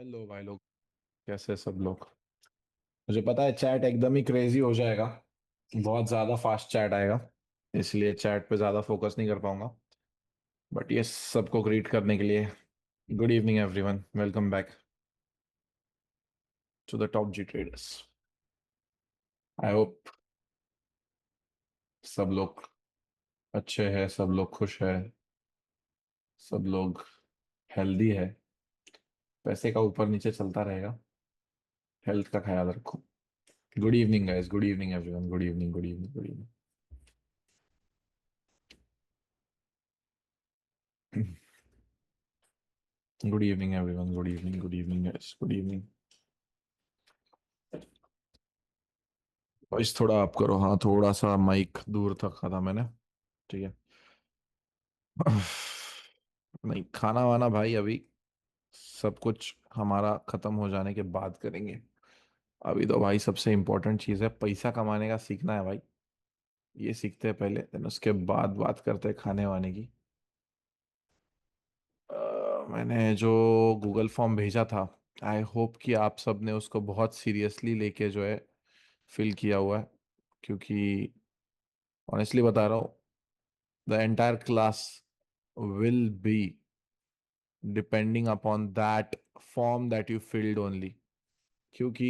Hello भाई लोग। कैसे सब लोग? मुझे पता है चैट एकदम ही क्रेजी हो जाएगा। बहुत ज्यादा फास्ट चैट आएगा। इसलिए चैट पे ज्यादा फोकस नहीं कर पाऊंगा। बट ये सबको ग्रीट करने के लिए good evening everyone, welcome back to the top G traders. I hope सब लोग अच्छे हैं, सब लोग खुश है, सब लोग हेल्दी है। पैसे का ऊपर नीचे चलता रहेगा। हेल्थ का ख्याल रखो। Good evening guys, good evening everyone, good evening, good evening, good evening. Good evening everyone, good evening, good evening guys, good evening. Voice थोड़ा अप करो, हाँ थोड़ा सा माइक दूर तक रखा था मैंने। ठीक है। नहीं, खाना वाना भाई अभी सब कुछ हमारा खत्म हो जाने के बाद करेंगे। अभी तो भाई सबसे इम्पोर्टेंट चीज़ है पैसा कमाने का सीखना है भाई। ये सीखते हैं पहले, देन उसके बाद बात करते हैं खाने वाने की। मैंने जो गूगल फॉर्म भेजा था, आई होप कि आप सब ने उसको बहुत सीरियसली लेके जो है फिल किया हुआ है। क्योंकि ऑनेस्टली बता रहा हूँ, the entire class will be depending upon that form that you filled only। क्योंकि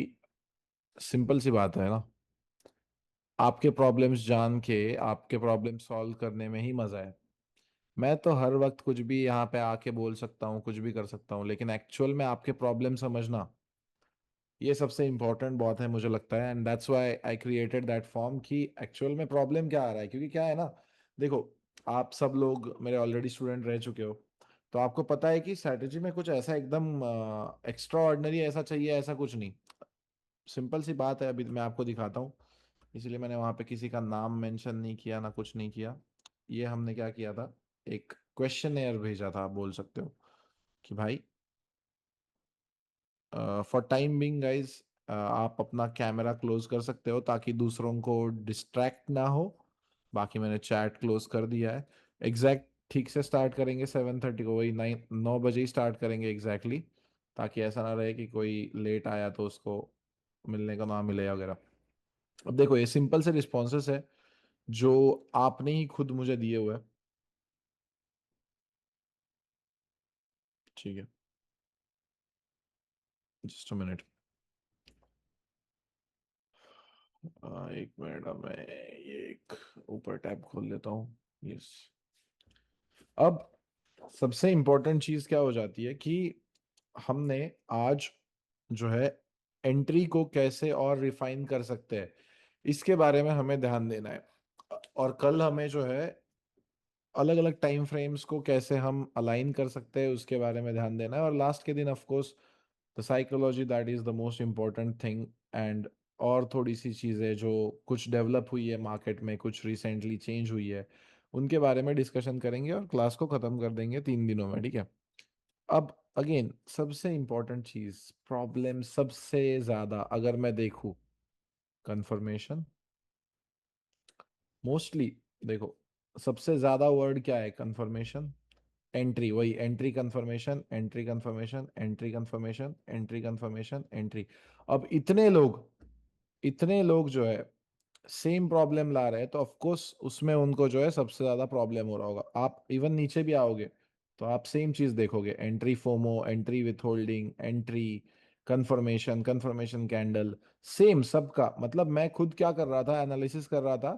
सिंपल सी बात है ना, आपके प्रॉब्लम्स जान के आपके प्रॉब्लम सॉल्व करने में ही मजा है। मैं तो हर वक्त कुछ भी यहाँ पे आके बोल सकता हूँ, कुछ भी कर सकता हूँ, लेकिन एक्चुअल में आपके प्रॉब्लम समझना ये सबसे इम्पोर्टेंट बहुत है मुझे लगता है। And that's why I created that form कि एक्चुअल में प्रॉब्लम क्या आ रहा है। क्योंकि क्या है ना, देखो, आप सब लोग मेरे ऑलरेडी स्टूडेंट रह चुके हो, तो आपको पता है कि स्ट्रैटेजी में कुछ ऐसा एकदम एक्स्ट्रा ऑर्डिनरी ऐसा चाहिए, ऐसा कुछ नहीं। सिंपल सी बात है, अभी मैं आपको दिखाता हूँ। इसलिए मैंने वहां पे किसी का नाम मेंशन नहीं किया, ना कुछ नहीं किया। ये हमने क्या किया था, एक क्वेश्चन भेजा था, आप बोल सकते हो कि भाई फॉर टाइम बिंग गाइज आप अपना कैमरा क्लोज कर सकते हो ताकि दूसरों को डिस्ट्रैक्ट ना हो। बाकी मैंने चैट क्लोज कर दिया है। एग्जैक्ट ठीक से स्टार्ट करेंगे 7:30 को, वही 9 बजे ही स्टार्ट करेंगे एग्जैक्टली। ताकि ऐसा ना रहे कि कोई लेट आया तो उसको मिलने का ना मिले वगैरह। अब देखो, ये सिंपल से रिस्पॉन्सेस है जो आपने ही खुद मुझे दिए हुए हैं। ठीक है, जस्ट अ मिनट। एक मिनट, अब मैं ये एक ऊपर टैब खोल लेता हूँ। यस। अब सबसे इंपॉर्टेंट चीज क्या हो जाती है कि हमने आज जो है एंट्री को कैसे और रिफाइन कर सकते हैं, इसके बारे में हमें ध्यान देना है। और कल हमें जो है अलग अलग टाइम फ्रेम्स को कैसे हम अलाइन कर सकते हैं उसके बारे में ध्यान देना है। और लास्ट के दिन of course the psychology, that is the most important thing. And और थोड़ी सी चीज़ें जो कुछ डेवलप हुई है मार्केट में, कुछ रिसेंटली चेंज हुई है, उनके बारे में डिस्कशन करेंगे और क्लास को ख़त्म कर देंगे 3 दिनों में। ठीक है। अब अगेन सबसे इम्पोर्टेंट चीज़, प्रॉब्लम सबसे ज़्यादा अगर मैं देखूँ, कंफर्मेशन मोस्टली। देखो, सबसे ज़्यादा वर्ड क्या है, कंफर्मेशन, एंट्री, वही entry confirmation, entry confirmation, entry confirmation, entry confirmation, entry. अब इतने लोग जो है सेम प्रॉब्लम ला रहे हैं, तो ऑफ कोर्स उसमें उनको जो है सबसे ज्यादा प्रॉब्लम हो रहा होगा। आप इवन नीचे भी आओगे तो आप सेम चीज देखोगे, entry FOMO, entry with holding, entry confirmation, confirmation candle, same सबका। मतलब मैं खुद क्या कर रहा था, एनालिसिस कर रहा था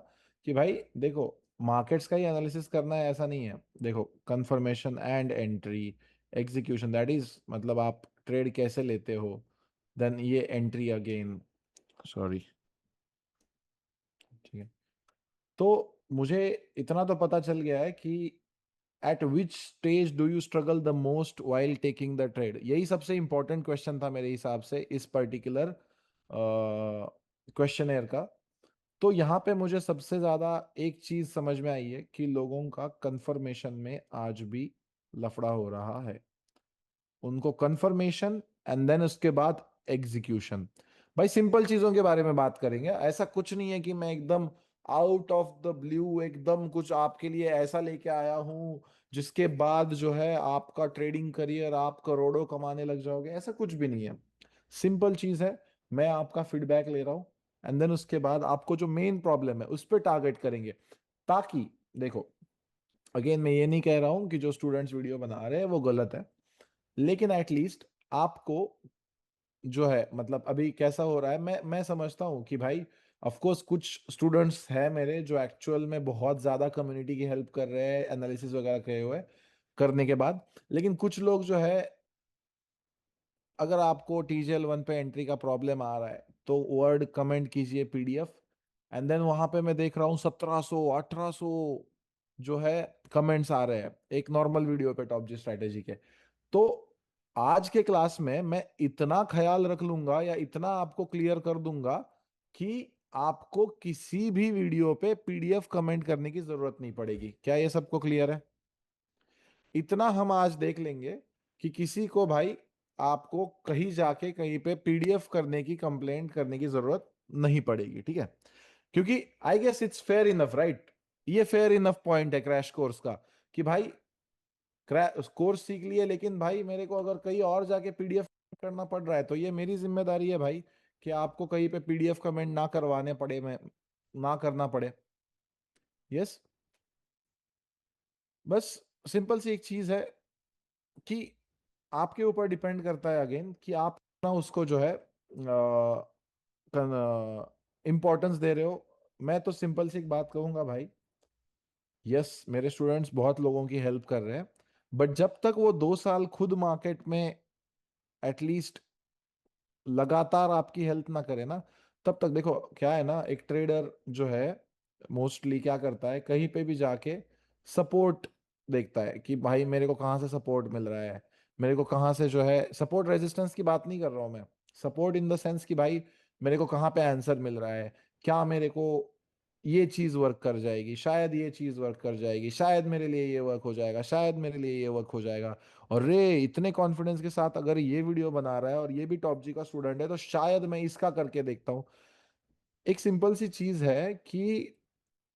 कि भाई देखो, मार्केट्स का ही एनालिसिस करना है ऐसा नहीं है। देखो, confirmation and entry, execution, that is मतलब आप ट्रेड कैसे लेते हो, देन ये एंट्री अगेन, सॉरी। ठीक है। तो मुझे इतना तो पता चल गया है कि eight which stage do you struggle the most while taking the trade. यही सबसे इंपॉर्टेंट क्वेश्चन था मेरे हिसाब से इस पर्टिकुलर क्वेश्चनेयर का। तो यहाँ पे मुझे सबसे ज्यादा एक चीज समझ में आई है कि लोगों का कंफर्मेशन में आज भी लफड़ा हो रहा है। उनको कंफर्मेशन एंड देन उसके बाद एग्जीक्यूशन। भाई सिंपल चीजों के बारे में बात करेंगे, ऐसा कुछ नहीं है कि मैं एकदम आउट ऑफ द ब्लू एकदम कुछ आपके लिए ऐसा लेके आया हूं जिसके बाद जो है आपका ट्रेडिंग करियर आप करोड़ों कमाने लग जाओगे, ऐसा कुछ भी नहीं है। सिंपल चीज है, मैं आपका फीडबैक ले रहा हूं एंड देन उसके बाद आपको जो मेन प्रॉब्लम है उस पर टारगेट करेंगे। ताकि देखो, अगेन मैं ये नहीं कह रहा हूं कि जो स्टूडेंट्स वीडियो बना रहे हैं वो गलत है, लेकिन एटलीस्ट आपको जो है, मतलब अभी कैसा हो रहा है, मैं समझता हूँ कि भाई ऑफ कोर्स कुछ स्टूडेंट्स हैं मेरे जो एक्चुअल में बहुत ज्यादा कम्युनिटी की हेल्प कर रहे हैं एनालिसिस वगैरह करे हुए करने के बाद। लेकिन कुछ लोग जो है, अगर आपको TGL 1 पे एंट्री का प्रॉब्लम आ रहा है तो वर्ड कमेंट कीजिए PDF, एंड देन वहां पे मैं देख रहा हूँ 1700 1800 जो है कमेंट्स आ रहे हैं एक नॉर्मल वीडियो पे टॉप जी स्ट्रैटेजी के। तो आज के क्लास में मैं इतना ख्याल रख लूंगा या इतना आपको क्लियर कर दूंगा कि आपको किसी भी वीडियो पे PDF कमेंट करने की जरूरत नहीं पड़ेगी। क्या ये सबको क्लियर है? इतना हम आज देख लेंगे कि किसी को भाई आपको कहीं जाके कहीं पे PDF करने की कंप्लेंट करने की जरूरत नहीं पड़ेगी, ठीक है? क्योंकि I guess it's fair enough, right? ये फेयर इनफ पॉइंट है क्रैश कोर्स का कि भाई कोर्स सीख लिए, लेकिन भाई मेरे को अगर कहीं और जाके PDF करना पड़ रहा है तो ये मेरी जिम्मेदारी है भाई कि आपको कहीं पे PDF कमेंट ना करवाने पड़े, मैं ना करना पड़े। यस, बस सिंपल सी एक चीज है कि आपके ऊपर डिपेंड करता है अगेन कि आप ना उसको जो है इम्पोर्टेंस दे रहे हो। मैं तो सिंपल सी एक बात कहूंगा भाई, यस मेरे स्टूडेंट्स बहुत लोगों की हेल्प कर रहे हैं, बट जब तक वो 2 साल खुद मार्केट में एटलीस्ट लगातार आपकी हेल्प ना करे ना, तब तक देखो क्या है ना, एक ट्रेडर जो है मोस्टली क्या करता है, कहीं पे भी जाके सपोर्ट देखता है कि भाई मेरे को कहाँ से सपोर्ट मिल रहा है, मेरे को कहाँ से जो है सपोर्ट, रेजिस्टेंस की बात नहीं कर रहा हूँ मैं, सपोर्ट इन द सेंस कि भाई मेरे को कहाँ पे आंसर मिल रहा है, क्या मेरे को ये चीज वर्क कर जाएगी, शायद ये चीज वर्क कर जाएगी, शायद मेरे लिए ये वर्क हो जाएगा, शायद मेरे लिए ये वर्क हो जाएगा। और रे इतने कॉन्फिडेंस के साथ अगर ये वीडियो बना रहा है और ये भी टॉप जी का स्टूडेंट है तो शायद मैं इसका करके देखता हूँ। एक सिंपल सी चीज है कि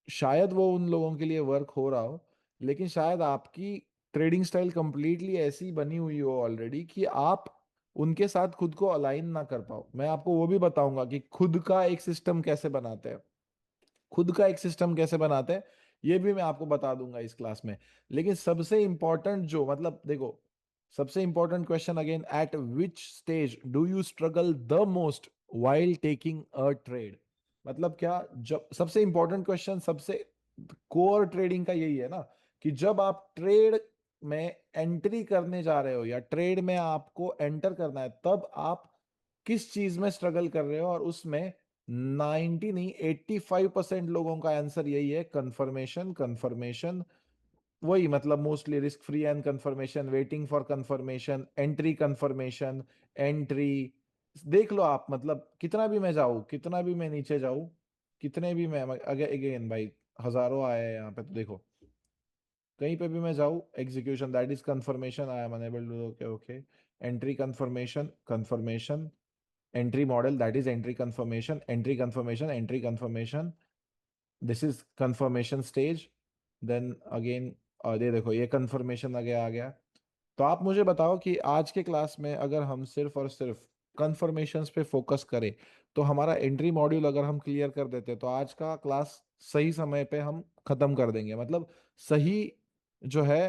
शायद वो उन लोगों के लिए वर्क हो रहा हो, लेकिन शायद आपकी ट्रेडिंग स्टाइल कंप्लीटली ऐसी बनी हुई हो ऑलरेडी कि आप उनके साथ खुद को अलाइन ना कर पाओ। मैं आपको वो भी बताऊंगा कि खुद का एक सिस्टम कैसे बनाते हैं, खुद का एक सिस्टम कैसे बनाते हैं, ये भी मैं आपको बता दूंगा इस क्लास में। लेकिन सबसे इंपॉर्टेंट जो, मतलब देखो, सबसे important question again, eight which stage do you struggle the most while taking a trade? मतलब क्या, जब सबसे इंपॉर्टेंट क्वेश्चन, सबसे कोर ट्रेडिंग का यही है ना कि जब आप ट्रेड में एंट्री करने जा रहे हो या ट्रेड में आपको एंटर करना है, तब आप किस चीज में स्ट्रगल कर रहे हो। और उसमें 90 नहीं 85% लोगों का आंसर यही है, कंफर्मेशन कंफर्मेशन। वही मतलब mostly risk free and confirmation, waiting for confirmation, entry confirmation, entry. देख लो आप, मतलब कितना भी मैं जाऊं, कितना भी मैं नीचे जाऊं, कितने भी मैं अगेन अगेन भाई हजारों आए हैं यहाँ पे तो देखो, कहीं पे भी मैं जाऊं, execution that is confirmation, I am unable to, okay okay, entry confirmation confirmation, entry model that is entry confirmation, entry confirmation, entry confirmation, this is confirmation stage, then again ये देखो ये confirmation आगे आ गया। तो आप मुझे बताओ कि आज के क्लास में अगर हम सिर्फ और सिर्फ कंफर्मेशंस पे फोकस करें, तो हमारा एंट्री मॉड्यूल अगर हम क्लियर कर देते तो आज का क्लास सही समय पे हम खत्म कर देंगे, मतलब सही जो है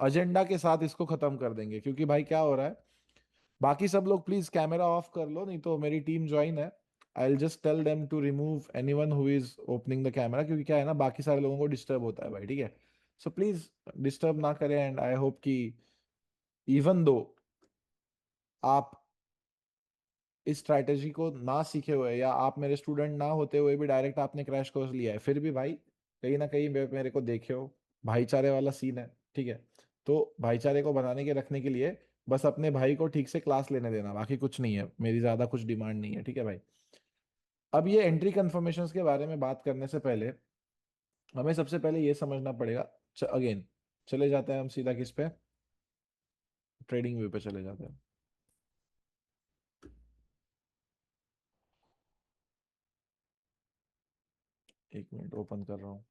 एजेंडा के साथ इसको खत्म कर देंगे। क्योंकि भाई क्या हो रहा है, बाकी सब लोग प्लीज कैमरा ऑफ कर लो, नहीं तो मेरी टीम ज्वाइन है, I will just tell them to remove anyone who is opening the camera, क्योंकि क्या है ना बाकी सारे लोगों को डिस्टर्ब होता है भाई, ठीक है? सो प्लीज डिस्टर्ब ना करें, एंड आई होप कि इवन दो आप इस स्ट्रैटेजी को ना सीखे हुए या आप मेरे स्टूडेंट ना होते हुए भी डायरेक्ट आपने क्रैश कोर्स लिया है, फिर भी भाई कहीं ना कहीं मेरे को देखे हो, भाईचारे वाला सीन है, ठीक है? तो भाईचारे को बनाने के रखने के लिए बस अपने भाई को ठीक से क्लास लेने देना, बाकी कुछ नहीं है, मेरी ज्यादा कुछ डिमांड नहीं है, ठीक है भाई? अब ये एंट्री कंफर्मेशंस के बारे में बात करने से पहले हमें सबसे पहले ये समझना पड़ेगा। अगेन चले जाते हैं हम सीधा किस पे, ट्रेडिंग व्यू पे चले जाते हैं। एक मिनट ओपन कर रहा हूँ।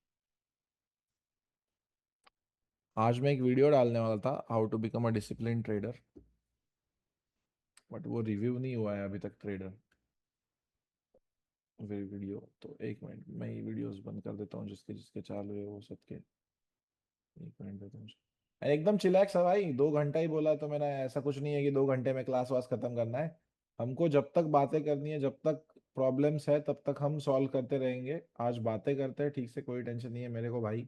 आज मैं एक वीडियो डालने वाला था, how to become a discipline trader, but वो रिव्यू नहीं हुआ है अभी तक ट्रेडर वीडियो। तो एक मिनट, मैं ये वीडियोस बंद कर देता हूँ जिसके जिसके चालू है वो सबके। एक मिनट देता हूँ मुझे। अरे एकदम चिलैक्स है भाई, 2 घंटा ही बोला है, तो मैंने ऐसा कुछ नहीं है कि 2 घंटे में क्लास वास खत्म करना है। हमको जब तक बातें करनी है, जब तक प्रॉब्लम्स है तब तक हम सॉल्व करते रहेंगे। आज बातें करते हैं ठीक से, कोई टेंशन नहीं है मेरे को भाई।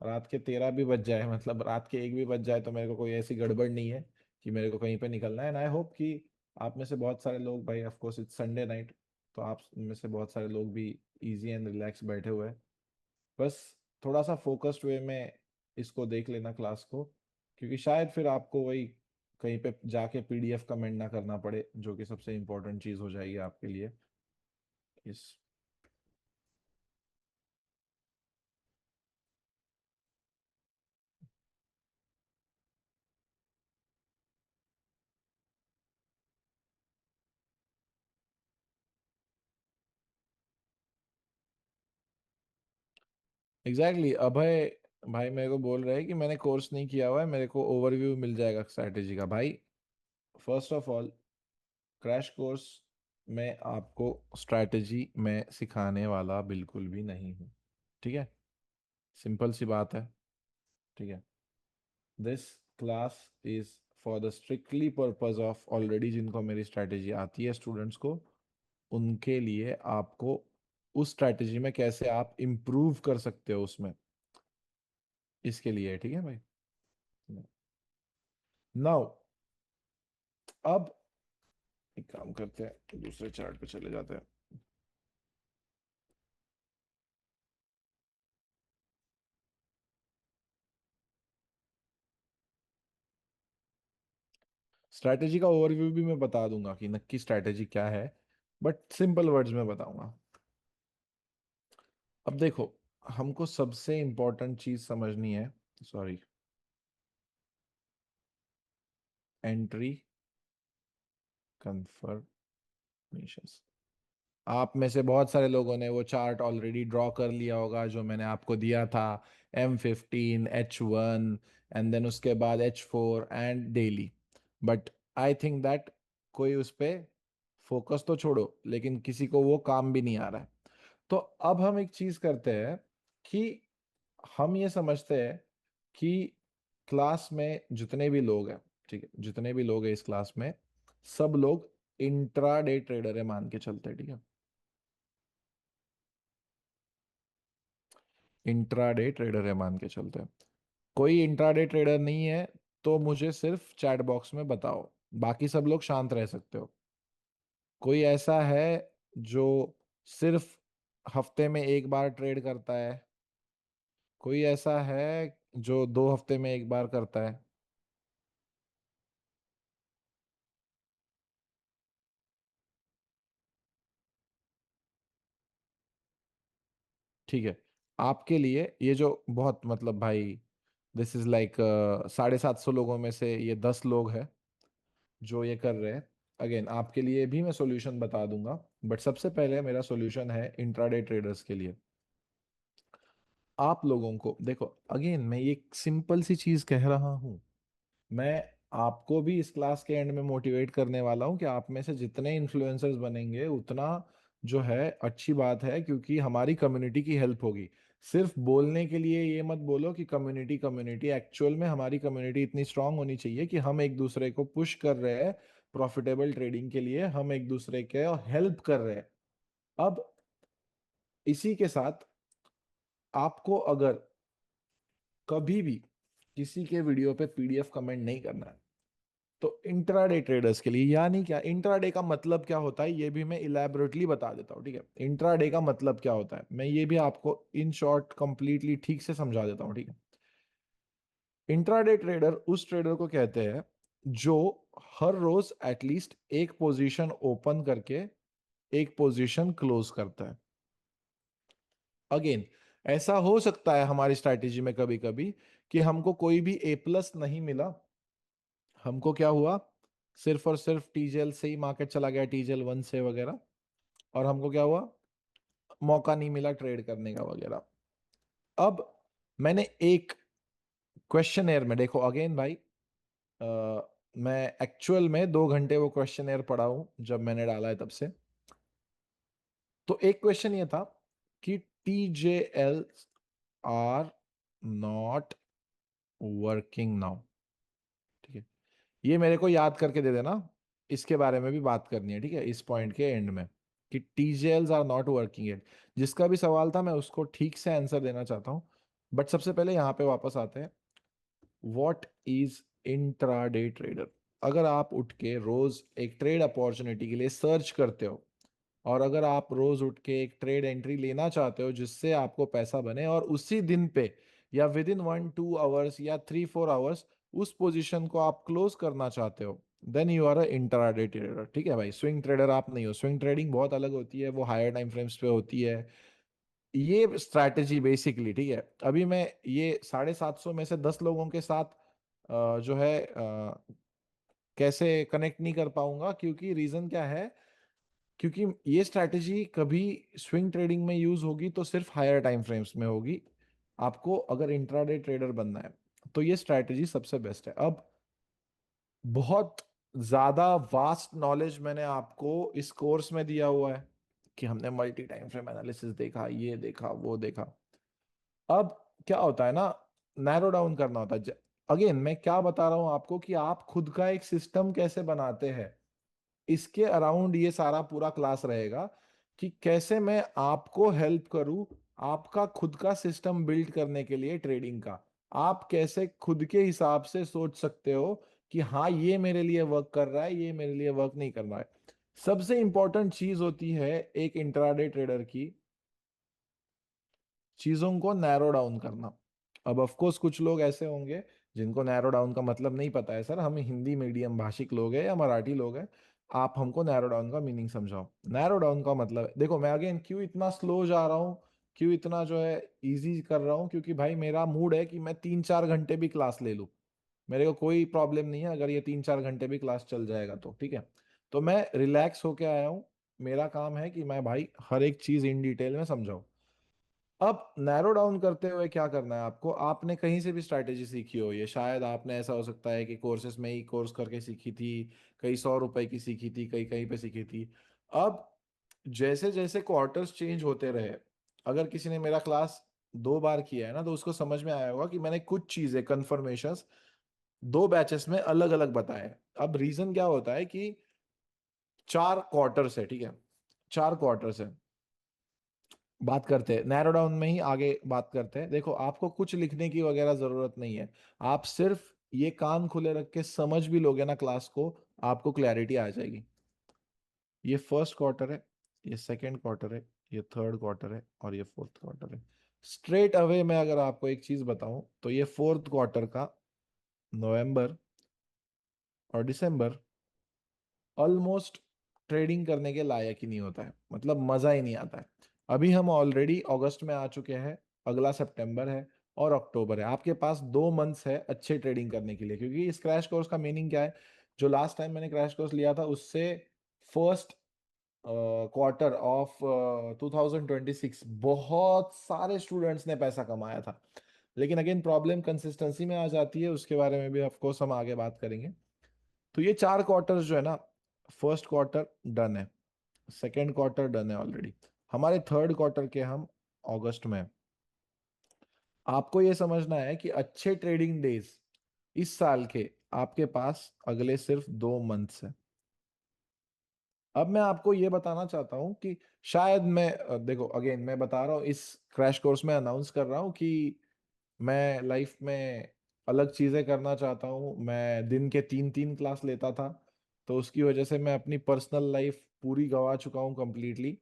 रात के 13 भी बज जाए, मतलब रात के 1 भी बज जाए, तो मेरे को कोई ऐसी गड़बड़ नहीं है कि मेरे को कहीं पे निकलना है। एंड आई होप कि आप में से बहुत सारे लोग भाई, of course it's Sunday night, तो आप में से बहुत सारे लोग भी इजी एंड रिलैक्स बैठे हुए हैं। बस थोड़ा सा फोकस्ड वे में इसको देख लेना क्लास को, क्योंकि शायद फिर आपको वही कहीं पे जाके पीडीएफ कमेंट ना करना पड़े, जो कि सबसे इम्पोर्टेंट चीज हो जाएगी आपके लिए। इस एग्जैक्टली अभय भाई मेरे को बोल रहे हैं कि मैंने कोर्स नहीं किया हुआ है, मेरे को ओवरव्यू मिल जाएगा स्ट्रैटेजी का। भाई first of all, crash course में आपको स्ट्रैटेजी में सिखाने वाला बिल्कुल भी नहीं हूँ, ठीक है? सिंपल सी बात है, ठीक है? This class is for the strictly purpose of, already जिनको मेरी स्ट्रैटेजी आती है स्टूडेंट्स को, उनके लिए आपको उस स्ट्रैटेजी में कैसे आप इम्प्रूव कर सकते हो उसमें, इसके लिए है, ठीक है भाई? नाउ अब एक काम करते हैं, दूसरे चार्ट पे चले जाते हैं। स्ट्रैटेजी का ओवरव्यू भी मैं बता दूंगा कि नक्की स्ट्रैटेजी क्या है, बट सिंपल वर्ड्स में बताऊंगा। अब देखो, हमको सबसे इंपॉर्टेंट चीज समझनी है, सॉरी, एंट्री कंफर्मेशंस। आप में से बहुत सारे लोगों ने वो चार्ट ऑलरेडी ड्रॉ कर लिया होगा जो मैंने आपको दिया था, M15 H1 एंड देन उसके बाद H4 and daily. But I think that कोई उस पे फोकस तो छोड़ो, लेकिन किसी को वो काम भी नहीं आ रहा है। तो अब हम एक चीज करते हैं कि हम ये समझते हैं कि क्लास में जितने भी लोग हैं, ठीक है, जितने भी लोग हैं इस क्लास में, सब लोग इंट्राडे ट्रेडर है मान के चलते हैं, ठीक है? इंट्राडे ट्रेडर है मान के चलते हैं। कोई इंट्राडे ट्रेडर नहीं है तो मुझे सिर्फ चैट बॉक्स में बताओ, बाकी सब लोग शांत रह सकते हो। कोई ऐसा है जो सिर्फ हफ्ते में एक बार ट्रेड करता है? कोई ऐसा है जो 2 हफ्ते में एक बार करता है? ठीक है, आपके लिए ये जो बहुत मतलब भाई, दिस इज लाइक 750 लोगों में से ये 10 लोग हैं जो ये कर रहे हैं। अगेन आपके लिए भी मैं सॉल्यूशन बता दूंगा, बट सबसे पहले मेरा सॉल्यूशन है इंट्राडे ट्रेडर्स के लिए। आप लोगों को देखो, अगेन मैं ये सिंपल सी चीज कह रहा हूं, मैं आपको भी इस क्लास के एंड में मोटिवेट करने वाला हूं कि आप में से जितने इन्फ्लुएंसर्स बनेंगे उतना जो है अच्छी बात है, क्योंकि हमारी कम्युनिटी की हेल्प होगी। सिर्फ बोलने के लिए ये मत बोलो कि कम्युनिटी कम्युनिटी, एक्चुअल में हमारी कम्युनिटी इतनी स्ट्रांग होनी चाहिए कि हम एक दूसरे को पुश कर रहे हैं प्रॉफिटेबल ट्रेडिंग के लिए, हम एक दूसरे के हेल्प कर रहे हैं। अब इसी के साथ आपको अगर कभी भी किसी के वीडियो पे पीडीएफ कमेंट नहीं करना है, तो इंट्राडे ट्रेडर्स के लिए, यानी क्या इंट्राडे का मतलब क्या होता है, ये भी मैं इलेबोरेटली बता देता हूँ, ठीक है? इंट्राडे का मतलब क्या होता है मैं ये भी आपको इन शॉर्ट कंप्लीटली ठीक से समझा देता हूँ, ठीक है? इंट्राडे ट्रेडर उस ट्रेडर को कहते हैं जो हर रोज एटलीस्ट एक पोजीशन ओपन करके एक पोजीशन क्लोज करता है। अगेन ऐसा हो सकता है हमारी स्ट्रैटेजी में कभी कभी कि हमको कोई भी A+ नहीं मिला, हमको क्या हुआ, सिर्फ और सिर्फ टीजेल से ही मार्केट चला गया, टीजेल 1 से वगैरह, और हमको क्या हुआ, मौका नहीं मिला ट्रेड करने का वगैरह। अब मैंने एक क्वेश्चन में, देखो अगेन भाई, मैं एक्चुअल में 2 घंटे वो क्वेश्चन पढ़ा हूं जब मैंने डाला है तब से। तो एक क्वेश्चन ये था कि TJL are not working now. ठीक है, ये मेरे को याद करके दे देना, इसके बारे में भी बात करनी है, ठीक है, इस पॉइंट के एंड में, कि TJLs are not working it. जिसका भी सवाल था मैं उसको ठीक से आंसर देना चाहता हूं। बट सबसे पहले यहां पे वापस आते हैं, व्हाट इज इंट्राडे ट्रेडर। अगर आप उठ के रोज एक ट्रेड अपॉर्चुनिटी के लिए सर्च करते हो, और अगर आप रोज उठ के एक ट्रेड एंट्री लेना चाहते हो जिससे आपको पैसा बने, और उसी दिन पे या विद इन 1-2 आवर्स या 3-4 आवर्स उस पोजीशन को आप क्लोज करना चाहते हो, then you are a intraday trader. ठीक है भाई, स्विंग ट्रेडर आप नहीं हो। स्विंग ट्रेडिंग बहुत अलग होती है, वो हायर टाइम फ्रेम्स पे होती है। ये स्ट्रैटेजी बेसिकली, ठीक है, अभी मैं ये 750 में से 10 लोगों के साथ जो है कैसे कनेक्ट नहीं कर पाऊंगा, क्योंकि रीजन क्या है, क्योंकि ये स्ट्रैटेजी कभी स्विंग ट्रेडिंग में यूज होगी तो सिर्फ हायर टाइम फ्रेम्स में होगी। आपको अगर इंट्राडे ट्रेडर बनना है तो ये स्ट्रैटेजी सबसे बेस्ट है। अब बहुत ज्यादा वास्ट नॉलेज मैंने आपको इस कोर्स में दिया हुआ है, कि हमने मल्टी टाइम फ्रेम एनालिसिस देखा, ये देखा, वो देखा। अब क्या होता है ना, नैरो डाउन करना होता है। अगेन मैं क्या बता रहा हूं आपको, कि आप खुद का एक सिस्टम कैसे बनाते हैं, इसके अराउंड ये सारा पूरा क्लास रहेगा, कि कैसे मैं आपको हेल्प करूं आपका खुद का सिस्टम बिल्ड करने के लिए ट्रेडिंग का। आप कैसे खुद के हिसाब से सोच सकते हो कि हाँ ये मेरे लिए वर्क कर रहा है, ये मेरे लिए वर्क नहीं कर रहा है। सबसे इंपॉर्टेंट चीज होती है एक इंट्राडे ट्रेडर की, चीजों को नैरो डाउन करना। अब ऑफ कोर्स कुछ लोग ऐसे होंगे जिनको नैरो डाउन का मतलब नहीं पता है, सर हम हिंदी मीडियम भाषिक लोग हैं या मराठी लोग हैं, आप हमको नैरो डाउन का मीनिंग समझाओ। नैरो डाउन का मतलब है, देखो मैं अगेन क्यों इतना स्लो जा रहा हूँ, क्यों इतना जो है इजी कर रहा हूँ, क्योंकि भाई मेरा मूड है कि मैं 3-4 घंटे भी क्लास ले लूँ। मेरे को कोई प्रॉब्लम नहीं है अगर ये 3-4 घंटे भी क्लास चल जाएगा तो, ठीक है। तो मैं रिलैक्स होके आया हूँ, मेरा काम है कि मैं भाई हर एक चीज इन डिटेल में समझाऊं। अब नैरो डाउन करते हुए क्या करना है आपको, आपने कहीं से भी स्ट्रैटेजी सीखी हो, ये शायद आपने ऐसा हो सकता है कि कोर्सेज में ही कोर्स करके सीखी थी, कई 100 रुपए की सीखी थी, कई कहीं पे सीखी थी। अब जैसे जैसे क्वार्टर्स चेंज होते रहे, अगर किसी ने मेरा क्लास 2 बार किया है ना, तो उसको समझ में आया होगा कि मैंने कुछ चीजें कन्फर्मेशंस 2 बैचेस में अलग अलग बताए हैं। अब रीजन क्या होता है कि 4 क्वार्टर्स है, ठीक है, 4 क्वार्टर्स है। बात करते हैं नैरो डाउन में ही आगे बात करते हैं। देखो आपको कुछ लिखने की वगैरह जरूरत नहीं है, आप सिर्फ ये कान खुले रख के समझ भी लोगे ना क्लास को, आपको क्लैरिटी आ जाएगी। ये फर्स्ट क्वार्टर है, ये सेकंड क्वार्टर है, ये थर्ड क्वार्टर है, और ये फोर्थ क्वार्टर है। स्ट्रेट अवे मैं अगर आपको एक चीज बताऊं तो ये फोर्थ क्वार्टर का नवंबर और दिसंबर ऑलमोस्ट ट्रेडिंग करने के लायक ही नहीं होता है, मतलब मजा ही नहीं आता है। अभी हम ऑलरेडी अगस्त में आ चुके हैं, अगला सितंबर है और अक्टूबर है। आपके पास 2 मंथ्स है अच्छे ट्रेडिंग करने के लिए, क्योंकि इस क्रैश कोर्स का मीनिंग क्या है, जो लास्ट टाइम मैंने क्रैश कोर्स लिया था उससे फर्स्ट क्वार्टर ऑफ 2026 बहुत सारे स्टूडेंट्स ने पैसा कमाया था। लेकिन अगेन प्रॉब्लम कंसिस्टेंसी में आ जाती है, उसके बारे में भी ऑफ कोर्स हम आगे बात करेंगे। तो ये 4 क्वार्टर्स जो है ना, फर्स्ट क्वार्टर डन है, सेकेंड क्वार्टर डन है ऑलरेडी, हमारे थर्ड क्वार्टर के हम अगस्त में हैं। आपको ये समझना है कि अच्छे ट्रेडिंग डेज इस साल के आपके पास अगले सिर्फ 2 मंथ्स है। अब मैं आपको ये बताना चाहता हूं कि शायद मैं देखो अगेन मैं बता रहा हूँ, इस क्रैश कोर्स में अनाउंस कर रहा हूँ कि मैं लाइफ में अलग चीजें करना चाहता हूँ। मैं दिन के 3-3 क्लास लेता था, तो उसकी वजह से मैं अपनी पर्सनल लाइफ पूरी गंवा चुका हूँ कंप्लीटली,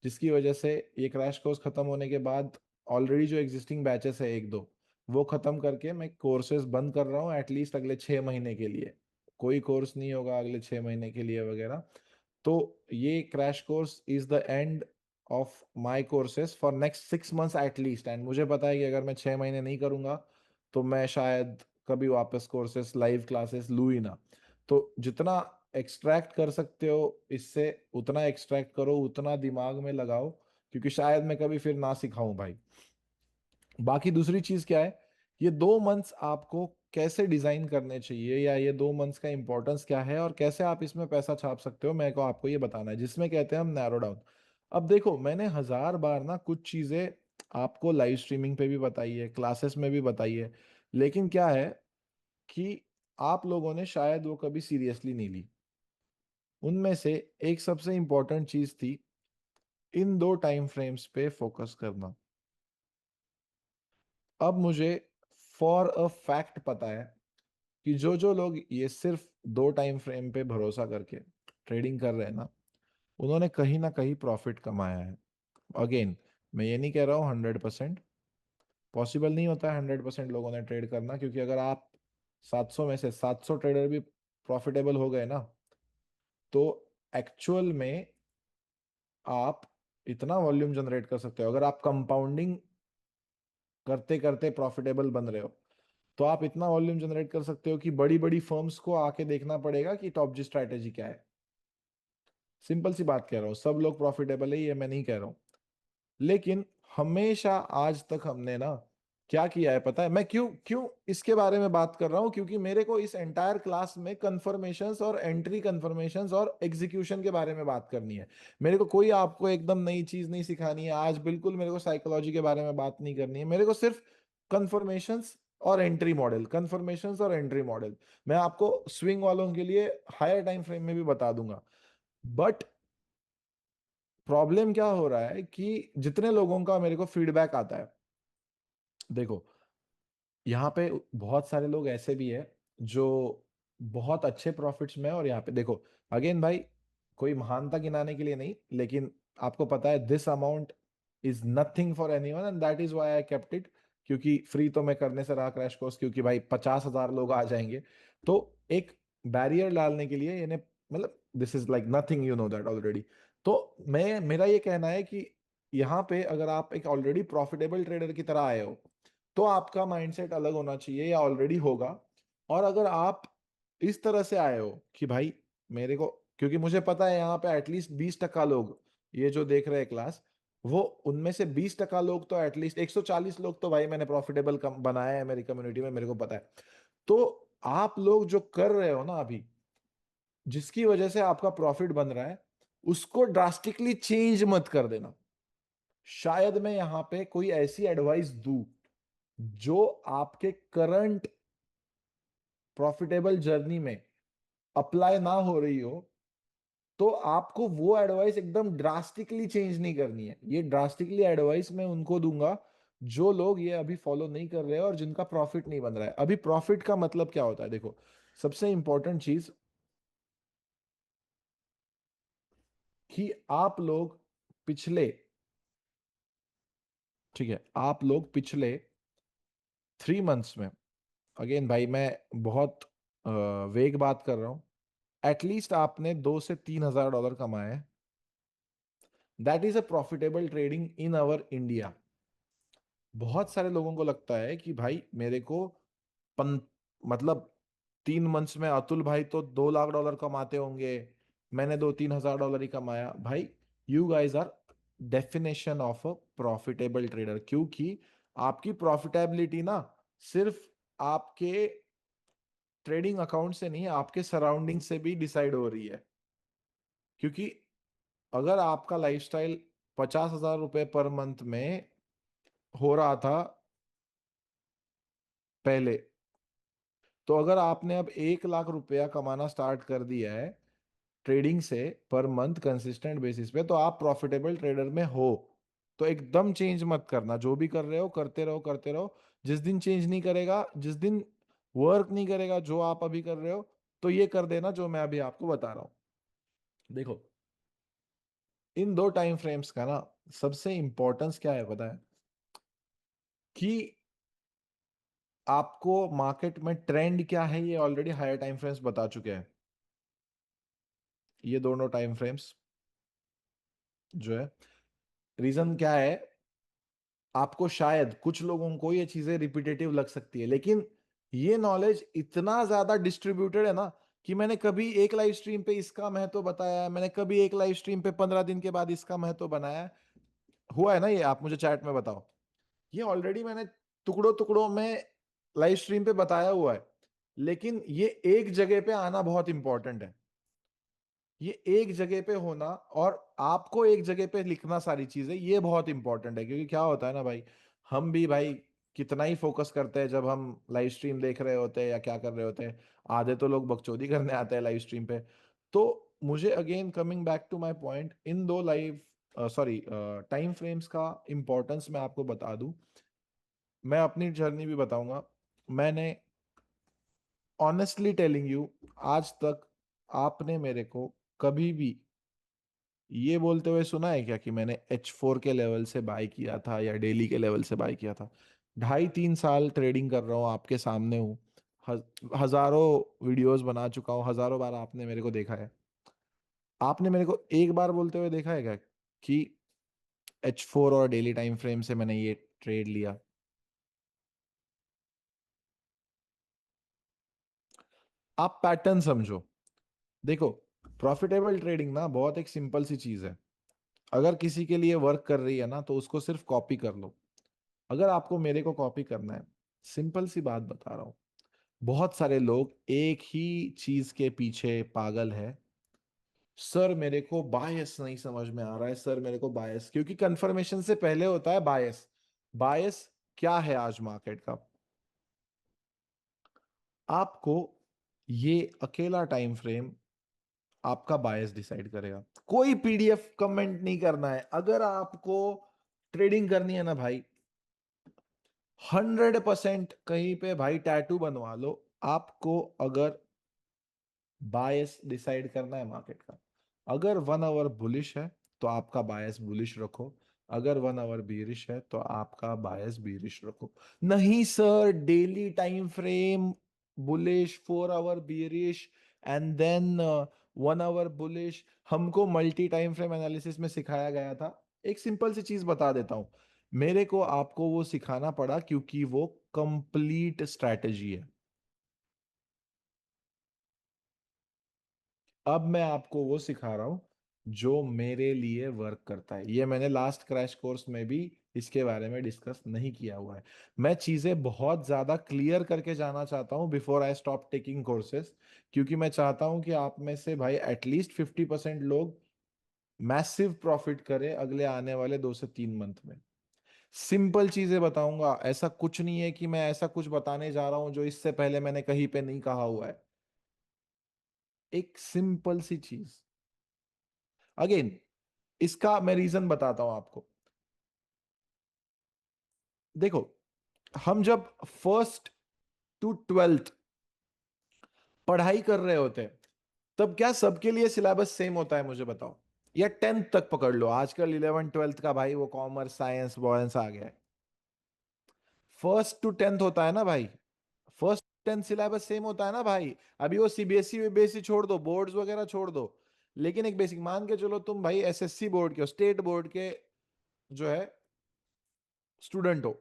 जिसकी वजह से ये क्रैश कोर्स खत्म होने के बाद ऑलरेडी जो एग्जिस्टिंग बैचेस है एक दो, वो खत्म करके मैं कोर्सेज बंद कर रहा हूँ एटलीस्ट अगले 6 महीने के लिए। कोई कोर्स नहीं होगा अगले 6 महीने के लिए वगैरह। तो ये crash course is the end of my courses for next 6 months at least. And मुझे पता है कि अगर मैं 6 महीने नहीं करूंगा तो मैं शायद कभी वापस कोर्सेज लाइव क्लासेस लूँ ही ना। तो जितना एक्सट्रैक्ट कर सकते हो इससे उतना एक्सट्रैक्ट करो, उतना दिमाग में लगाओ, क्योंकि शायद मैं कभी फिर ना सिखाऊं भाई। बाकी दूसरी चीज क्या है, ये 2 मंथ्स आपको कैसे डिजाइन करने चाहिए, या ये 2 मंथ्स का इंपॉर्टेंस क्या है और कैसे आप इसमें पैसा छाप सकते हो, मेरे को आपको ये बताना है, जिसमें कहते हैं हम नैरो डाउन। अब देखो, मैंने 1000 बार ना कुछ चीजें आपको लाइव स्ट्रीमिंग पे भी बताई है, क्लासेस में भी बताई है, लेकिन क्या है कि आप लोगों ने शायद वो कभी सीरियसली नहीं ली। उनमें से एक सबसे इंपॉर्टेंट चीज थी इन 2 टाइम फ्रेम्स पे फोकस करना। अब मुझे फॉर अ फैक्ट पता है कि जो जो लोग ये सिर्फ 2 टाइम फ्रेम पे भरोसा करके ट्रेडिंग कर रहे हैं ना, उन्होंने कहीं ना कहीं प्रॉफिट कमाया है। अगेन, मैं ये नहीं कह रहा हूँ 100%, पॉसिबल नहीं होता है 100% लोगों ने ट्रेड करना, क्योंकि अगर आप 700 में से 700 ट्रेडर भी प्रॉफिटेबल हो गए ना, तो एक्चुअल में आप इतना वॉल्यूम जनरेट कर सकते हो। अगर आप कंपाउंडिंग करते करते प्रॉफिटेबल बन रहे हो, तो आप इतना वॉल्यूम जनरेट कर सकते हो कि बड़ी बड़ी फर्म्स को आके देखना पड़ेगा कि टॉप जी स्ट्रैटेजी क्या है। सिंपल सी बात कह रहा हूँ, सब लोग प्रॉफिटेबल है ये मैं नहीं कह रहा हूँ, लेकिन हमेशा आज तक हमने ना क्या किया है पता है? मैं क्यों क्यों इसके बारे में बात कर रहा हूं, क्योंकि मेरे को इस एंटायर क्लास में कंफर्मेशंस और एंट्री कंफर्मेशंस और एग्जीक्यूशन के बारे में बात करनी है। मेरे को कोई आपको एकदम नई चीज नहीं सिखानी है आज, बिल्कुल मेरे को साइकोलॉजी के बारे में बात नहीं करनी है, मेरे को सिर्फ कंफर्मेशंस और एंट्री मॉडल, कंफर्मेशंस और एंट्री मॉडल। मैं आपको स्विंग वालों के लिए हायर टाइम फ्रेम में भी बता दूंगा। बट प्रॉब्लम क्या हो रहा है कि जितने लोगों का मेरे को फीडबैक आता है, देखो यहाँ पे बहुत सारे लोग ऐसे भी है जो बहुत अच्छे प्रॉफिट्स में है, और यहाँ पे देखो, अगेन भाई, कोई महानता गिनाने के लिए नहीं, लेकिन आपको पता है this amount is nothing for anyone and that is why I kept it. क्योंकि फ्री तो मैं करने से रहा क्रैश कोर्स, क्योंकि भाई 50,000 लोग आ जाएंगे, तो एक बैरियर डालने के लिए इन्हें, मतलब this is like nothing, you know that already. तो मैं, मेरा ये कहना है कि यहाँ पे अगर आप एक ऑलरेडी प्रॉफिटेबल ट्रेडर की तरह आए हो, तो आपका माइंडसेट अलग होना चाहिए, या ऑलरेडी होगा। और अगर आप इस तरह से आए हो कि भाई मेरे को, क्योंकि मुझे पता है यहाँ पे एटलीस्ट 20% लोग ये जो देख रहे हैं क्लास, वो उनमें से 20% लोग तो एटलीस्ट 140 लोग तो भाई मैंने प्रॉफिटेबल बनाया है मेरी कम्युनिटी में, मेरे को पता है। तो आप लोग जो कर रहे हो ना अभी, जिसकी वजह से आपका प्रॉफिट बन रहा है, उसको ड्रास्टिकली चेंज मत कर देना। शायद मैं यहाँ पे कोई ऐसी एडवाइस दूं जो आपके करंट प्रॉफिटेबल जर्नी में अप्लाई ना हो रही हो, तो आपको वो एडवाइस एकदम ड्रास्टिकली चेंज नहीं करनी है। ये ड्रास्टिकली एडवाइस मैं उनको दूंगा जो लोग ये अभी फॉलो नहीं कर रहे हैं और जिनका प्रॉफिट नहीं बन रहा है। अभी प्रॉफिट का मतलब क्या होता है, देखो, सबसे इंपॉर्टेंट चीज कि आप लोग पिछले, ठीक है, आप लोग पिछले 3 मंथ्स में, अगेन भाई मैं बहुत वेग बात कर रहा हूं, एटलीस्ट आपने 2 से 3 हजार डॉलर कमाए हैं। That is a profitable trading in our India. बहुत सारे लोगों को लगता है कि भाई मेरे को पन, मतलब 3 मंथ्स में अतुल भाई तो 2 लाख डॉलर कमाते होंगे, मैंने 2-3 हजार डॉलर ही कमाया भाई। You guys are definition of a profitable trader, क्योंकि आपकी प्रॉफिटेबिलिटी ना सिर्फ आपके ट्रेडिंग अकाउंट से नहीं, आपके सराउंडिंग से भी डिसाइड हो रही है। क्योंकि अगर आपका लाइफस्टाइल 50,000 रुपए पर मंथ में हो रहा था पहले, तो अगर आपने अब 1 लाख रुपया कमाना स्टार्ट कर दिया है ट्रेडिंग से पर मंथ कंसिस्टेंट बेसिस पे, तो आप प्रॉफिटेबल ट्रेडर में हो। तो एकदम चेंज मत करना, जो भी कर रहे हो करते रहो करते रहो। जिस दिन चेंज नहीं करेगा, जिस दिन वर्क नहीं करेगा जो आप अभी कर रहे हो, तो ये कर देना जो मैं अभी आपको बता रहा हूं। देखो, इन 2 टाइम फ्रेम्स का ना सबसे इंपॉर्टेंस क्या है पता है? कि आपको मार्केट में ट्रेंड क्या है ये ऑलरेडी हायर टाइम फ्रेम्स बता चुके हैं। ये दोनों टाइम फ्रेम्स जो है, रीजन क्या है, आपको शायद कुछ लोगों को ये चीजें रिपीटेटिव लग सकती है, लेकिन ये नॉलेज इतना ज्यादा डिस्ट्रीब्यूटेड है ना, कि मैंने कभी एक लाइव स्ट्रीम पे इसका महत्व बताया है, मैंने कभी एक लाइव स्ट्रीम पे 15 दिन के बाद इसका महत्व बनाया है। हुआ है ना ये? आप मुझे चैट में बताओ। ये ऑलरेडी मैंने टुकड़ों टुकड़ों में लाइव स्ट्रीम पे बताया हुआ है, लेकिन ये एक जगह पे आना बहुत इंपॉर्टेंट है। ये एक जगह पे होना और आपको एक जगह पे लिखना सारी चीजें, ये बहुत इंपॉर्टेंट है। क्योंकि क्या होता है ना भाई, हम भी भाई कितना ही फोकस करते हैं जब हम लाइव स्ट्रीम देख रहे होते हैं या क्या कर रहे होते हैं। आधे तो लोग बकचोदी करने आते हैं लाइव स्ट्रीम पे। तो मुझे again coming back to my point, इन दो लाइव सॉरी टाइम फ्रेम्स का इंपॉर्टेंस मैं आपको बता दूं। मैं अपनी जर्नी भी बताऊंगा। मैंने ऑनेस्टली टेलिंग यू, आज तक आपने मेरे को कभी भी ये बोलते हुए सुना है क्या कि मैंने H4 के लेवल से बाय किया था या डेली के लेवल से बाय किया था? 2.5-3 साल ट्रेडिंग कर रहा हूँ, आपके सामने हूँ। हजारों वीडियोस बना चुका हूँ, हजारों बार आपने मेरे को देखा है। आपने मेरे को एक बार बोलते हुए देखा है क्या कि H4 और डेली टाइम फ्रेम से मैंने ये ट्रेड लिया? आप पैटर्न समझो। देखो, प्रॉफिटेबल ट्रेडिंग ना बहुत एक सिंपल सी चीज है। अगर किसी के लिए वर्क कर रही है ना, तो उसको सिर्फ कॉपी कर लो। अगर आपको मेरे को कॉपी करना है, सिंपल सी बात बता रहा हूं। बहुत सारे लोग एक ही चीज के पीछे पागल है। सर मेरे को बायस नहीं समझ में आ रहा है, सर मेरे को बायस, क्योंकि कंफर्मेशन से पहले होता है बायस। बायस क्या है आज मार्केट का? आपको ये अकेला टाइम फ्रेम आपका बायस डिसाइड करेगा। कोई पीडीएफ कमेंट नहीं करना है। अगर आपको ट्रेडिंग करनी है ना भाई, 100% कहीं पे भाई टैटू बनवा लो। आपको अगर बायस डिसाइड करना है मार्केट का, अगर 1 आवर बुलिश है तो आपका बायस बुलिश रखो। अगर 1 आवर बीरिश है तो आपका बायस बीरिश रखो। नहीं sir, daily time frame bullish, 4 hour bearish, and then 1 hour bullish, हमको मल्टी टाइम फ्रेम एनालिसिस में सिखाया गया था। एक सिंपल सी चीज बता देता हूं, मेरे को आपको वो सिखाना पड़ा क्योंकि वो कंप्लीट स्ट्रैटेजी है। अब मैं आपको वो सिखा रहा हूं जो मेरे लिए वर्क करता है। ये मैंने लास्ट क्रैश कोर्स में भी इसके बारे में डिस्कस नहीं किया हुआ है। मैं चीजें बहुत ज्यादा क्लियर करके जाना चाहता हूं before I stop taking courses. क्योंकि मैं चाहता हूं कि आप में से भाई एटलीस्ट 50% लोग मैसिव प्रॉफिट करें अगले आने वाले 2 से 3 मंथ में। सिंपल चीजें बताऊंगा, ऐसा कुछ नहीं है कि मैं ऐसा कुछ बताने जा रहा हूं जो इससे पहले मैंने कहीं पे नहीं कहा हुआ है। एक सिंपल सी चीज। अगेन, इसका मैं रीजन बताता हूं आपको। देखो, हम जब फर्स्ट टू ट्वेल्थ पढ़ाई कर रहे होते हैं, तब क्या सबके लिए सिलेबस सेम होता है? मुझे बताओ। या 10th तक पकड़ लो, आजकल 11th 12th का भाई वो कॉमर्स साइंस बॉयंस आ गया है। फर्स्ट टू 10th होता है ना भाई, फर्स्ट 10th सिलेबस सेम होता है ना भाई। अभी वो सीबीएसई बीएसई छोड़ दो, बोर्ड्स वगैरह छोड़ दो, लेकिन एक बेसिक मान के चलो, तुम भाई एसएससी बोर्ड के हो, स्टेट बोर्ड के जो है स्टूडेंट हो,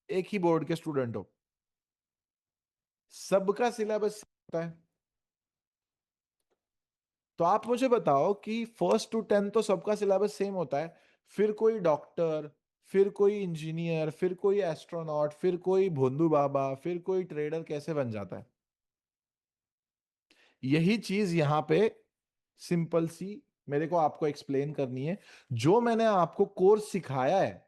एक ही बोर्ड के स्टूडेंट हो, सबका सिलेबस होता है। तो आप मुझे बताओ कि फर्स्ट टू 10th तो सबका सिलेबस सेम होता है, फिर कोई डॉक्टर, फिर कोई इंजीनियर, फिर कोई एस्ट्रोनॉट, फिर कोई भोंदू बाबा, फिर कोई ट्रेडर कैसे बन जाता है? यही चीज यहां पे सिंपल सी मेरे को आपको एक्सप्लेन करनी है। जो मैंने आपको कोर्स सिखाया है,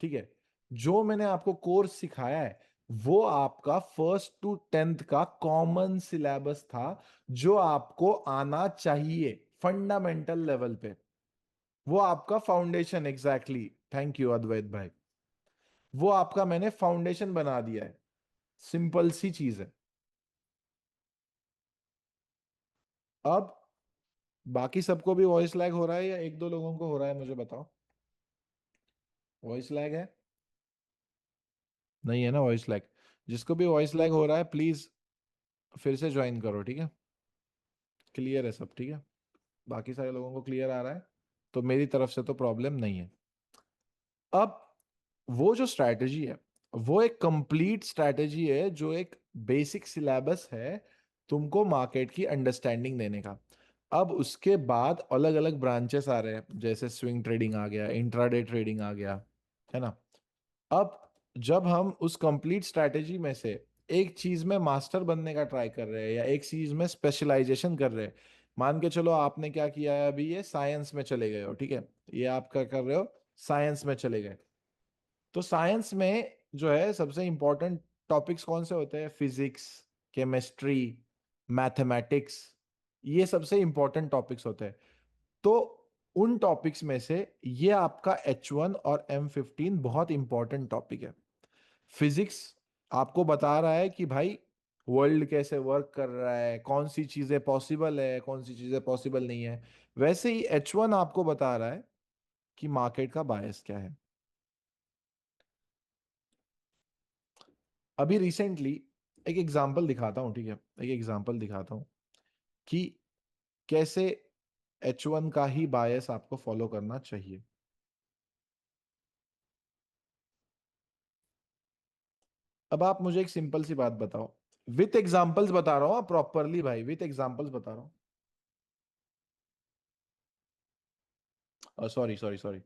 ठीक है, जो मैंने आपको कोर्स सिखाया है, वो आपका फर्स्ट टू 10th का कॉमन सिलेबस था, जो आपको आना चाहिए फंडामेंटल लेवल पे। वो आपका फाउंडेशन, एग्जैक्टली, थैंक यू अद्वैत भाई। वो आपका मैंने फाउंडेशन बना दिया है। सिंपल सी चीज है। अब बाकी सबको भी वॉइस लैग हो रहा है या एक दो लोगों को हो रहा है? मुझे बताओ। वॉइस लैग है? नहीं है ना वॉइस लैग? जिसको भी वॉइस लैग हो रहा है प्लीज फिर से ज्वाइन करो, ठीक है? क्लियर है सब? ठीक है, बाकी सारे लोगों को क्लियर आ रहा है, तो मेरी तरफ से तो प्रॉब्लम नहीं है। अब वो जो स्ट्रैटेजी है, वो एक कंप्लीट स्ट्रैटेजी है, जो एक बेसिक सिलेबस है तुमको मार्केट की अंडरस्टैंडिंग देने का। अब उसके बाद अलग अलग ब्रांचेस आ रहे हैं, जैसे स्विंग ट्रेडिंग आ गया, इंट्राडे ट्रेडिंग आ गया, है ना। अब जब हम उस कंप्लीट स्ट्रैटेजी में से एक चीज में मास्टर बनने का ट्राई कर रहे हैं या एक चीज में स्पेशलाइजेशन कर रहे हैं, मान के चलो आपने क्या किया है, अभी ये साइंस में चले गए हो, ठीक है, ये आप क्या कर रहे हो, साइंस में चले गए। तो साइंस में जो है सबसे इंपॉर्टेंट टॉपिक्स कौन से होते हैं, फिजिक्स, केमिस्ट्री, मैथमेटिक्स, ये सबसे इंपॉर्टेंट टॉपिक्स होते हैं। तो उन टॉपिक्स में से ये आपका H1 और M15 बहुत इंपॉर्टेंट टॉपिक है। फिजिक्स आपको बता रहा है कि भाई वर्ल्ड कैसे वर्क कर रहा है, कौन सी चीजें पॉसिबल है, कौन सी चीजें पॉसिबल नहीं है। वैसे ही H1 आपको बता रहा है कि मार्केट का बायस क्या है। अभी रिसेंटली एक एग्जांपल दिखाता हूँ, ठीक है, एक एग्जांपल दिखाता हूँ कि कैसे H1 का ही बायस आपको फॉलो करना चाहिए। अब आप मुझे एक सिंपल सी बात बताओ, विथ एग्जांपल्स बता रहा हूँ प्रॉपरली भाई, विथ एग्जांपल्स बता रहा हूँ, सॉरी सॉरी सॉरी,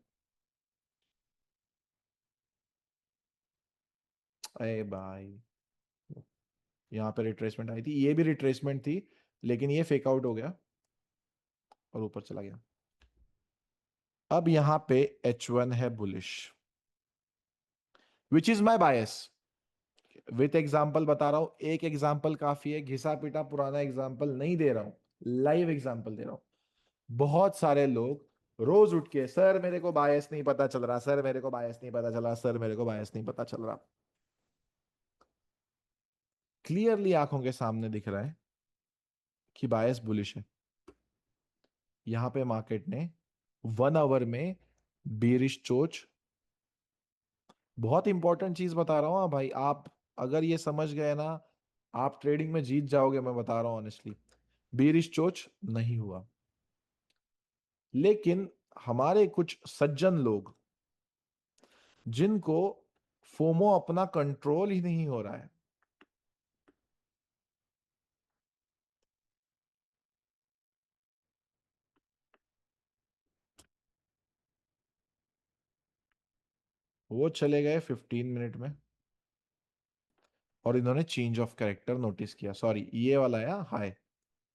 अरे भाई, यहाँ पे रिट्रेसमेंट आई थी, ये भी रिट्रेसमेंट थी, लेकिन ये फेक आउट हो गया और ऊपर चला गया। अब यहाँ पे H1 है bullish, which is my bias. With example बता रहा हूं, एक एग्जाम्पल काफी है, घिसा पिटा पुराना एग्जाम्पल नहीं दे रहा हूं, लाइव एग्जाम्पल दे रहा हूं। बहुत सारे लोग रोज उठ के, सर मेरे को बायस नहीं पता चल रहा, सर मेरे को बायस नहीं पता चल रहा, सर मेरे को बायस नहीं पता चल रहा। क्लियरली आंखों के सामने दिख रहा है कि बायस बुलिश है। यहां पे मार्केट ने 1 आवर में बेरिश चोच, बहुत इंपॉर्टेंट चीज बता रहा हूं, हाँ भाई, आप अगर ये समझ गए ना, आप ट्रेडिंग में जीत जाओगे, मैं बता रहा हूं ऑनेस्टली। बेरिश चोच नहीं हुआ, लेकिन हमारे कुछ सज्जन लोग जिनको फोमो अपना कंट्रोल ही नहीं हो रहा है, वो चले गए 15 मिनट में और इन्होंने चेंज ऑफ कैरेक्टर नोटिस किया। सॉरी, ये वाला है हाई,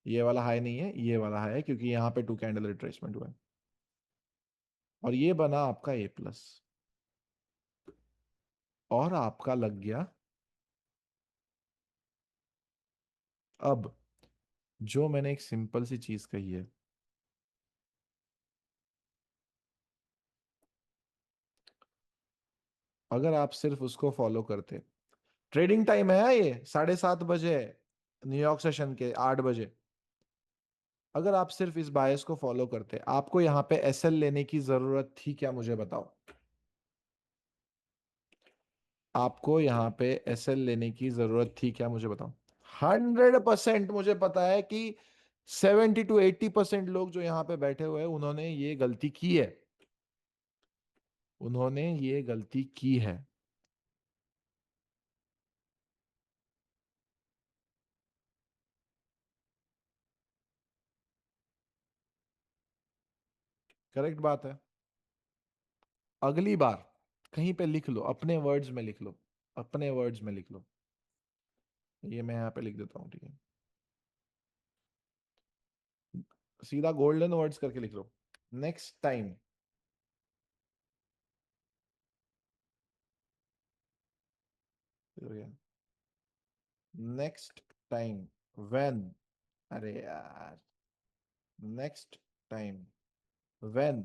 ये वाला हाई नहीं है, ये वाला हाई है, क्योंकि यहां पे 2 कैंडल रिट्रेसमेंट हुआ है और ये बना आपका A+, और आपका लग गया। अब जो मैंने एक सिंपल सी चीज कही है, अगर आप सिर्फ उसको फॉलो करते, ट्रेडिंग टाइम है ये 7:30 बजे है, न्यूयॉर्क सेशन के 8 बजे, अगर आप सिर्फ इस बायस को फॉलो करते, आपको यहां पे SL लेने की जरूरत थी क्या, मुझे बताओ। आपको यहां पे SL लेने की जरूरत थी क्या, मुझे बताओ। 100% मुझे पता है कि 70 to 80% लोग जो यहां पे बैठे हुए हैं, उन्होंने ये गलती की है, उन्होंने ये गलती की है। करेक्ट बात है। अगली बार कहीं पे लिख लो, अपने वर्ड्स में लिख लो, अपने वर्ड्स में लिख लो, ये मैं यहाँ पे लिख देता हूँ, ठीक है, सीधा गोल्डन वर्ड्स करके लिख लो। Next time, next time when, अरे यार, next time when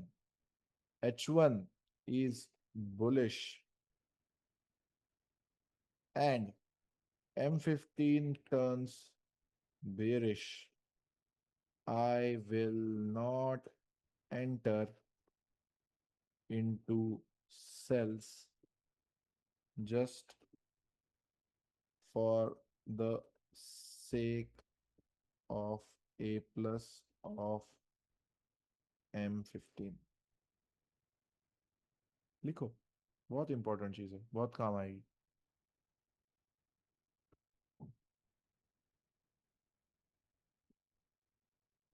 H1 is bullish and M15 turns bearish, I will not enter into sells just for the sake of A+ of M15। लिखो, बहुत important चीज है, बहुत काम आएगी।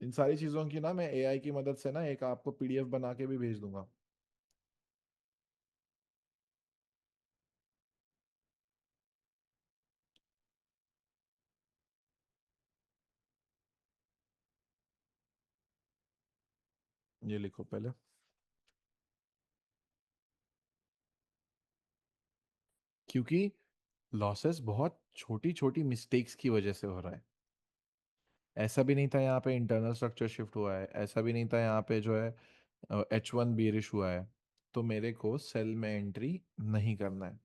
इन सारी चीजों की ना मैं एआई की मदद से ना एक आपको पीडीएफ बना के भी भेज दूंगा। ये लिखो पहले। क्योंकि लॉसेस बहुत छोटी छोटी मिस्टेक्स की वजह से हो रहा है। ऐसा भी नहीं था यहाँ पे इंटरनल स्ट्रक्चर शिफ्ट हुआ है, ऐसा भी नहीं था यहाँ पे जो है H1 बेरिश हुआ है। तो मेरे को सेल में एंट्री नहीं करना है।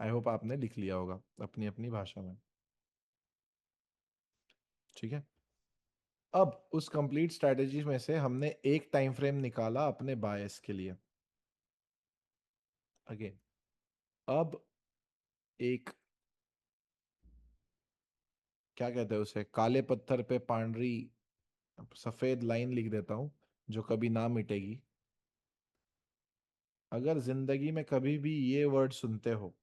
आई होप आपने लिख लिया होगा अपनी अपनी भाषा में। ठीक है। अब उस कंप्लीट स्ट्रेटेजी में से हमने एक टाइम फ्रेम निकाला अपने बायस के लिए। अगेन, अब एक, क्या कहते हैं उसे, काले पत्थर पे पांडरी सफेद लाइन लिख देता हूं जो कभी ना मिटेगी। अगर जिंदगी में कभी भी ये वर्ड सुनते हो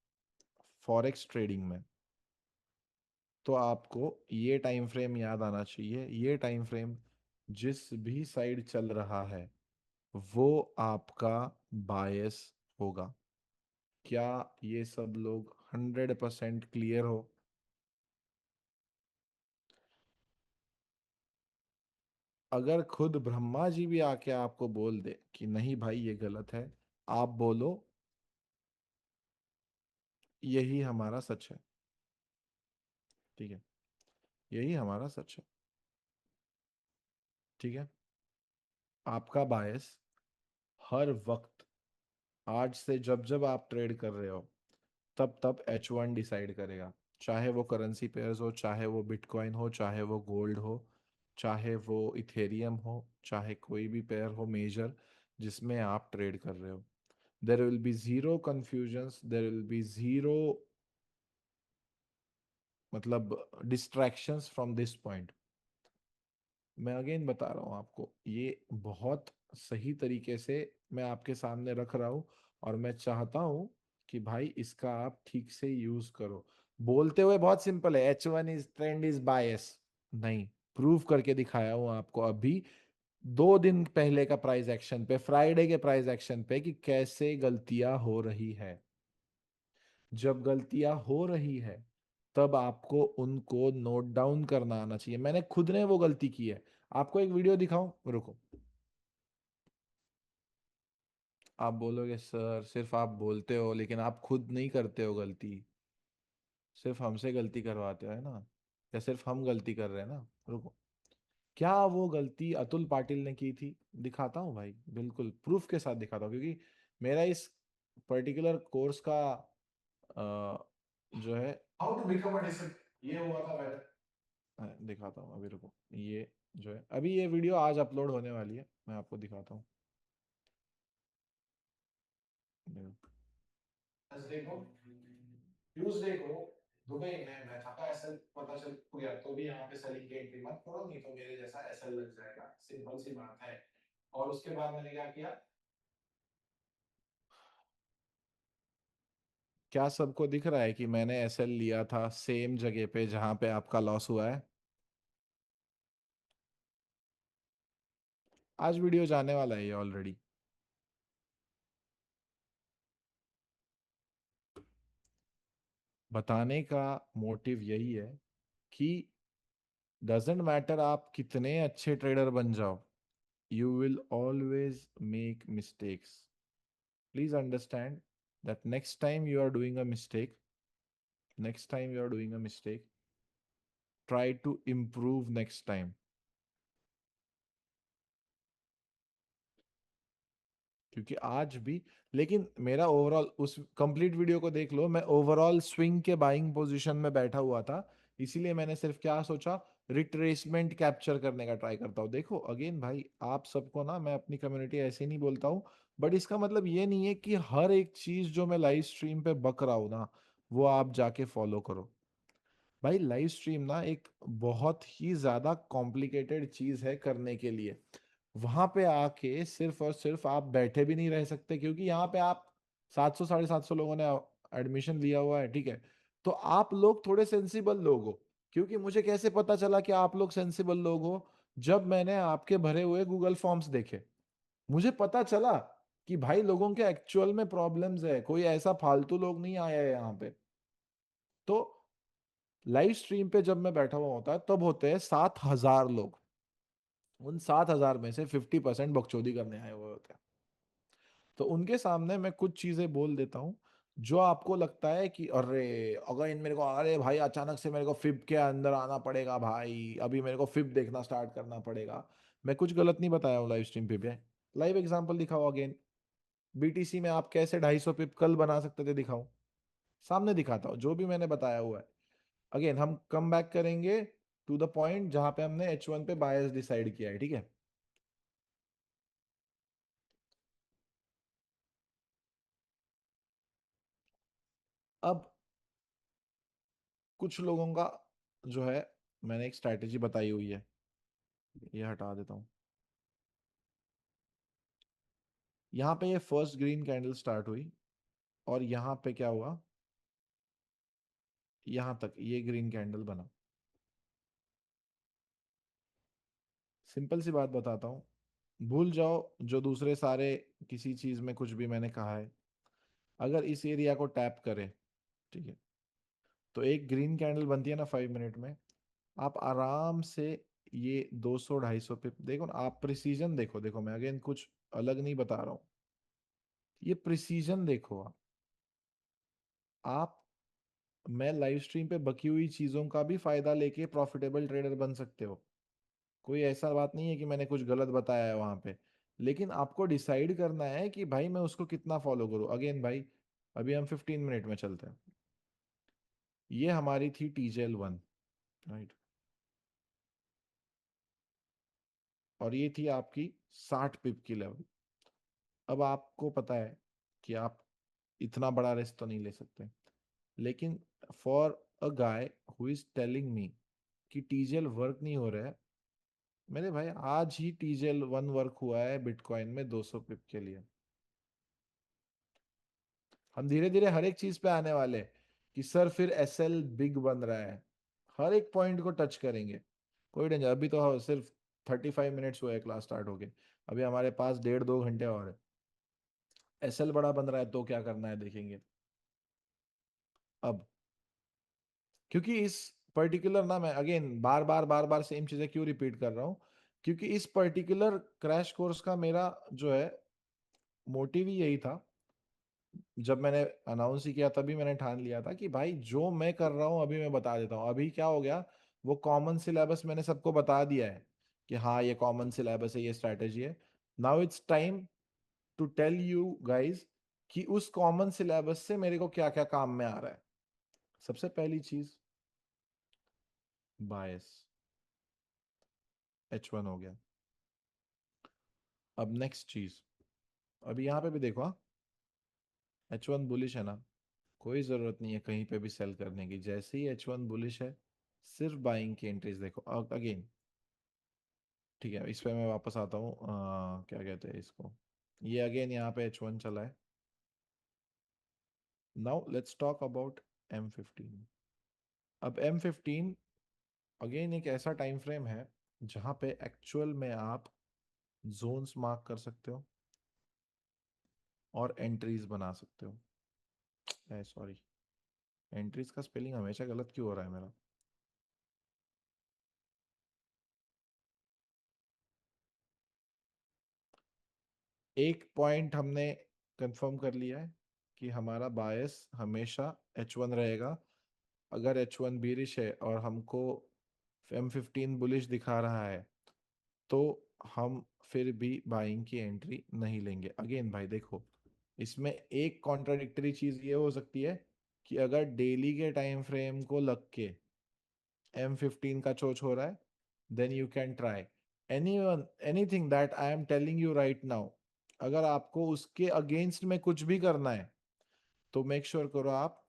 फॉरेक्स ट्रेडिंग में, तो आपको ये टाइम फ्रेम याद आना चाहिए। ये टाइम फ्रेम जिस भी साइड चल रहा है वो आपका बायस होगा। क्या ये सब लोग 100% क्लियर हो? अगर खुद ब्रह्मा जी भी आके आपको बोल दे कि नहीं भाई ये गलत है, आप बोलो यही हमारा सच है। ठीक है, यही हमारा सच है। ठीक है। आपका बायस हर वक्त, आज से जब जब आप ट्रेड कर रहे हो तब तब H1 डिसाइड करेगा। चाहे वो करेंसी पेयर्स हो, चाहे वो बिटकॉइन हो, चाहे वो गोल्ड हो, चाहे वो इथेरियम हो, चाहे कोई भी पेयर हो मेजर जिसमें आप ट्रेड कर रहे हो। There will be zero confusions, there will be zero मतलब डिस्ट्रैक्शंस फ्रॉम दिस पॉइंट। मैं अगेन बता रहा हूँ आपको, ये बहुत सही तरीके से मैं आपके सामने रख रहा हूँ और मैं चाहता हूँ कि भाई इसका आप ठीक से यूज करो। बोलते हुए बहुत सिंपल है, H1 इज ट्रेंड इज बायस। नहीं, प्रूव करके दिखाया हूँ आपको अभी 2 दिन पहले का प्राइस एक्शन पे, फ्राइडे के प्राइस एक्शन पे, कि कैसे गलतियां हो रही है। जब गलतियां हो रही है तब आपको उनको नोट डाउन करना आना चाहिए। मैंने खुद ने वो गलती की है। आपको एक वीडियो दिखाऊं, रुको। आप बोलोगे सर सिर्फ आप बोलते हो लेकिन आप खुद नहीं करते हो गलती, सिर्फ हमसे गलती करवाते हो है ना, या सिर्फ हम गलती कर रहे हैं ना। रुको, क्या वो गलती अतुल पाटिल ने की थी? दिखाता हूँ भाई, बिल्कुल प्रूफ के साथ दिखाता हूँ, क्योंकि मेरा इस पर्टिकुलर कोर्स का जो है how to become a discipline, ये हुआ था पहले। दिखाता हूँ अभी, रुको। ये जो है अभी ये वीडियो आज अपलोड होने वाली है, मैं आपको दिखाता हूँ। बस देखो, ट्यूसडे को दुबई में मैं था, एसएल पता चल गया तो भी यहाँ पे सेलिंग की एंट्री मत करो, नहीं तो मेरे जैसा एसएल लग जाएगा, सिंपल सी बात है। और उसके बाद मैंने क्या किया? क्या सबको दिख रहा है कि मैंने एसएल लिया था सेम जगह पे जहां पे आपका लॉस हुआ है? आज वीडियो जाने वाला है ये ऑलरेडी। बताने का मोटिव यही है कि डजेंट मैटर आप कितने अच्छे ट्रेडर बन जाओ, you will always make mistakes. Please understand that next time you are doing a mistake, next time you are doing a mistake, try to improve next time. क्योंकि आज भी, लेकिन मेरा ओवरऑल उस कंप्लीट वीडियो को देख लो, मैं ओवरऑल स्विंग के बाइंग पोजीशन में बैठा हुआ था। इसीलिए मैंने सिर्फ क्या सोचा, रिट्रेसमेंट कैप्चर करने का ट्राई करता हूँ। देखो अगेन भाई, आप सबको ना मैं अपनी कम्युनिटी ऐसे नहीं बोलता हूँ, बट इसका मतलब ये नहीं है कि हर एक चीज जो मैं लाइव स्ट्रीम पे बक रहा हूँ ना वो आप जाके फॉलो करो। भाई लाइव स्ट्रीम ना एक बहुत ही ज्यादा कॉम्प्लिकेटेड चीज है करने के लिए। वहां पे आके सिर्फ और सिर्फ आप बैठे भी नहीं रह सकते, क्योंकि यहाँ पे आप 700 750 लोगों ने एडमिशन लिया हुआ है, ठीक है? तो आप लोग थोड़े सेंसिबल लोग हो, क्योंकि मुझे कैसे पता चला कि आप लोग सेंसिबल लोग हो? जब मैंने आपके भरे हुए गूगल फॉर्म्स देखे, मुझे पता चला कि भाई लोगों के एक्चुअल में प्रॉब्लम्स है, कोई ऐसा फालतू लोग नहीं आया है यहाँ पे। तो लाइव स्ट्रीम पे जब मैं बैठा हुआ होता है तब होते हैं 7,000 लोग। उन 7,000 में से 50% बकचोदी करने आए हुए होते हैं। तो उनके सामने मैं कुछ चीजें बोल देता हूँ जो आपको लगता है कि अरे, अगर इन मेरे को, अरे भाई अचानक से मेरे को फिब के अंदर आना पड़ेगा भाई, अभी मेरे को फिब देखना स्टार्ट करना पड़ेगा। मैं कुछ गलत नहीं बताया हूँ लाइव स्ट्रीम पे। लाइव एग्जांपल दिखाओ अगेन। बीटीसी में आप कैसे 250 पिप कल बना सकते थे, दिखाओ। सामने दिखाता हूँ जो भी मैंने बताया हुआ है। अगेन हम कम बैक करेंगे टू द पॉइंट जहां पे हमने H1 पे बायस डिसाइड किया है, ठीक है। अब कुछ लोगों का जो है, मैंने एक स्ट्रैटेजी बताई हुई है, ये हटा देता हूँ। यहाँ पे ये फर्स्ट ग्रीन कैंडल स्टार्ट हुई और यहाँ पे क्या हुआ, यहाँ तक ये ग्रीन कैंडल बना। सिंपल सी बात बताता हूँ, भूल जाओ जो दूसरे सारे किसी चीज में कुछ भी मैंने कहा है। अगर इस एरिया को टैप करे, ठीक है, तो एक ग्रीन कैंडल बनती है ना 5 मिनट में। आप आराम से ये 200 250 पे देखो ना, आप प्रिसीजन देखो, देखो मैं अगेन कुछ अलग नहीं बता रहा हूँ। ये प्रिसीजन देखो आप। मैं लाइव स्ट्रीम पे बकी हुई चीजों का भी फायदा लेके प्रॉफिटेबल ट्रेडर बन सकते हो। कोई ऐसा बात नहीं है कि मैंने कुछ गलत बताया है वहां पे। लेकिन आपको डिसाइड करना है कि भाई मैं उसको कितना फॉलो करूं। अगेन भाई, अभी हम 15 मिनट में चलते हैं। ये हमारी थी TJL1, राइट। और ये थी आपकी 60 पिप की लेवल। अब आपको पता है कि आप इतना बड़ा रिस्क तो नहीं ले सकते। लेकिन for a guy who is telling me कि टीजेल वर्क नहीं हो रहा है, मेरे भाई आज ही TJL1 वर्क हुआ है बिटकॉइन में 200 पिप के लिए। हम धीरे धीरे हर एक चीज पे आने वाले हैं कि सर फिर SL बिग बन रहा है। हर एक पॉइंट को टच करेंगे। कोई टेंशन, अभी तो सिर्फ 35 मिनट्स हुए क्लास स्टार्ट होके। अभी हमारे पास 1.5 2 घंटे और है। SL बड़ा बन रहा है तो क्या करना है देखेंगे। अब क्योंकि इस पर्टिकुलर ना, मैं अगेन बार बार सेम चीजें क्यों रिपीट कर रहा हूँ, क्योंकि इस पर्टिकुलर क्रैश कोर्स का मेरा जो है मोटिव ही यही था। जब मैंने अनाउंस ही किया तभी मैंने ठान लिया था कि भाई जो मैं कर रहा हूँ अभी मैं बता देता हूँ। अभी क्या हो गया, वो कॉमन सिलेबस मैंने सबको बता दिया है कि हाँ ये कॉमन सिलेबस है, ये स्ट्रैटेजी है। Now it's time to tell you guys कि उस कॉमन सिलेबस से मेरे को क्या क्या काम में आ रहा है। सबसे पहली चीज, बायस H1 हो गया। अब नेक्स्ट चीज, अभी यहाँ पे भी देखो, हाँ, H1 बुलिश है ना, कोई जरूरत नहीं है कहीं पे भी सेल करने की। जैसे ही H1 बुलिश है, सिर्फ बाइंग की एंट्रीज देखो। अगेन ठीक है, इस पे मैं वापस आता हूँ। क्या कहते हैं इसको, ये अगेन यहाँ पे H1 चला है। Now let's talk about M15। अब M15 अगेन एक ऐसा टाइम फ्रेम है जहां पे एक्चुअल में आप जोन्स मार्क कर सकते हो और एंट्रीज बना सकते हो। सॉरी, एंट्रीज का स्पेलिंग हमेशा गलत क्यों हो रहा है मेरा। एक पॉइंट हमने कंफर्म कर लिया है कि हमारा बायस हमेशा H1 रहेगा। अगर H1 बीरिश है और हमको M15 बुलिश दिखा रहा है तो हम फिर भी बाइंग की एंट्री नहीं लेंगे। अगेन भाई देखो, इसमें एक कॉन्ट्राडिक्टरी चीज ये हो सकती है कि अगर डेली के टाइम फ्रेम को लग के M15 का चोच हो रहा है, then you can try anyone anything that I am telling you right now. अगर आपको उसके अगेंस्ट में कुछ भी करना है तो मेक श्योर करो आप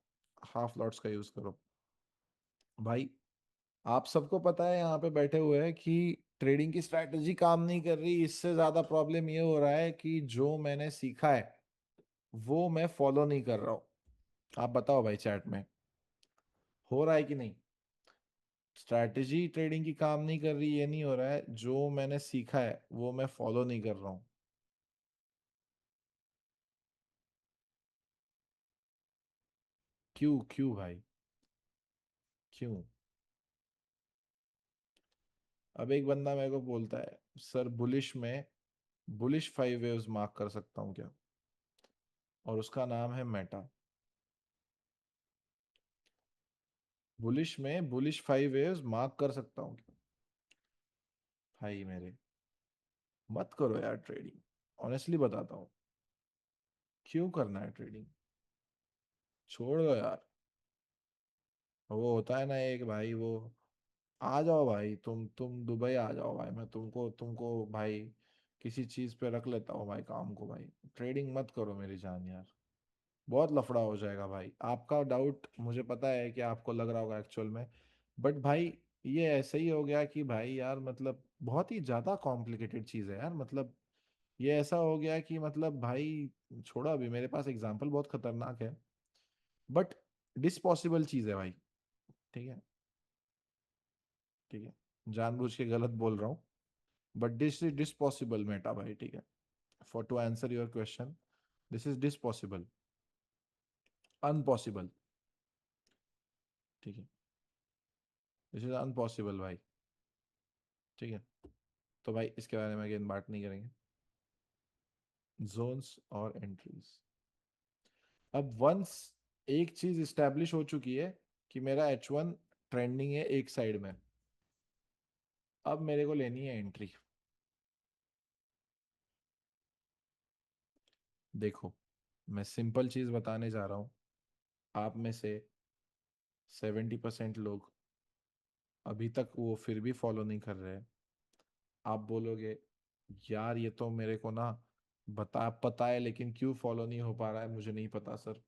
हाफ लॉट्स का यूज करो। भाई आप सबको पता है यहाँ पे बैठे हुए हैं कि ट्रेडिंग की स्ट्रैटेजी काम नहीं कर रही। इससे ज्यादा प्रॉब्लम ये हो रहा है कि जो मैंने सीखा है वो मैं फॉलो नहीं कर रहा हूँ। आप बताओ भाई चैट में, हो रहा है कि नहीं। स्ट्रैटेजी ट्रेडिंग की काम नहीं कर रही, ये नहीं हो रहा है, जो मैंने सीखा है वो मैं फॉलो नहीं कर रहा हूँ। क्यों क्यों भाई, क्यों? अब एक बंदा मेरे को बोलता है, सर बुलिश में बुलिश 5 वेव्स मार्क कर सकता हूँ क्या? और उसका नाम है मेटा। बुलिश में बुलिश 5 वेव्स मार्क कर सकता हूँ क्या? भाई मेरे, मत करो यार ट्रेडिंग, ऑनेस्टली बताता हूँ। क्यों करना है ट्रेडिंग? छोड़ दो यार। वो होता है ना एक भाई, वो आ जाओ भाई, तुम दुबई आ जाओ भाई, मैं तुमको तुमको भाई किसी चीज पे रख लेता हूँ भाई, काम को भाई। ट्रेडिंग मत करो मेरी जान यार, बहुत लफड़ा हो जाएगा भाई। आपका डाउट मुझे पता है कि आपको लग रहा होगा एक्चुअल में, बट भाई ये ऐसे ही हो गया कि भाई यार मतलब बहुत ही ज्यादा कॉम्प्लिकेटेड चीज है यार, मतलब ये ऐसा हो गया कि मतलब भाई, छोड़ो, अभी मेरे पास एग्जांपल बहुत खतरनाक है, बट डिसपॉसिबल चीज है भाई। ठीक है, ठीक है, जानबूझ के गलत बोल रहा हूँ, but this is disposable meta भाई, ठीक है। For to answer your question, this is disposable, unpossible, ठीक है, दिस इज अनपॉसिबल भाई, ठीक है। तो भाई इसके बारे में अगेन बात नहीं करेंगे, जोन्स और एंट्रीज। अब वंस एक चीज इस्टेब्लिश हो चुकी है कि मेरा H1 ट्रेंडिंग है एक साइड में, अब मेरे को लेनी है एंट्री। देखो, मैं सिंपल चीज बताने जा रहा हूं, आप में से 70% लोग अभी तक वो फिर भी फॉलो नहीं कर रहे हैं। आप बोलोगे, यार ये तो मेरे को ना बता पता है, लेकिन क्यों फॉलो नहीं हो पा रहा है मुझे नहीं पता सर।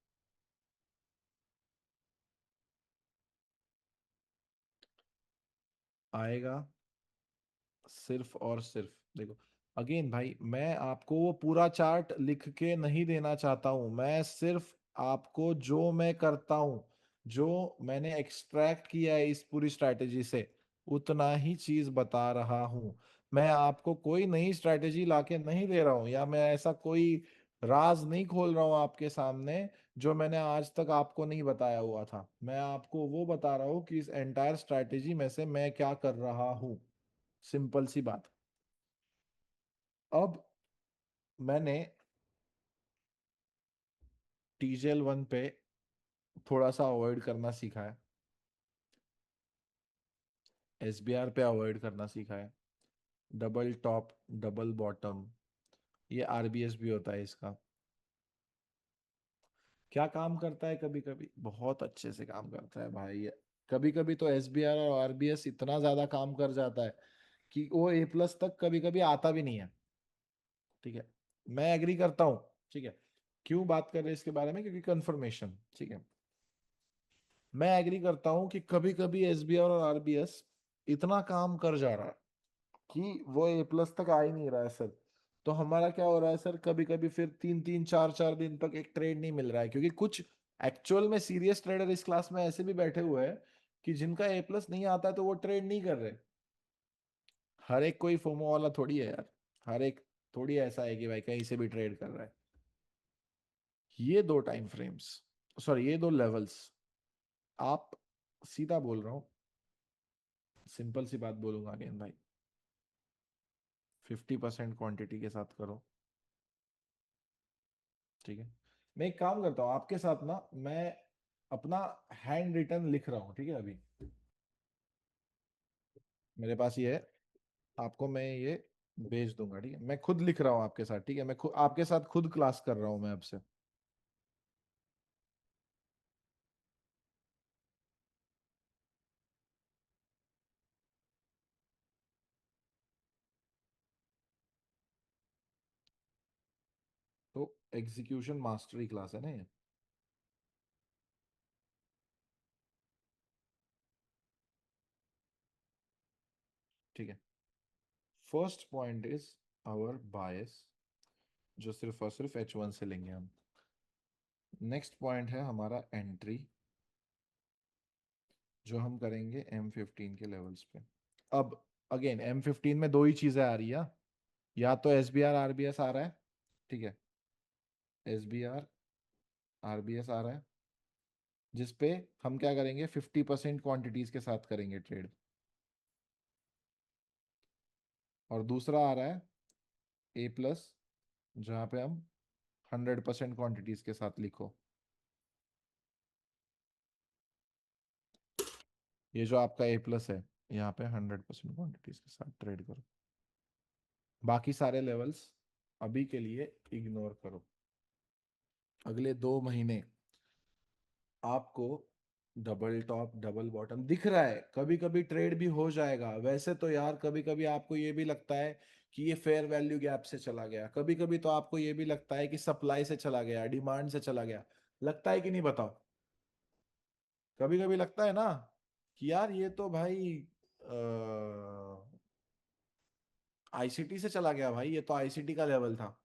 आएगा, सिर्फ और सिर्फ देखो, अगेन भाई मैं आपको वो पूरा चार्ट लिख के नहीं देना चाहता हूं, मैं सिर्फ आपको जो मैं करता हूं, जो मैंने एक्सट्रैक्ट किया है इस पूरी स्ट्रैटेजी से, उतना ही चीज बता रहा हूं। मैं आपको कोई नई स्ट्रैटेजी लाके नहीं दे रहा हूं, या मैं ऐसा कोई राज नहीं खोल रहा हूं आपके सामने जो मैंने आज तक आपको नहीं बताया हुआ था। मैं आपको वो बता रहा हूं कि इस एंटायर स्ट्रैटेजी में से मैं क्या कर रहा हूं, सिंपल सी बात। अब मैंने TJL 1 पे थोड़ा सा अवॉइड करना सीखा है, SBR पे अवॉइड करना सीखा है, डबल टॉप डबल बॉटम, ये RBS भी होता है इसका। क्या काम करता है, कभी कभी बहुत अच्छे से काम करता है भाई। कभी कभी तो SBR और RBS इतना ज्यादा काम कर जाता है कि वो A+ तक कभी कभी आता भी नहीं है, ठीक है। मैं एग्री करता हूँ, ठीक है। क्यों बात कर रहे हैं इसके बारे में? क्योंकि कंफर्मेशन, ठीक है। मैं एग्री करता हूं कि कभी कभी SBR और RBS इतना काम कर जा रहा है कि वो A+ तक आ ही नहीं रहा है सर। तो हमारा क्या हो रहा है सर, कभी कभी फिर 3 3 4 4 दिन तक एक ट्रेड नहीं मिल रहा है, क्योंकि कुछ एक्चुअल में सीरियस ट्रेडर इस क्लास में ऐसे भी बैठे हुए हैं कि जिनका A+ नहीं आता है तो वो ट्रेड नहीं कर रहे। हर एक कोई फोमो वाला थोड़ी है यार, हर एक थोड़ी ऐसा है कि भाई कहीं से भी ट्रेड कर रहा है। ये दो टाइम फ्रेम्स, सॉरी ये दो लेवल्स, आप, सीधा बोल रहा हूँ, सिंपल सी बात बोलूंगा अगेन भाई, 50% क्वांटिटी के साथ करो, ठीक है। मैं एक काम करता हूँ आपके साथ ना, मैं अपना हैंड रिटन लिख रहा हूँ, ठीक है। अभी मेरे पास ये है, आपको मैं ये भेज दूंगा, ठीक है। मैं खुद लिख रहा हूँ आपके साथ, ठीक है। मैं खुद आपके साथ खुद क्लास कर रहा हूँ मैं आपसे। तो एग्जीक्यूशन मास्टरी क्लास है ना ये, ठीक है। फर्स्ट पॉइंट इज आवर बायस, जो सिर्फ और सिर्फ H1 से लेंगे हम। नेक्स्ट पॉइंट है हमारा एंट्री, जो हम करेंगे M15 के लेवल्स पे। अब अगेन M15 में दो ही चीजें आ रही है, या तो SBR RBS आ रहा है, ठीक है, SBR RBS आ रहा है, जिसपे हम क्या करेंगे, 50% क्वांटिटीज के साथ करेंगे ट्रेड। और दूसरा आ रहा है A+, जहाँ पे हम 100% क्वांटिटीज के साथ लिखो। ये जो आपका A+ है, यहाँ पे 100% क्वांटिटीज के साथ ट्रेड करो। बाकी सारे लेवल्स अभी के लिए इग्नोर करो। अगले 2 महीने आपको डबल टॉप डबल बॉटम दिख रहा है, कभी कभी ट्रेड भी हो जाएगा। वैसे तो यार कभी कभी आपको ये भी लगता है कि ये फेयर वैल्यू गैप से चला गया, कभी कभी तो आपको ये भी लगता है कि सप्लाई से चला गया, डिमांड से चला गया। लगता है कि नहीं बताओ? कभी कभी लगता है ना कि यार ये तो भाई आईसीटी से चला गया, भाई ये तो आईसीटी का लेवल था।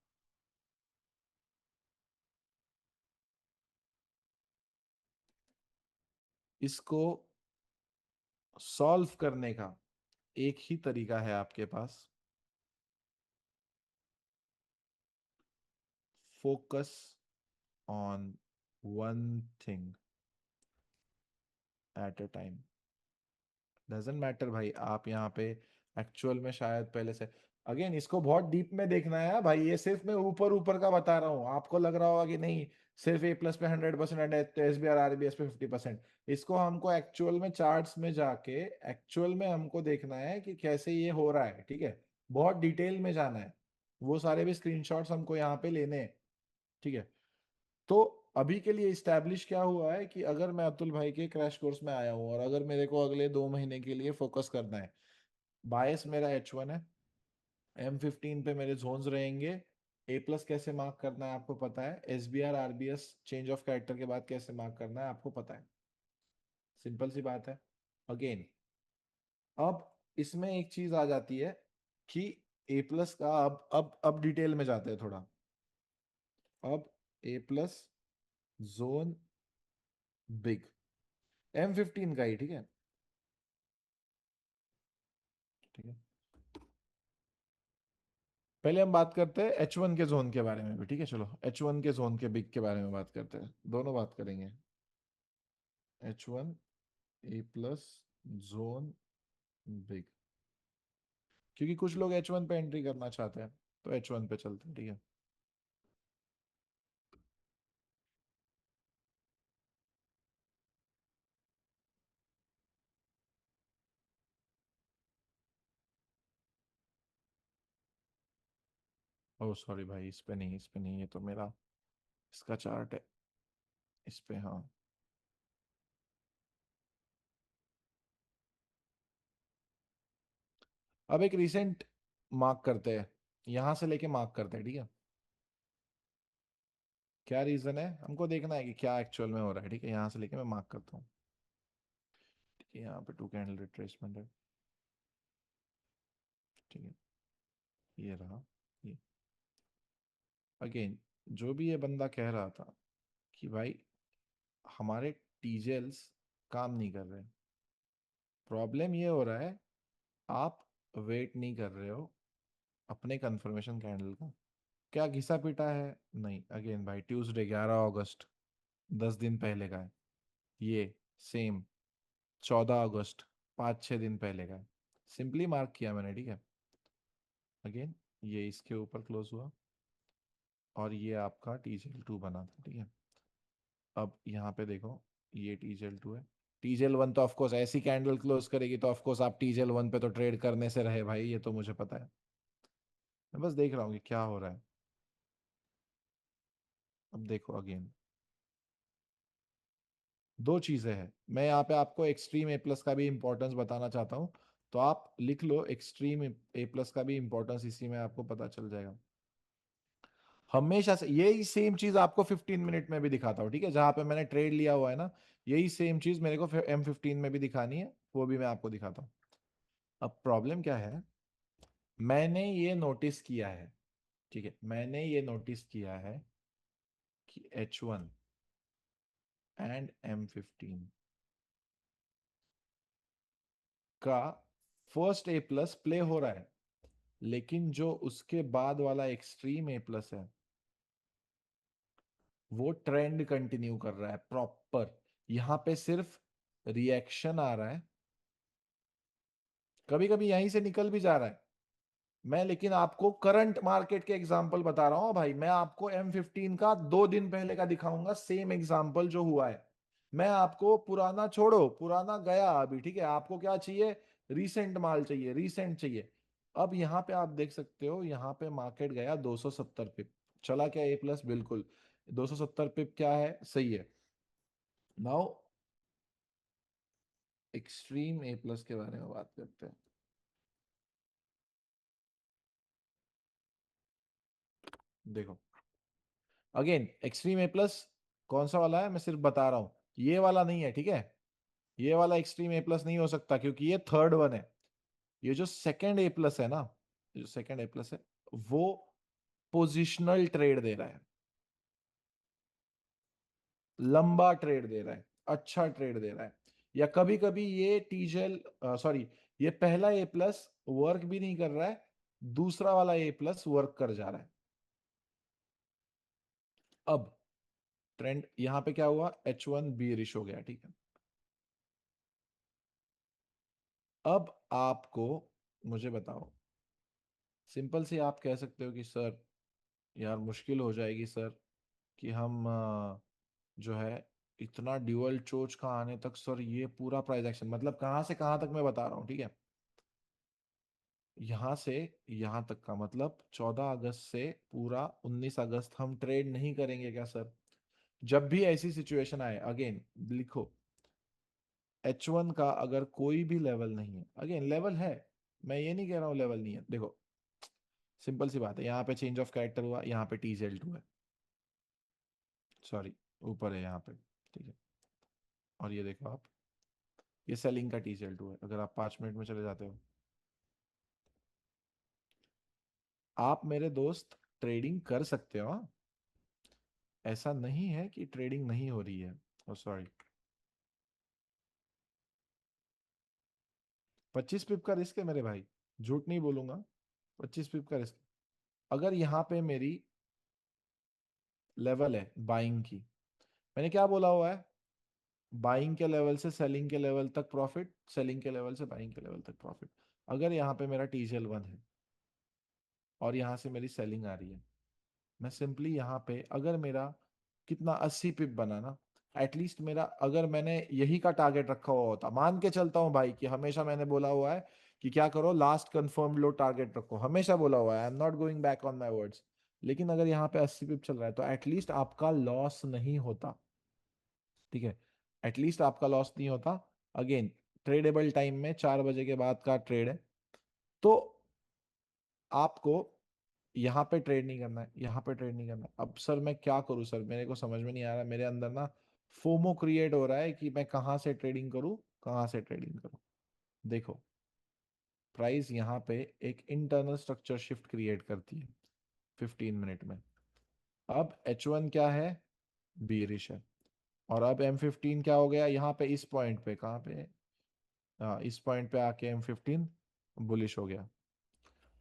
इसको सॉल्व करने का एक ही तरीका है आपके पास, focus on one thing at a time. Doesn't matter भाई, आप यहाँ पे एक्चुअल में शायद पहले से, अगेन इसको बहुत डीप में देखना है भाई, ये सिर्फ मैं ऊपर ऊपर का बता रहा हूँ। आपको लग रहा होगा कि नहीं सिर्फ A+ पे 100% एंड SBR RBS पे 50%। इसको हमको एक्चुअल में चार्ट्स में जाके एक्चुअल में हमको देखना है कि कैसे ये हो रहा है, ठीक है। बहुत डिटेल में जाना है, वो सारे भी स्क्रीनशॉट्स हमको यहाँ पे लेने हैं, ठीक है। तो अभी के लिए इस्टेब्लिश क्या हुआ है कि अगर मैं अतुल भाई के क्रैश कोर्स में आया हूँ और अगर मेरे को अगले 2 महीने के लिए फोकस करना है, बायस मेरा H1 है, M15 पे मेरे जोन्स रहेंगे। A+ कैसे मार्क करना है आपको पता है, SBR RBS change of character के बाद कैसे मार्क करना है आपको पता है, सिंपल सी बात है। अगेन अब इसमें एक चीज आ जाती है कि A+ का अब डिटेल में जाते हैं थोड़ा। अब A+ जोन बिग M15 का ही, ठीक है, ठीक है। पहले हम बात करते हैं H1 के जोन के बारे में भी, ठीक है। चलो H1 के जोन के बिग के बारे में बात करते हैं, दोनों बात करेंगे। H1 A+ जोन बिग, क्योंकि कुछ लोग H1 पे एंट्री करना चाहते हैं, तो H1 पे चलते हैं, ठीक है। ओह सॉरी भाई, इस पे नहीं, इस पे नहीं, ये तो मेरा इसका चार्ट है, इस पे हाँ। अब एक रिसेंट मार्क करते हैं, यहां से लेके मार्क करते हैं, ठीक है। क्या रीजन है, हमको देखना है कि क्या एक्चुअल में हो रहा है, ठीक है। यहां से लेके मैं मार्क करता हूँ, ठीक है। यहाँ पे 2 कैंडल रिट्रेसमेंट है, ठीक है, ये रहा ये। अगेन जो भी ये बंदा कह रहा था कि भाई हमारे टीजेल्स काम नहीं कर रहे, प्रॉब्लम ये हो रहा है आप वेट नहीं कर रहे हो अपने कंफर्मेशन कैंडल का। क्या घिसा पिटा है? नहीं, अगेन भाई ट्यूसडे 11 अगस्त, 10 दिन पहले का है। ये सेम 14 अगस्त, 5-6 दिन पहले का है। सिंपली मार्क किया मैंने, ठीक है। अगेन ये इसके ऊपर क्लोज हुआ और ये आपका TJL2 बना था, ठीक है। अब यहाँ पे देखो, ये TJL2 है, TJL1 तो ऑफकोर्स ऐसी कैंडल क्लोज करेगी तो ऑफकोर्स आप TJL1 पे तो ट्रेड करने से रहे भाई, ये तो मुझे पता है। मैं बस देख रहा हूँ कि क्या हो रहा है। अब देखो अगेन दो चीजें हैं, मैं यहाँ पे आपको एक्सट्रीम A+ का भी इंपॉर्टेंस बताना चाहता हूँ, तो आप लिख लो एक्सट्रीम A+ का भी इंपॉर्टेंस, इसी में आपको पता चल जाएगा। हमेशा से यही सेम चीज आपको 15 मिनट में भी दिखाता हूँ, ठीक है, जहां पे मैंने ट्रेड लिया हुआ है ना, यही सेम चीज मेरे को M15 में भी दिखानी है, वो भी मैं आपको दिखाता हूँ। अब प्रॉब्लम क्या है, मैंने ये नोटिस किया है, ठीक है, मैंने ये नोटिस किया है कि H1 एंड M15 का फर्स्ट ए प्लस प्ले हो रहा है, लेकिन जो उसके बाद वाला एक्सट्रीम ए प्लस है वो ट्रेंड कंटिन्यू कर रहा है प्रॉपर। यहां पे सिर्फ रिएक्शन आ रहा है, कभी कभी यहीं से निकल भी जा रहा है। मैं लेकिन आपको करंट मार्केट के एग्जांपल बता रहा हूं भाई। मैं आपको M15 का 2 दिन पहले का दिखाऊंगा, सेम एग्जांपल जो हुआ है। मैं आपको पुराना छोड़ो, पुराना गया अभी, ठीक है। आपको क्या चाहिए? रीसेंट माल चाहिए, रीसेंट चाहिए। अब यहाँ पे आप देख सकते हो, यहाँ पे मार्केट गया 270 पिप। चला क्या ए प्लस? बिल्कुल। 270 पिप क्या है? सही है। नाउ एक्सट्रीम ए प्लस के बारे में बात करते हैं। देखो, अगेन एक्सट्रीम ए प्लस कौन सा वाला है मैं सिर्फ बता रहा हूं, ये वाला नहीं है, ठीक है। ये वाला एक्सट्रीम ए प्लस नहीं हो सकता क्योंकि ये थर्ड वन है। ये जो सेकंड ए प्लस है ना, जो सेकंड ए प्लस है, वो पोजिशनल ट्रेड दे रहा है, लंबा ट्रेड दे रहा है, अच्छा ट्रेड दे रहा है। या कभी कभी ये टीजेल, सॉरी, ये पहला ए प्लस वर्क भी नहीं कर रहा है, दूसरा वाला ए प्लस वर्क कर जा रहा है। अब ट्रेंड यहां पे क्या हुआ? H1 बीरिश हो गया, ठीक है। अब आपको मुझे बताओ, सिंपल से आप कह सकते हो कि सर यार मुश्किल हो जाएगी सर, कि हम जो है इतना ड्यूअल चोच का आने तक सर, ये पूरा प्राइस एक्शन मतलब कहां से कहां तक मैं बता रहा हूं, ठीक है। यहां से यहां तक का मतलब 14 अगस्त से पूरा 19 अगस्त हम ट्रेड नहीं करेंगे क्या सर? जब भी ऐसी सिचुएशन आए, अगेन लिखो, H1 का अगर कोई भी लेवल नहीं है, अगेन लेवल है, मैं ये नहीं कह रहा हूं लेवल नहीं है। देखो, सिंपल सी बात है, यहाँ पे चेंज ऑफ कैरेक्टर हुआ, यहाँ पे TZL2 है, सॉरी ऊपर है यहाँ पे, ठीक है। और ये देखो आप, ये सेलिंग का TZL2 है। अगर आप 5 मिनट में चले जाते हो, आप मेरे दोस्त ट्रेडिंग कर सकते हो, हाँ? ऐसा नहीं है कि ट्रेडिंग नहीं हो रही है। ओ सॉरी, 25 पिप का रिस्क है मेरे भाई, झूठ नहीं बोलूंगा। 25 पिप का रिस्क। अगर यहाँ पे मेरी लेवल है बाइंग की, मैंने क्या बोला हुआ है? बाइंग के लेवल से सेलिंग के लेवल तक प्रॉफिट, सेलिंग के लेवल से बाइंग के लेवल तक प्रॉफिट। अगर यहाँ पे मेरा TZL1 है और यहाँ से मेरी सेलिंग आ रही है, मैं सिंपली यहाँ पे अगर मेरा कितना 80 पिप बना ना, एटलीस्ट मेरा, अगर मैंने यही का टारगेट रखा हुआ होता, मान के चलता हूँ भाई कि हमेशा मैंने बोला हुआ है कि क्या करो, लास्ट कंफर्म लो टारगेट रखो, हमेशा बोला हुआ है, आई am not going back on my words. लेकिन अगर यहाँ पे 80 पिप चल रहा है तो एटलीस्ट आपका लॉस नहीं होता, ठीक है। एटलीस्ट आपका लॉस नहीं होता। अगेन ट्रेडेबल टाइम में 4 बजे के बाद का ट्रेड है, तो आपको यहाँ पे ट्रेड नहीं करना है, यहाँ पे ट्रेड नहीं करना है। अब सर मैं क्या करूँ सर, मेरे को समझ में नहीं आ रहा, मेरे अंदर ना फोमो क्रिएट हो रहा है कि मैं कहाँ से ट्रेडिंग करूँ, कहाँ से ट्रेडिंग करूँ। देखो, प्राइस यहाँ पे एक इंटरनल स्ट्रक्चर शिफ्ट क्रिएट करती है 15 मिनट में। अब H1 क्या है? बीरिश है। और अब M15 क्या हो गया? यहाँ पे इस पॉइंट पे, कहाँ पे? हाँ, इस पॉइंट पे आके M15 बुलिश हो गया।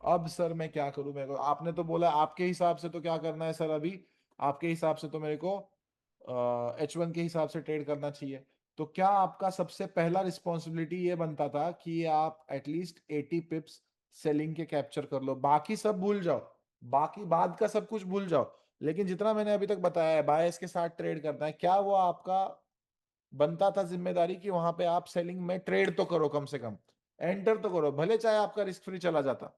अब सर मैं क्या करूं? मेरे को आपने तो बोला आपके हिसाब से तो क्या करना है सर अभी, आपके हिसाब से तो मेरे को H1 के हिसाब से ट्रेड करना चाहिए। तो क्या आपका सबसे पहला रिस्पॉन्सिबिलिटी ये बनता था कि आप एटलीस्ट 80 पिप्स सेलिंग के कैप्चर कर लो, बाकी सब भूल जाओ, बाकी बाद का सब कुछ भूल जाओ। लेकिन जितना मैंने अभी तक बताया है, बायस के साथ ट्रेड करना है, क्या वो आपका बनता था जिम्मेदारी कि वहां पे आप सेलिंग में ट्रेड तो करो, कम से कम एंटर तो करो, भले चाहे आपका रिस्क फ्री चला जाता।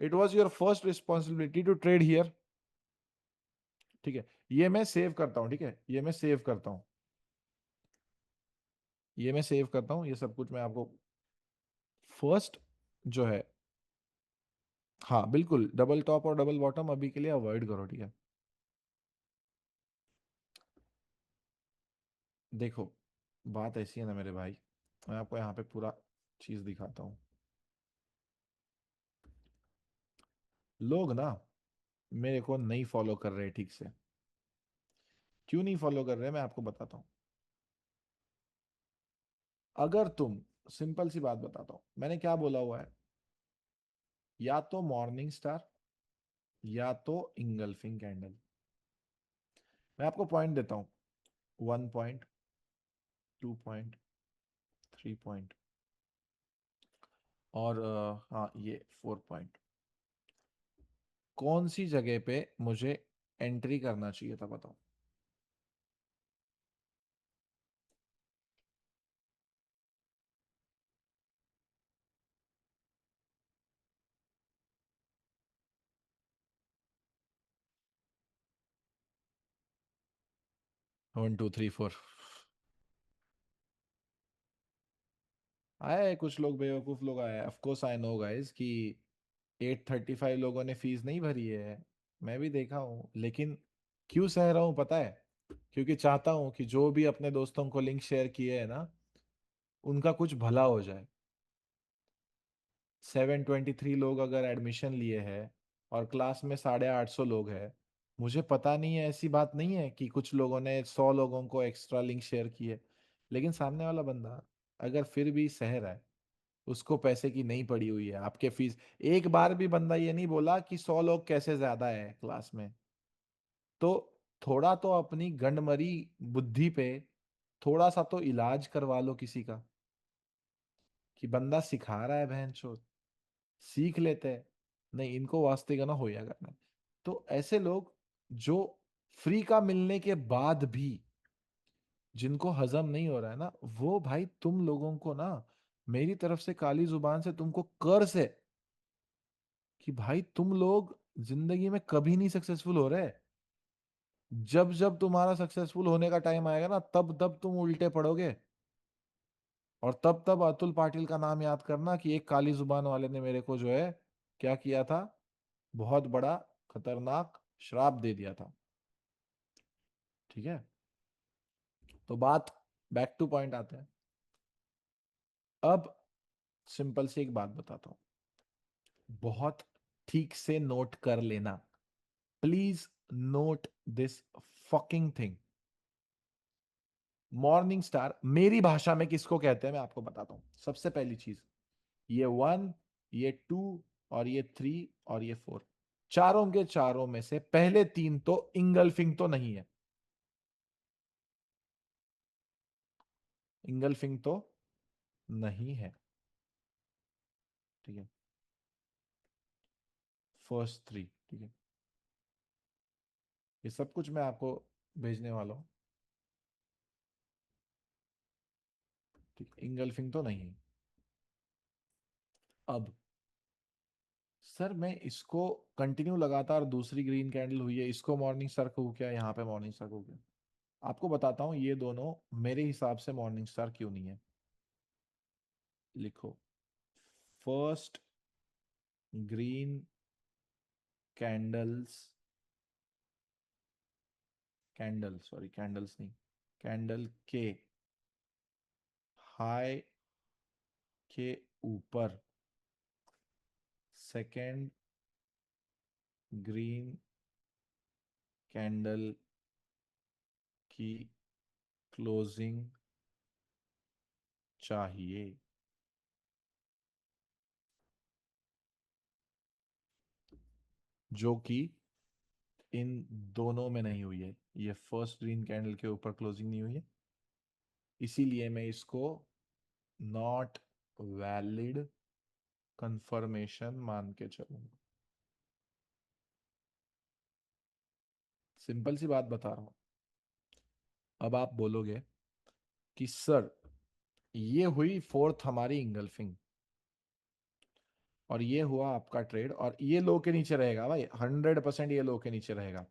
It was your first responsibility to trade here, ठीक है। ये मैं सेव करता हूं, ठीक है, ये मैं सेव करता हूं, ये मैं सेव करता हूं, ये सब कुछ मैं आपको फर्स्ट जो है, हाँ बिल्कुल, डबल टॉप और डबल बॉटम अभी के लिए अवॉइड करो, ठीक है। देखो, बात ऐसी है ना मेरे भाई, मैं आपको यहाँ पे पूरा चीज दिखाता हूँ। लोग ना मेरे को नहीं फॉलो कर रहे ठीक से। क्यों नहीं फॉलो कर रहे मैं आपको बताता हूँ। अगर तुम सिंपल सी बात बताता हूँ, मैंने क्या बोला हुआ है, या तो मॉर्निंग स्टार या तो इंगल्फिंग कैंडल। मैं आपको पॉइंट देता हूँ, 1 पॉइंट, 2 पॉइंट, 3 पॉइंट, और हाँ ये 4 पॉइंट। कौन सी जगह पे मुझे एंट्री करना चाहिए था बताओ। 1 2 3 4। आए कुछ लोग, बेवकूफ लोग आए, of course I know guys कि 835 लोगों ने फीस नहीं भरी है, मैं भी देखा हूँ, लेकिन क्यों सह रहा हूँ पता है? क्योंकि चाहता हूँ कि जो भी अपने दोस्तों को लिंक शेयर किए है ना, उनका कुछ भला हो जाए। 723 लोग अगर एडमिशन लिए हैं और क्लास में 850 लोग हैं, मुझे पता नहीं है, ऐसी बात नहीं है कि कुछ लोगों ने 100 लोगों को एक्स्ट्रा लिंक शेयर किए, लेकिन सामने वाला बंदा अगर फिर भी सह रहा है, उसको पैसे की नहीं पड़ी हुई है आपके फीस, एक बार भी बंदा ये नहीं बोला कि 100 लोग कैसे ज्यादा है क्लास में, तो थोड़ा तो अपनी गंडमरी बुद्धि पे थोड़ा सा तो इलाज करवा लो किसी का, कि बंदा सिखा रहा है बहन चोद, सीख लेते हैं। नहीं, इनको वास्ते का ना हो या करना। तो ऐसे लोग जो फ्री का मिलने के बाद भी जिनको हजम नहीं हो रहा है ना, वो भाई तुम लोगों को ना, मेरी तरफ से काली जुबान से तुमको कर्ज है कि भाई तुम लोग जिंदगी में कभी नहीं सक्सेसफुल हो रहे। जब जब तुम्हारा सक्सेसफुल होने का टाइम आएगा ना, तब तब तुम उल्टे पड़ोगे। और तब तब अतुल पाटिल का नाम याद करना कि एक काली जुबान वाले ने मेरे को जो है क्या किया था, बहुत बड़ा खतरनाक श्राप दे दिया था। ठीक है, तो बात बैक टू पॉइंट आते हैं। अब सिंपल सी एक बात बताता हूं, बहुत ठीक से नोट कर लेना, please note this fucking thing. Morning star मेरी भाषा में किसको कहते हैं मैं आपको बताता हूं। सबसे पहली चीज, ये 1, ये 2 और ये 3 और ये 4, चारों के चारों में से पहले 3 तो इंगल्फिंग तो नहीं है। इंगल्फिंग तो नहीं है। ठीक है, फर्स्ट 3, ठीक है, ये सब कुछ मैं आपको भेजने वाला हूं। ठीक, इंगल्फिंग तो नहीं है। अब सर मैं इसको कंटिन्यू लगातार, दूसरी ग्रीन कैंडल हुई है, इसको मॉर्निंग स्टार को क्या, यहाँ पे मॉर्निंग स्टार को क्या, आपको बताता हूँ ये दोनों मेरे हिसाब से मॉर्निंग स्टार क्यों नहीं है। लिखो, first green candles, candle sorry candles नहीं, कैंडल के हाई के ऊपर सेकेंड ग्रीन कैंडल की क्लोजिंग चाहिए, जो कि इन दोनों में नहीं हुई है। ये फर्स्ट ग्रीन कैंडल के ऊपर क्लोजिंग नहीं हुई है, इसीलिए मैं इसको नॉट वैलिड कंफर्मेशन मान के चलूंगा। सिंपल सी बात बता रहा हूं। अब आप बोलोगे कि सर ये हुई फोर्थ हमारी इंगल्फिंग, और ये हुआ आपका ट्रेड, और ये लो के नीचे रहेगा भाई, 100% ये लो के नीचे रहेगा।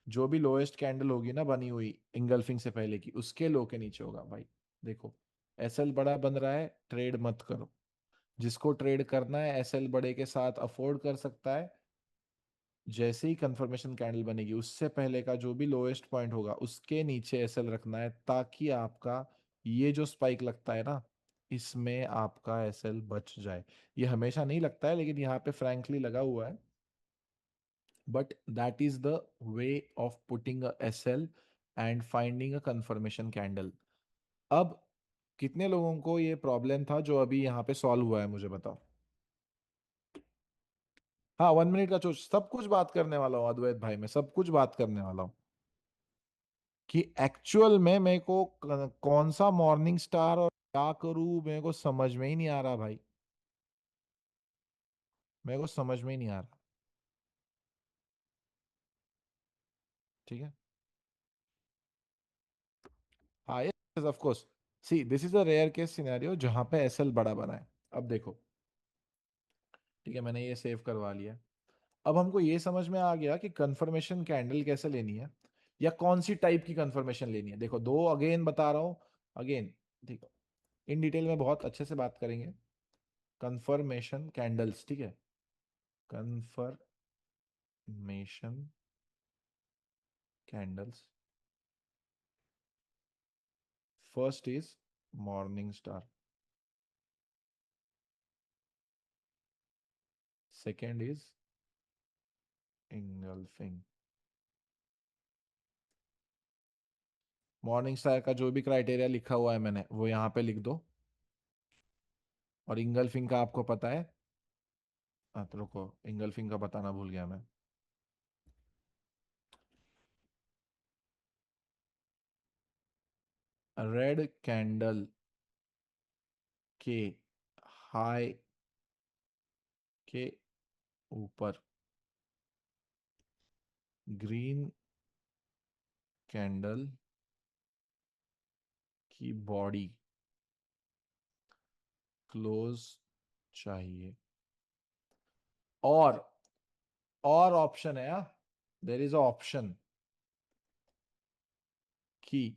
जो भी लोएस्ट कैंडल होगी ना बनी हुई इंगल्फिंग से पहले की, उसके लो के नीचे होगा भाई। देखो, एसएल बड़ा बन रहा है, ट्रेड मत करो। जिसको ट्रेड करना है एसएल बड़े के साथ अफोर्ड कर सकता है। जैसे ही कंफर्मेशन कैंडल बनेगी, उससे पहले का जो भी लोएस्ट पॉइंट होगा उसके नीचे एसएल रखना है, ताकि आपका ये जो स्पाइक लगता है ना, इसमें आपका एसएल बच जाए। ये हमेशा नहीं लगता है, लेकिन यहाँ पे फ्रैंकली लगा हुआ है, but that is the way of putting a SL and finding a confirmation candle. अब कितने लोगों को ये प्रॉब्लम था जो अभी यहाँ पे सॉल्व हुआ है, मुझे बताओ। हाँ, 1 मिनट का सब कुछ बात करने वाला हूँ अद्वैत भाई, मैं सब कुछ बात करने वाला हूँ कि एक्चुअल में मेरे को कौन सा मॉर्निंग स्टार और क्या करूं, मेरे को समझ में ही नहीं आ रहा भाई। मेरे को समझ में ही नहीं आ रहा। ठीक है। हाँ, ये of course. See, this is a rare case scenario जहां पे एसएल बड़ा बना है। अब देखो, ठीक है, मैंने ये सेव करवा लिया। अब हमको ये समझ में आ गया कि कंफर्मेशन कैंडल कैसे लेनी है, या कौन सी टाइप की कंफर्मेशन लेनी है। देखो, दो अगेन बता रहा हूं, अगेन, ठीक है, इन डिटेल में बहुत अच्छे से बात करेंगे। कंफर्मेशन कैंडल्स, ठीक है, confirmation candles. First is morning star, second is engulfing. Morning star का जो भी क्राइटेरिया लिखा हुआ है मैंने, वो यहाँ पे लिख दो। और इंगल्फिंग का आपको पता है। हाँ, तो रुको, इंगल्फिंग का बताना भूल गया मैं। रेड कैंडल के हाई के ऊपर ग्रीन कैंडल की बॉडी क्लोज चाहिए। और ऑप्शन है, देर इज ऑप्शन की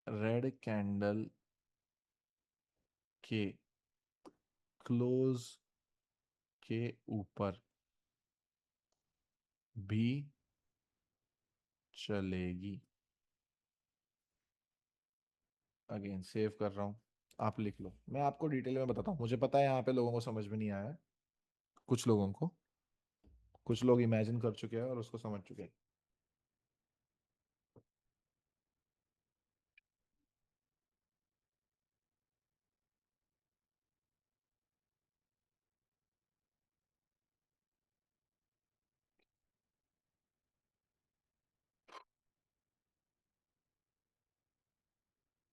रेड कैंडल के क्लोज के ऊपर भी चलेगी। अगेन सेव कर रहा हूं, आप लिख लो, मैं आपको डिटेल में बताता हूँ। मुझे पता है यहाँ पे लोगों को समझ में नहीं आया है, कुछ लोगों को, कुछ लोग इमेजिन कर चुके हैं और उसको समझ चुके हैं।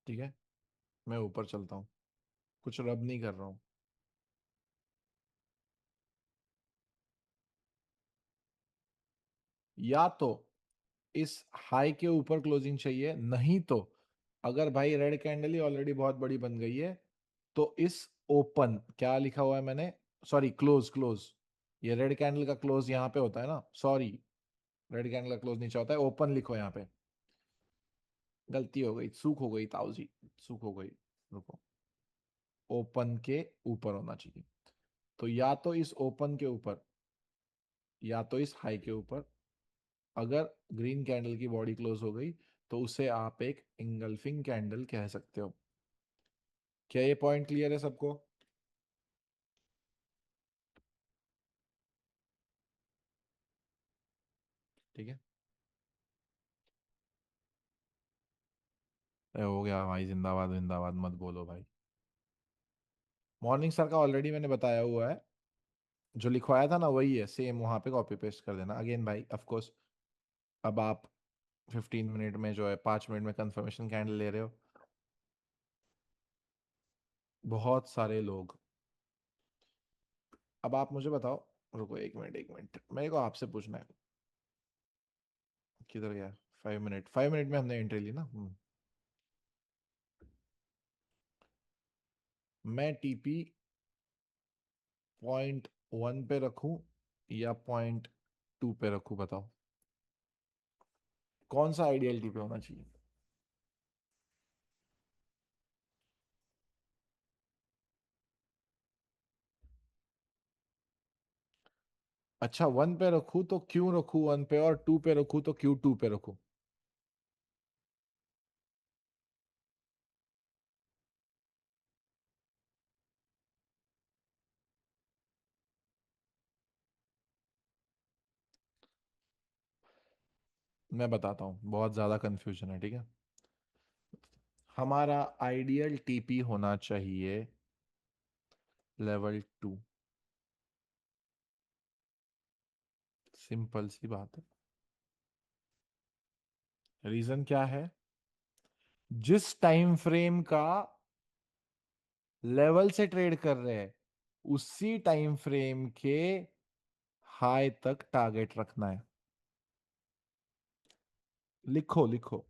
ठीक है, मैं ऊपर चलता हूँ, कुछ रब नहीं कर रहा हूँ। या तो इस हाई के ऊपर क्लोजिंग चाहिए, नहीं तो अगर भाई रेड कैंडल ही ऑलरेडी बहुत बड़ी बन गई है, तो इस ओपन, क्या लिखा हुआ है मैंने, सॉरी, क्लोज, क्लोज, ये रेड कैंडल का क्लोज यहाँ पे होता है ना, सॉरी, रेड कैंडल का क्लोज नीचे होता है, ओपन लिखो यहाँ पे। गलती हो गई, चूक हो गई ताऊजी, चूक हो गई, रुको, ओपन के ऊपर होना चाहिए। तो या तो इस ओपन के ऊपर, या तो इस हाई के ऊपर। अगर ग्रीन कैंडल की बॉडी क्लोज हो गई, तो उसे आप एक इंगल्फिंग कैंडल कह सकते हो। क्या ये पॉइंट क्लियर है सबको? ठीक है, हो गया भाई, जिंदाबाद जिंदाबाद मत बोलो भाई। मॉर्निंग सर का ऑलरेडी मैंने बताया हुआ है, जो लिखवाया था ना वही है सेम, वहां पे कॉपी पेस्ट कर देना अगेन भाई, ऑफ कोर्स। अब आप 15 मिनट में जो है, 5 मिनट में कंफर्मेशन कैंडल ले रहे हो, बहुत सारे लोग। अब आप मुझे बताओ, रुको एक मिनट, एक मिनट, मेरे को आपसे पूछना है। किधर गया? 5 मिनट, 5 मिनट में हमने एंट्री ली ना। मैं टीपी .1 पे रखूं या .2 पे रखूं, बताओ कौन सा आइडियल टीपी होना चाहिए। अच्छा, 1 पे रखूं तो क्यों रखूं 1 पे, और 2 पे रखूं तो क्यों 2 पे रखूं? मैं बताता हूँ, बहुत ज्यादा कंफ्यूजन है, ठीक है। हमारा आइडियल टीपी होना चाहिए लेवल 2। सिंपल सी बात है। रीजन क्या है? जिस टाइम फ्रेम का लेवल से ट्रेड कर रहे हैं, उसी टाइम फ्रेम के हाई तक टारगेट रखना है। लिखो लिखो,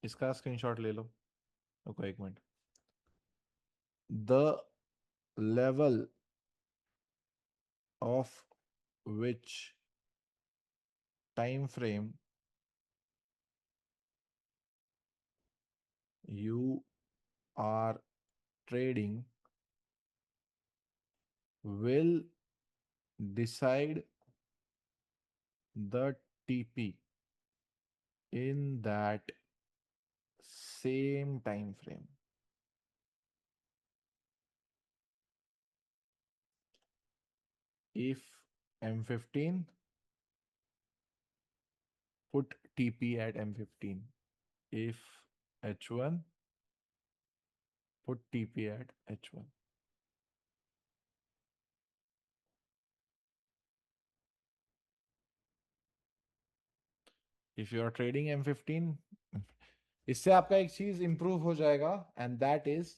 इसका स्क्रीनशॉट ले लो। रुको 1 minute. The level of which time frame you are trading will decide the TP in that same time frame. If M15, put TP at M15. If H1, put TP at H1. If you are trading M15, इससे आपका एक चीज improve हो जाएगा, and that is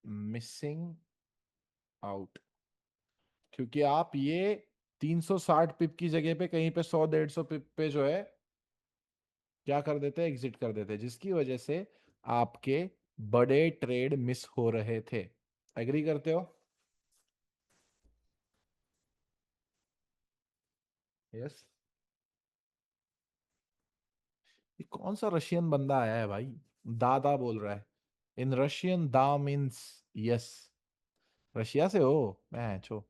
missing out. क्योंकि आप ये 360 पिप की जगह पे कहीं पे 100-150 पिप पे जो है क्या कर देते हैं, एग्जिट कर देते हैं, जिसकी वजह से आपके बड़े ट्रेड मिस हो रहे थे। एग्री करते हो? यस। ये कौन सा रशियन बंदा आया है भाई? दादा बोल रहा है। इन रशियन दा मीन्स यस। रशिया से हो? मैं छो।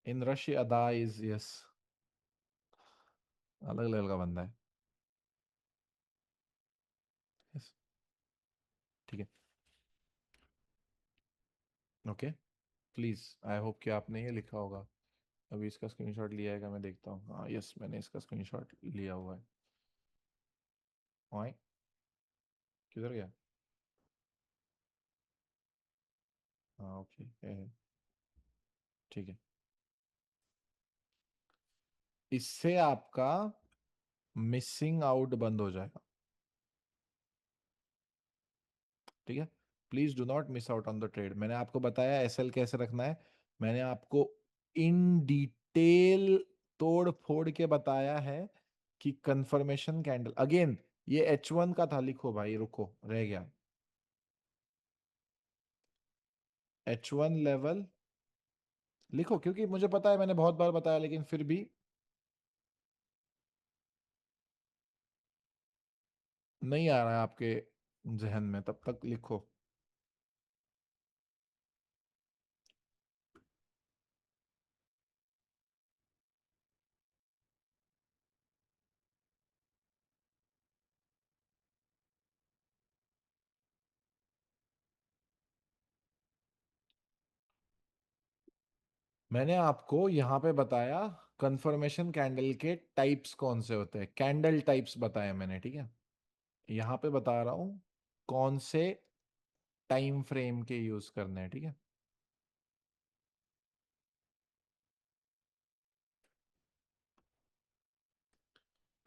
इन रशिया दा इज यस। अलग लेवल का बंदा है। यस। ठीक है। ओके। प्लीज, आई होप कि आपने ये लिखा होगा। अभी इसका स्क्रीनशॉट लिया है क्या, मैं देखता हूँ। हाँ यस, मैंने इसका स्क्रीनशॉट लिया हुआ है। ओए, किधर गया? हाँ ओके, ठीक है। इससे आपका मिसिंग आउट बंद हो जाएगा, ठीक है। Please do not miss out on the trade. मैंने आपको बताया एसएल कैसे रखना है। मैंने आपको इन डिटेल तोड़ फोड़ के बताया है कि कंफर्मेशन कैंडल अगेन, ये H1 का था, लिखो भाई, रुको रह गया। H1 लेवल लिखो, क्योंकि मुझे पता है मैंने बहुत बार बताया, लेकिन फिर भी नहीं आ रहा है आपके जहन में, तब तक लिखो। मैंने आपको यहां पे बताया कंफर्मेशन कैंडल के टाइप्स कौन से होते हैं, कैंडल टाइप्स बताए मैंने, ठीक है। यहां पे बता रहा हूं कौन से टाइम फ्रेम के यूज करने हैं, ठीक है।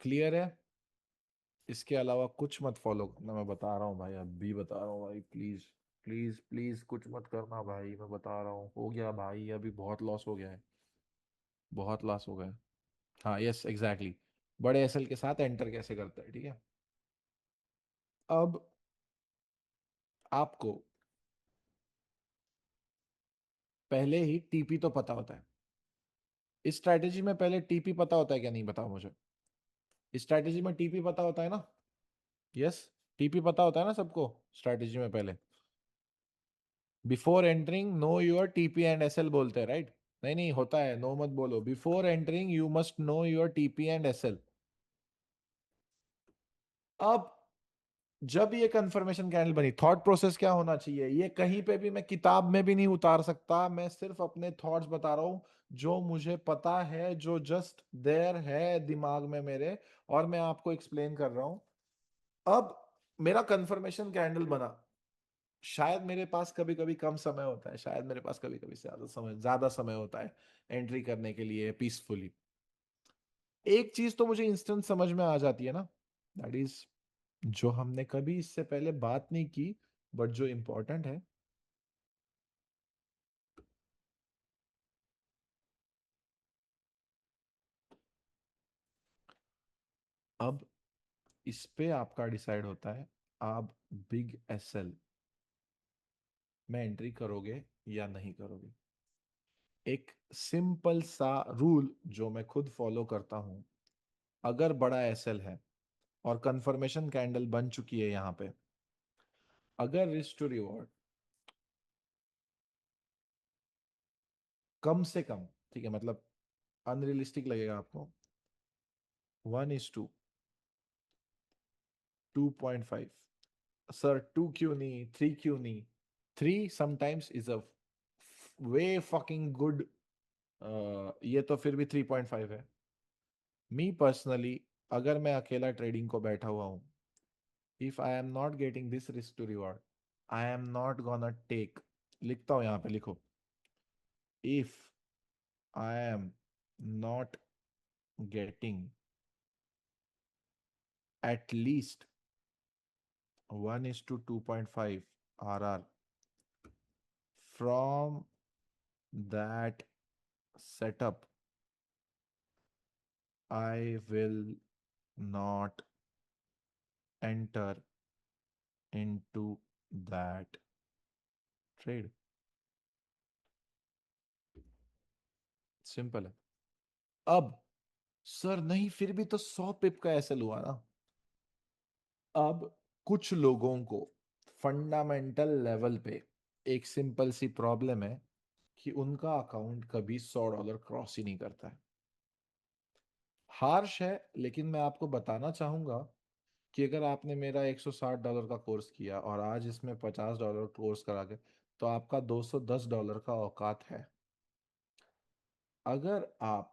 क्लियर है? इसके अलावा कुछ मत फॉलो करना, मैं बता रहा हूँ भाई, अभी बता रहा हूँ भाई, प्लीज प्लीज प्लीज कुछ मत करना भाई, मैं बता रहा हूँ। हो गया भाई, अभी बहुत लॉस हो गया है, बहुत लॉस हो गया। हाँ यस एग्जैक्टली। बड़े एसएल के साथ एंटर कैसे करता है, ठीक है। अब आपको पहले ही टीपी तो पता होता है। इस स्ट्रैटेजी में पहले टीपी पता होता है क्या, नहीं बताओ मुझे। इस स्ट्रैटेजी में टीपी पता होता है ना? यस। टीपी पता होता है ना सबको स्ट्रैटेजी में पहले। Before entering know your TP and SL बोलते हैं, राइट? नहीं नहीं, होता है, नो मत बोलो। Before entering you must know your TP and SL. अब जब ये कंफर्मेशन कैंडल बनी, थॉट प्रोसेस क्या होना चाहिए, ये कहीं पे भी मैं किताब में भी नहीं उतार सकता, मैं सिर्फ अपने थॉट्स बता रहा हूं जो मुझे पता है, जो जस्ट देयर है दिमाग में मेरे, और मैं आपको एक्सप्लेन कर रहा हूं। अब मेरा कंफर्मेशन कैंडल बना, शायद मेरे पास कभी कभी कम समय होता है, शायद मेरे पास कभी कभी ज्यादा समय होता है एंट्री करने के लिए पीसफुली। एक चीज तो मुझे इंस्टेंट समझ में आ जाती है ना, दैट इज जो हमने कभी इससे पहले बात नहीं की, बट जो इंपॉर्टेंट है। अब इस पे आपका डिसाइड होता है, आप बिग एसएल में एंट्री करोगे या नहीं करोगे। एक सिंपल सा रूल जो मैं खुद फॉलो करता हूं, अगर बड़ा एसएल है और कंफर्मेशन कैंडल बन चुकी है यहां पे, अगर रिस्क टू रिवॉर्ड कम से कम, ठीक है, मतलब अनरियलिस्टिक लगेगा आपको, 1:2.5। सर टू क्यों नहीं, थ्री क्यों नहीं? Three sometimes is a way fucking good. ये तो फिर भी 3.5 है। मी पर्सनली, अगर मैं अकेला ट्रेडिंग को बैठा हुआ हूं, if I am not getting this risk to reward, I am not gonna take, लिखता हूं यहां पे, लिखो, if I am not getting at least 1:2.5 RR from that setup, I will not enter into that trade. Simple है। अब sir नहीं, फिर भी तो 100 पिप का ऐसा हुआ ना। अब कुछ लोगों को फंडामेंटल लेवल पे एक सिंपल सी प्रॉब्लम है कि उनका अकाउंट कभी $100 क्रॉस ही नहीं करता है। हार्श है, लेकिन मैं आपको बताना चाहूंगा कि अगर आपने मेरा $160 का कोर्स किया और आज इसमें $50 कोर्स करा के, तो आपका $210 का औकात है। अगर आप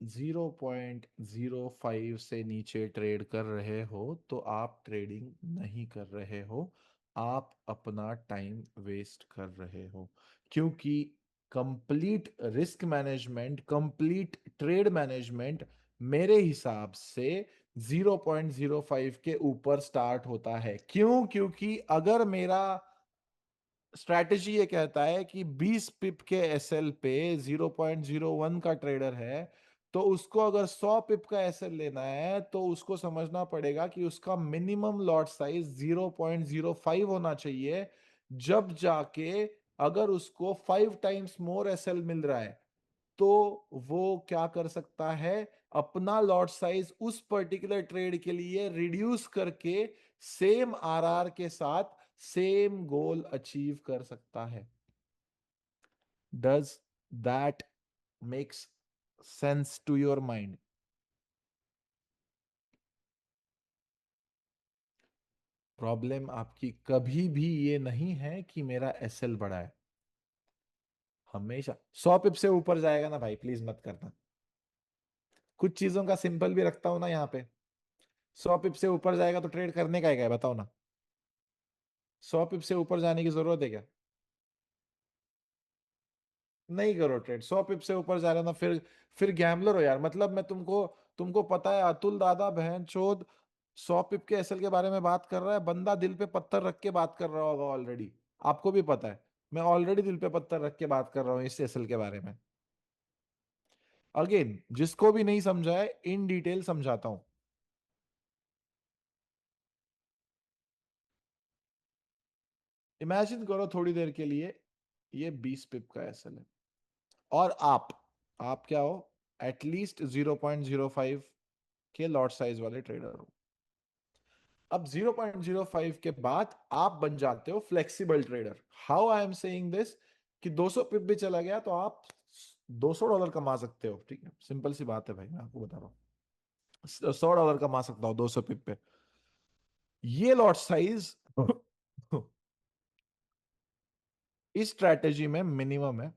0.05 से नीचे ट्रेड कर रहे हो तो आप ट्रेडिंग नहीं कर रहे हो, आप अपना टाइम वेस्ट कर रहे हो। क्योंकि complete risk management, complete trade management मेरे हिसाब से 0.05 के ऊपर स्टार्ट होता है। क्यों? क्योंकि अगर मेरा स्ट्रैटेजी ये कहता है कि 20 पिप के एसएल पे 0.01 का ट्रेडर है, तो उसको अगर 100 पिप का एसएल लेना है तो उसको समझना पड़ेगा कि उसका मिनिमम लॉट साइज 0.05 होना चाहिए। जब जाके अगर उसको 5 टाइम्स मोर एसएल मिल रहा है, तो वो क्या कर सकता है, अपना लॉट साइज उस पर्टिकुलर ट्रेड के लिए रिड्यूस करके सेम आरआर के साथ सेम गोल अचीव कर सकता है। Does that makes sense to your mind? Problem आपकी कभी भी ये नहीं है कि मेरा एसएल बड़ा है। हमेशा 100 पिप से ऊपर जाएगा ना भाई, प्लीज मत करना। कुछ चीजों का सिंपल भी रखता हूं ना यहाँ पे। 100 पिप से ऊपर जाएगा तो ट्रेड करने का है बताओ ना। 100 पिप से ऊपर जाने की जरूरत है क्या? नहीं करो ट्रेड। 100 पिप से ऊपर जा रहे हो ना, फिर गैम्बलर हो यार। मतलब मैं तुमको तुमको पता है, अतुल दादा बहन चोद 100 पिप के एसएल के बारे में बात कर रहा है, बंदा दिल पे पत्थर रख के बात कर रहा होगा ऑलरेडी। आपको भी पता है, मैं ऑलरेडी दिल पे पत्थर रख के बात कर रहा हूँ इस एसएल के बारे में। अगेन, जिसको भी नहीं समझा है इन डिटेल समझाता हूं। इमेजिन करो थोड़ी देर के लिए, ये 20 पिप का एसएल है और आप क्या हो, एटलीस्ट 0.05 के लॉट साइज वाले ट्रेडर हो। अब 0.05 के बाद आप बन जाते हो flexible trader. How I am saying this, कि 200 पिप भी चला गया तो आप $200 कमा सकते हो। ठीक है, सिंपल सी बात है भाई, मैं आपको बता रहा हूँ $100 कमा सकता हूँ 200 पिप पे। ये लॉट साइज इस स्ट्रैटेजी में मिनिमम है।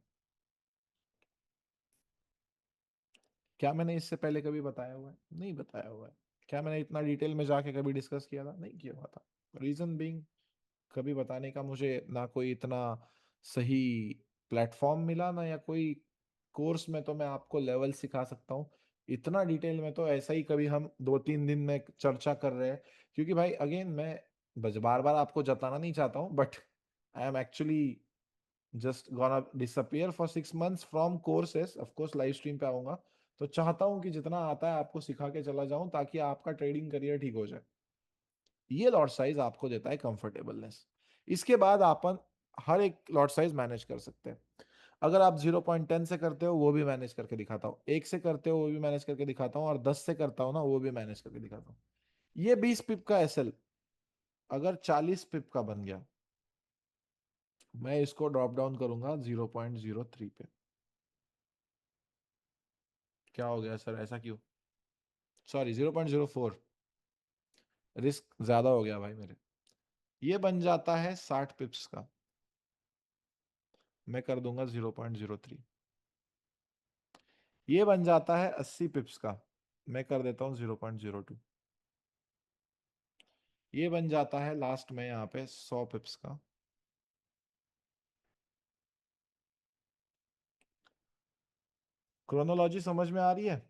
क्या मैंने इससे पहले कभी बताया हुआ है? नहीं बताया हुआ है। क्या मैंने इतना डिटेल में जाके कभी डिस्कस किया था? नहीं किया हुआ था। रीजन बीइंग, कभी बताने का मुझे ना कोई इतना सही प्लेटफॉर्म मिला, ना या कोई कोर्स में तो मैं आपको लेवल सिखा सकता हूँ। इतना डिटेल में तो ऐसा ही कभी हम 2-3 दिन में चर्चा कर रहे हैं। क्योंकि भाई अगेन मैं बस बार बार आपको जताना नहीं चाहता हूँ, but I am actually just gonna disappear for 6 months from courses. Of course live stream पे आऊंगा, तो चाहता हूँ कि जितना आता है आपको सिखा के चला जाऊं, ताकि आपका ट्रेडिंग करियर ठीक हो जाए। ये लॉट साइज आपको देता है कंफर्टेबलनेस। इसके बाद अपन हर एक लॉट साइज मैनेज कर सकते हैं। अगर आप 0.10 से करते हो वो भी मैनेज करके दिखाता हूँ, 1 से करते हो वो भी मैनेज करके दिखाता हूँ, और 10 से करता हूँ ना वो भी मैनेज करके दिखाता हूँ। ये 20 पिप का एसएल अगर 40 पिप का बन गया, मैं इसको ड्रॉप डाउन करूंगा 0.03 पे। क्या हो गया सर, ऐसा क्यों? सॉरी 0.04, रिस्क ज्यादा हो गया भाई मेरे। ये बन जाता है 60 पिप्स का, मैं कर दूंगा 0.03। ये बन जाता है 80 पिप्स का, मैं कर देता हूं 0.02। ये बन जाता है लास्ट में यहाँ पे 100 पिप्स का। क्रोनोलॉजी समझ में आ रही है?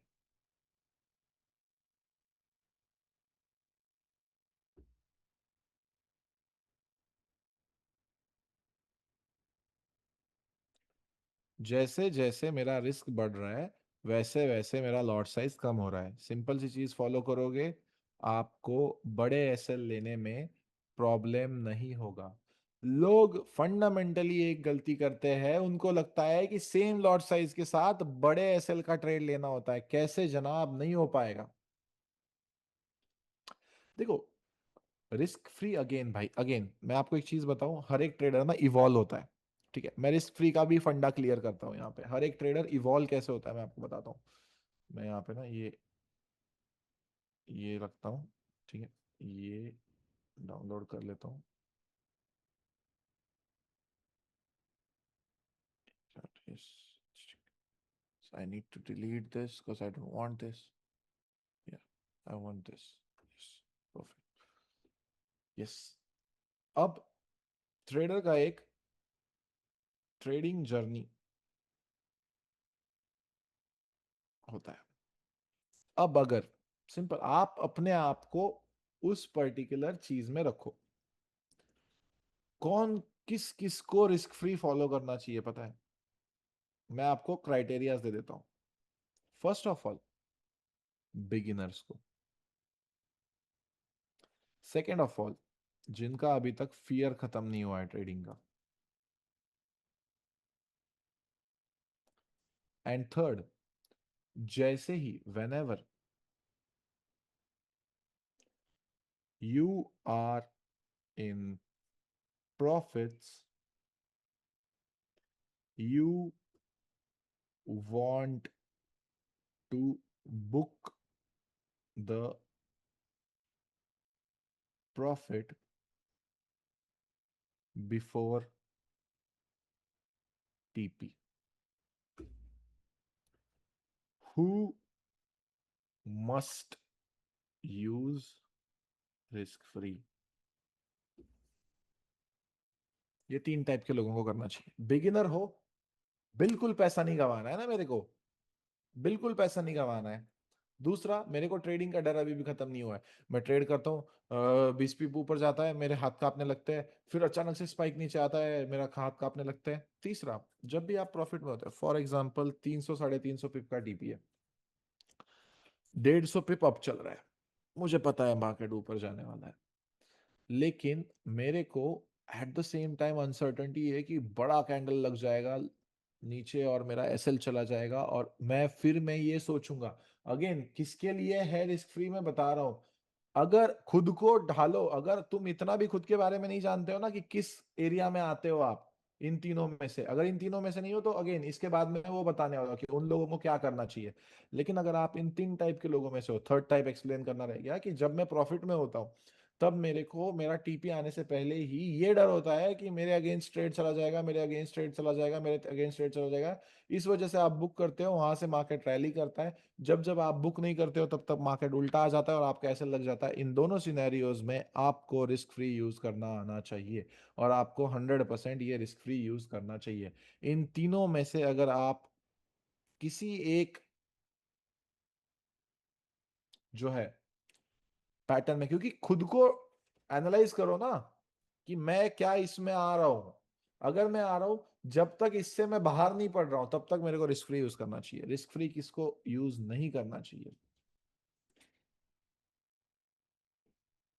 जैसे जैसे मेरा रिस्क बढ़ रहा है, वैसे वैसे मेरा लॉट साइज कम हो रहा है। सिंपल सी चीज फॉलो करोगे, आपको बड़े एसएल लेने में प्रॉब्लम नहीं होगा। लोग फंडामेंटली एक गलती करते हैं, उनको लगता है कि सेम लॉट साइज के साथ बड़े एसएल का ट्रेड लेना होता है। कैसे जनाब, नहीं हो पाएगा। देखो, रिस्क फ्री अगेन भाई, अगेन मैं आपको एक चीज बताऊं, हर एक ट्रेडर ना इवॉल्व होता है। ठीक है, मैं रिस्क फ्री का भी फंडा क्लियर करता हूं यहाँ पे। हर एक ट्रेडर इवॉल्व कैसे होता है मैं आपको बताता हूँ। मैं यहाँ पे ना ये रखता हूँ। ठीक है, ये डाउनलोड कर लेता हूँ। That is- So I need to delete this because I don't want this. Yeah, I want this. Yes, perfect. Yes. अब ट्रेडर का एक ट्रेडिंग जर्नी होता है। अब अगर सिंपल आप अपने आप को उस पर्टिकुलर चीज में रखो, कौन किस किस को रिस्क फ्री फॉलो करना चाहिए पता है? मैं आपको क्राइटेरियाज दे देता हूं। फर्स्ट ऑफ ऑल, बिगिनर्स को। सेकेंड ऑफ ऑल, जिनका अभी तक फियर खत्म नहीं हुआ है ट्रेडिंग का। एंड थर्ड, जैसे ही whenever you are in profits, you want to book the profit before TP. Who must use risk free? ये 3 टाइप के लोगों को करना चाहिए। बिगिनर हो, बिल्कुल पैसा नहीं गंवाना है ना मेरे को, बिल्कुल पैसा नहीं गंवाना है। दूसरा, मेरे को ट्रेडिंग का डर अभी भी खत्म नहीं हुआ है। मैं ट्रेड करता हूँ, 20 पीप ऊपर जाता है, मेरे हाथ कांपने लगते हैं, फिर अचानक से स्पाइक नीचे आता है, मेरा हाथ कांपने लगता है। तीसरा, जब भी आप प्रॉफिट में होते हैं, फॉर एग्जांपल 300 350 पिप का डीपी है, 150 पिप अप चल रहा है, मुझे पता है मार्केट ऊपर जाने वाला है, लेकिन मेरे को at the same time uncertainty है कि बड़ा कैंडल लग जाएगा नीचे और मेरा एसएल चला जाएगा, और मैं ये सोचूंगा। अगेन किसके लिए है रिस्क फ्री, मैं बता रहा हूं। अगर खुद को ढालो, अगर तुम इतना भी खुद के बारे में नहीं जानते हो ना कि किस एरिया में आते हो आप, इन तीनों में से अगर इन तीनों में से नहीं हो, तो अगेन इसके बाद में वो बताने वाला कि उन लोगों को क्या करना चाहिए। लेकिन अगर आप इन 3 टाइप के लोगों में से हो, थर्ड टाइप एक्सप्लेन करना रह गया कि जब मैं प्रॉफिट में होता हूँ, तब मेरे को मेरा टीपी आने से पहले ही ये डर होता है कि मेरे अगेंस्ट ट्रेड चला जाएगा, मेरे अगेंस्ट ट्रेड चला जाएगा, मेरे अगेंस्ट ट्रेड चला जाएगा। इस वजह से आप बुक करते हो, वहां से मार्केट रैली करता है। जब जब आप बुक नहीं करते हो तब तक मार्केट उल्टा आ जाता है और आपका ऐसे लग जाता है। इन दोनों सिनेरियोज में आपको रिस्क फ्री यूज करना आना चाहिए, और आपको 100% ये रिस्क फ्री यूज करना चाहिए। इन तीनों में से अगर आप किसी एक जो है पैटर्न में, क्योंकि खुद को एनालाइज करो ना कि मैं क्या इसमें आ रहा हूं। अगर मैं आ रहा हूं, जब तक इससे मैं बाहर नहीं पड़ रहा हूं तब तक मेरे को रिस्क फ्री यूज करना चाहिए। रिस्क फ्री किसको यूज नहीं करना चाहिए।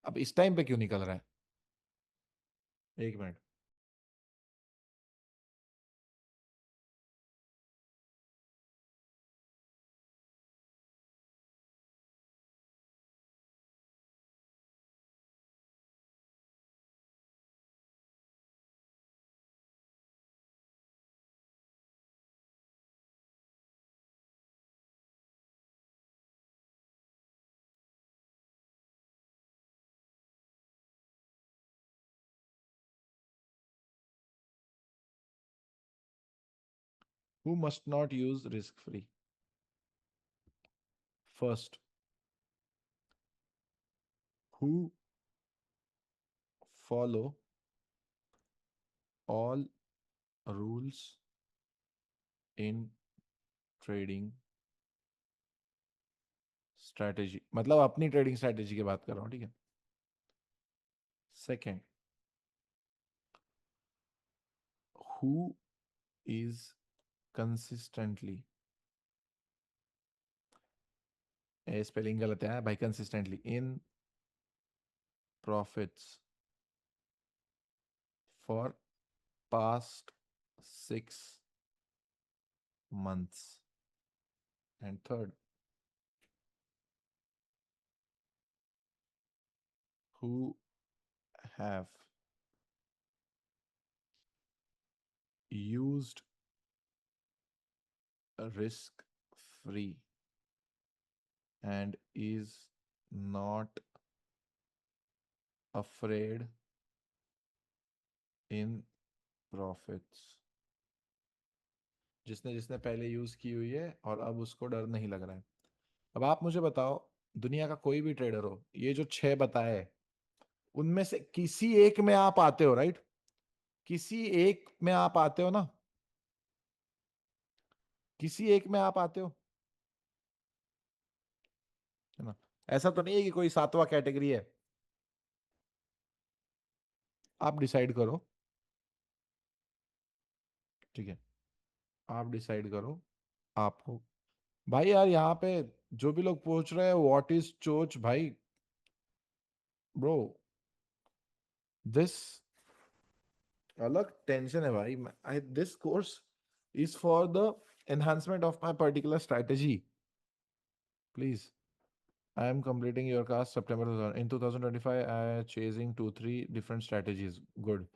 अब इस टाइम पे क्यों निकल रहा है? एक minute. Who must not use risk free? First, who follow all rules in trading strategy, मतलब अपनी ट्रेडिंग स्ट्रेटेजी की बात कर रहा हूं, ठीक है। Second, who is consistently, spelling गलत है भाई, consistently in profits for past 6 months। And third, who have used risk free and is not afraid in profits. जिसने जिसने पहले यूज की हुई है और अब उसको डर नहीं लग रहा है। अब आप मुझे बताओ, दुनिया का कोई भी ट्रेडर हो, ये जो 6 बताए उनमें से किसी एक में आप आते हो, राइट? किसी एक में आप आते हो ना? किसी एक में आप आते हो, है ना? ऐसा तो नहीं है कि कोई सातवां कैटेगरी है। आप डिसाइड करो, ठीक है? आप डिसाइड करो। आपको भाई यार यहाँ पे जो भी लोग पूछ रहे हैं व्हाट इज चोच, भाई ब्रो, दिस अलग टेंशन है भाई। I this course is for the enhancement of my particular strategy, please. I am completing your class September 2000. In 2025, I chasing 2 3 different strategies. Good.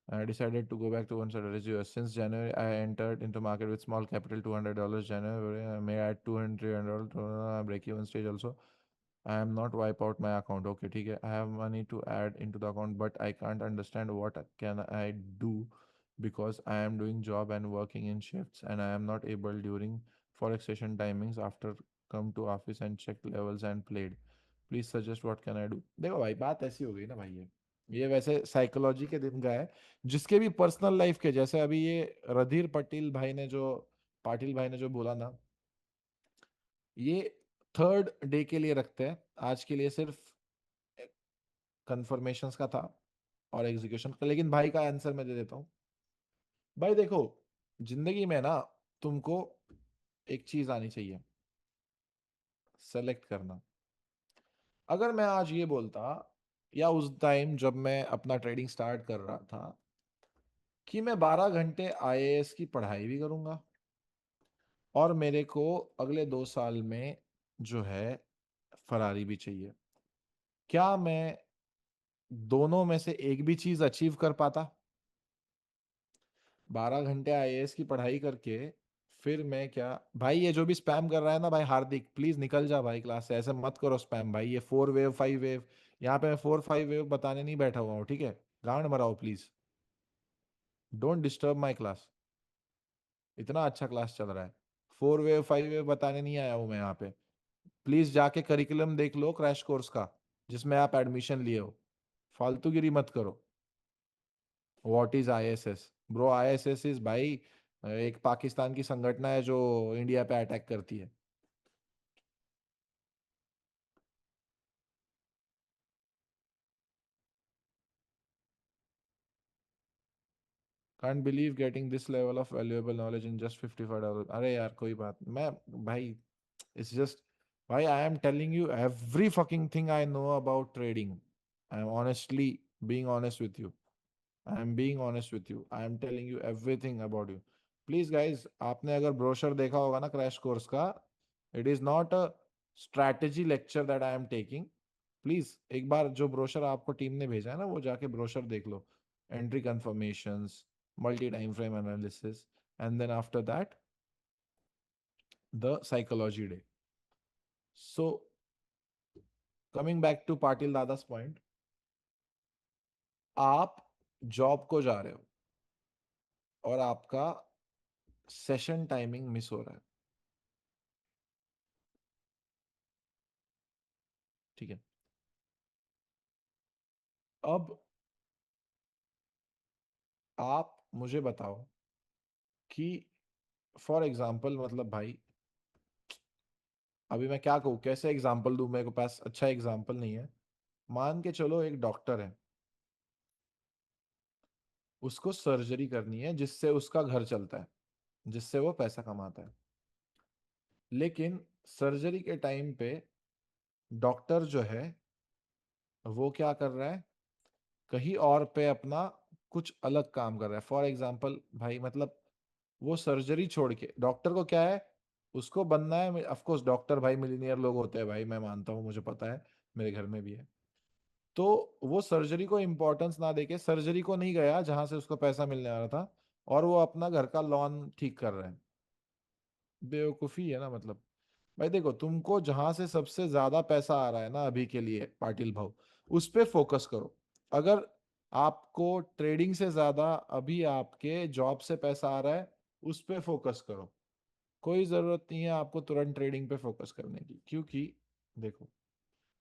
I decided to go back to one strategy. Since January, I entered into market with small capital, $200. January, I may add 200 $300 break even stage also. I am not wipe out my account. Okay, ठीक है. I have money to add into the account, but I can't understand what can I do because I am doing job and working in shifts, and I am not able during forex session timings after come to office and check levels and played. Please suggest what can I do. देखो भाई, बात ऐसी हो गई ना भाई, ये वैसे साइकोलॉजी के दिन का है। जिसके भी पर्सनल लाइफ के, जैसे अभी ये रधीर पाटिल भाई ने जो बोला ना, ये थर्ड डे के लिए रखते हैं। आज के लिए सिर्फ कंफर्मेशंस का था और एग्जीक्यूशन का। लेकिन भाई का आंसर मैं दे देता हूँ। भाई देखो, जिंदगी में ना तुमको एक चीज आनी चाहिए, सेलेक्ट करना। अगर मैं आज ये बोलता, या उस टाइम जब मैं अपना ट्रेडिंग स्टार्ट कर रहा था, कि मैं 12 घंटे आईएएस की पढ़ाई भी करूंगा और मेरे को अगले 2 साल में जो है फरारी भी चाहिए, क्या मैं दोनों में से एक भी चीज अचीव कर पाता? 12 घंटे आईएएस की पढ़ाई करके फिर मैं क्या? भाई ये जो भी स्पैम कर रहा है ना भाई, हार्दिक प्लीज निकल जा भाई क्लास से, ऐसे मत करो स्पैम भाई। ये 4 वेव 5 वेव, यहाँ पे मैं 4 5 वेव बताने नहीं बैठा हुआ हूँ, ठीक है? गांड मराओ please, don't disturb my class. इतना अच्छा क्लास चल रहा है। 4 वेव 5 वेव बताने नहीं आया हूँ मैं यहाँ पे। प्लीज जाके करिकुलम देख लो क्रैश कोर्स का, जिसमें आप एडमिशन लिए हो। फालतूगिरी मत करो। What is ISS bro? ISS is भाई एक पाकिस्तान की संगठन है जो इंडिया पे अटैक करती है। Can't believe getting this level of valuable knowledge in just $55। अरे यार कोई बात मैं भाई, इट्स जस्ट भाई, आई am telling you every fucking thing I know about trading. I am honestly being honest with you. I am being honest with you, I am telling you everything about you. Please guys, आपने अगर brochure देखा होगा ना crash course का, it is not a strategy lecture that I am taking. Please एक बार जो brochure आपको team ने भेजा है ना, वो जाके ब्रोशर देख लो। Entry confirmations, multi time frame analysis, and then after that the psychology day. So coming back to Patil Dada's point, आप जॉब को जा रहे हो और आपका सेशन टाइमिंग मिस हो रहा है, ठीक है? अब आप मुझे बताओ कि फॉर एग्जाम्पल मतलब भाई, अभी मैं क्या कहूँ, कैसे एग्जाम्पल दूं, मेरे को पास अच्छा एग्जाम्पल नहीं है। मान के चलो एक डॉक्टर है, उसको सर्जरी करनी है जिससे उसका घर चलता है, जिससे वो पैसा कमाता है। लेकिन सर्जरी के टाइम पे डॉक्टर जो है वो क्या कर रहा है, कहीं और पे अपना कुछ अलग काम कर रहा है। फॉर एग्जाम्पल भाई मतलब, वो सर्जरी छोड़ के, डॉक्टर को क्या है, उसको बनना है। ऑफ कोर्स डॉक्टर भाई मिलीनियर लोग होते हैं भाई, मैं मानता हूँ, मुझे पता है, मेरे घर में भी है। तो वो सर्जरी को इंपॉर्टेंस ना देके सर्जरी को नहीं गया जहां से उसको पैसा मिलने वाला था, और वो अपना घर का लॉन ठीक कर रहे हैं। बेवकूफी है ना मतलब। भाई देखो, तुमको जहां से सबसे ज्यादा पैसा आ रहा है ना अभी के लिए पाटिल भाव, उस पे फोकस करो। अगर आपको ट्रेडिंग से ज्यादा अभी आपके जॉब से पैसा आ रहा है, उस पे फोकस करो। कोई जरूरत नहीं है आपको तुरंत ट्रेडिंग पे फोकस करने की, क्योंकि देखो,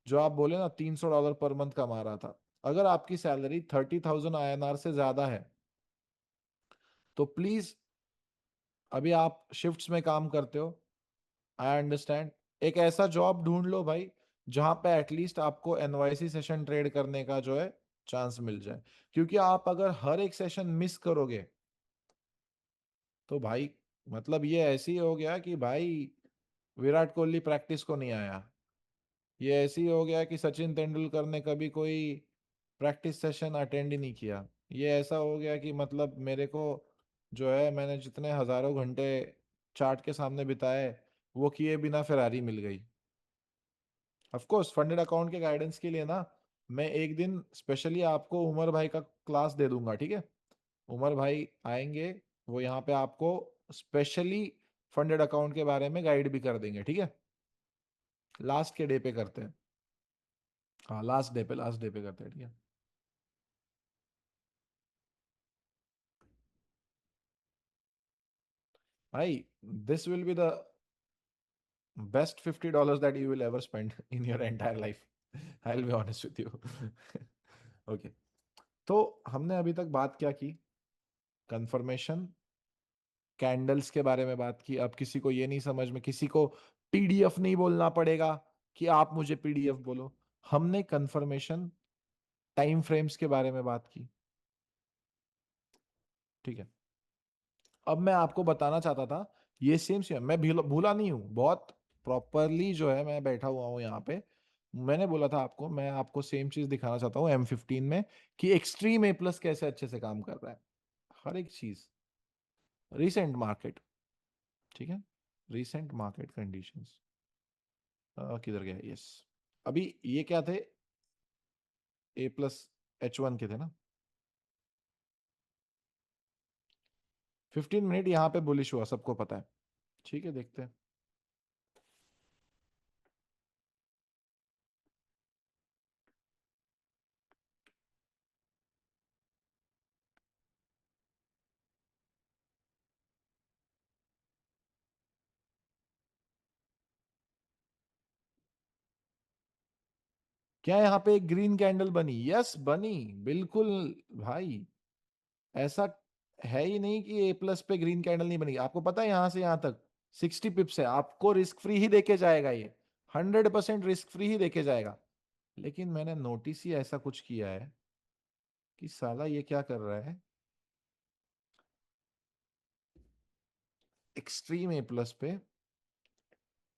जो आप बोले ना $300 पर मंथ कमा रहा था, अगर आपकी सैलरी 30,000 INR से ज्यादा है, तो प्लीज, अभी आप शिफ्ट्स में काम करते हो, आई अंडरस्टैंड, एक ऐसा जॉब ढूंढ लो भाई जहां पे एटलीस्ट आपको एनवाईसी सेशन ट्रेड करने का जो है चांस मिल जाए। क्योंकि आप अगर हर एक सेशन मिस करोगे, तो भाई मतलब ये ऐसे ही हो गया कि भाई विराट कोहली प्रैक्टिस को नहीं आया। ये ऐसे ही हो गया कि सचिन तेंदुलकर ने कभी कोई प्रैक्टिस सेशन अटेंड ही नहीं किया। ये ऐसा हो गया कि मतलब मेरे को जो है, मैंने जितने हजारों घंटे चार्ट के सामने बिताए, वो किए बिना फेरारी मिल गई। ऑफ कोर्स फंडेड अकाउंट के गाइडेंस के लिए ना, मैं एक दिन स्पेशली आपको उमर भाई का क्लास दे दूंगा, ठीक है? उमर भाई आएंगे, वो यहाँ पे आपको स्पेशली फंडेड अकाउंट के बारे में गाइड भी कर देंगे, ठीक है? लास्ट के डे पे करते हैं। हाँ लास्ट डे पे करते हैं, ठीक है? भाई this will be the best $50 that you will ever spend in your entire life. I will be honest with you. Okay, तो हमने अभी तक बात क्या की? कंफर्मेशन, कैंडल्स के बारे में बात की। अब किसी को ये नहीं समझ में, किसी को पीडीएफ नहीं बोलना पड़ेगा कि आप मुझे पीडीएफ बोलो। हमने कंफर्मेशन, टाइम फ्रेम्स के बारे में बात की, ठीक है? अब मैं आपको बताना चाहता था, ये सेम सेम, मैं भूला नहीं हूँ, बहुत प्रॉपरली जो है मैं बैठा हुआ हूँ यहाँ पे। मैंने बोला था आपको, मैं आपको सेम चीज दिखाना चाहता हूँ M15 में, कि एक्सट्रीम ए प्लस कैसे अच्छे से काम कर रहा है। हर एक चीज, रिसेंट मार्केट, ठीक है? रिसेंट मार्केट कंडीशंस, किधर गया? यस, अभी ये क्या थे? A+H1 के थे ना? 15 मिनट यहाँ पे बुलिश हुआ, सबको पता है, ठीक है? देखते हैं। क्या यहाँ पे एक ग्रीन कैंडल बनी? यस बनी, बिल्कुल भाई। ऐसा है ही नहीं कि ए प्लस पे ग्रीन कैंडल नहीं बनेगी। आपको पता है यहां से यहां तक 60 पिप्स है, आपको रिस्क फ्री ही देके जाएगा ये, 100% रिस्क फ्री ही देके जाएगा। लेकिन मैंने नोटिस ही ऐसा कुछ किया है कि साला ये क्या कर रहा है, एक्सट्रीम ए प्लस पे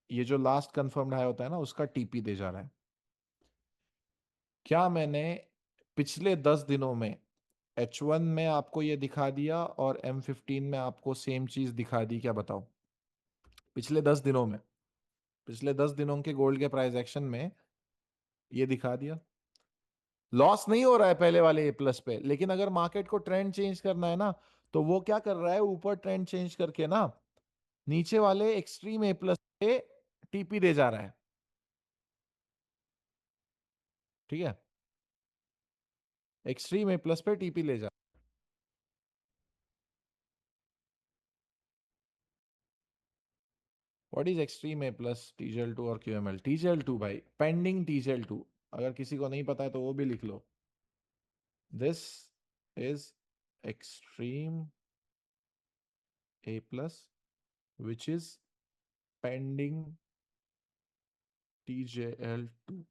ये जो लास्ट कंफर्म्ड हाई होता है ना उसका टीपी दे जा रहा है। क्या मैंने पिछले 10 दिनों में H1 में आपको ये दिखा दिया और M15 में आपको सेम चीज दिखा दी? क्या बताओ? पिछले 10 दिनों में, पिछले 10 दिनों के गोल्ड के प्राइस एक्शन में ये दिखा दिया। लॉस नहीं हो रहा है पहले वाले ए प्लस पे, लेकिन अगर मार्केट को ट्रेंड चेंज करना है ना, तो वो क्या कर रहा है, ऊपर ट्रेंड चेंज करके ना नीचे वाले एक्सट्रीम ए प्लस पे टीपी दे जा रहा है। ठीक है, एक्सट्रीम ए प्लस पे टीपी ले जा। What is extreme A plus, TJL 2 और क्यूएमएल? टीजेएल 2 भाई, पेंडिंग टीजेएल 2। अगर किसी को नहीं पता है तो वो भी लिख लो। This is extreme A plus which is pending TJL2।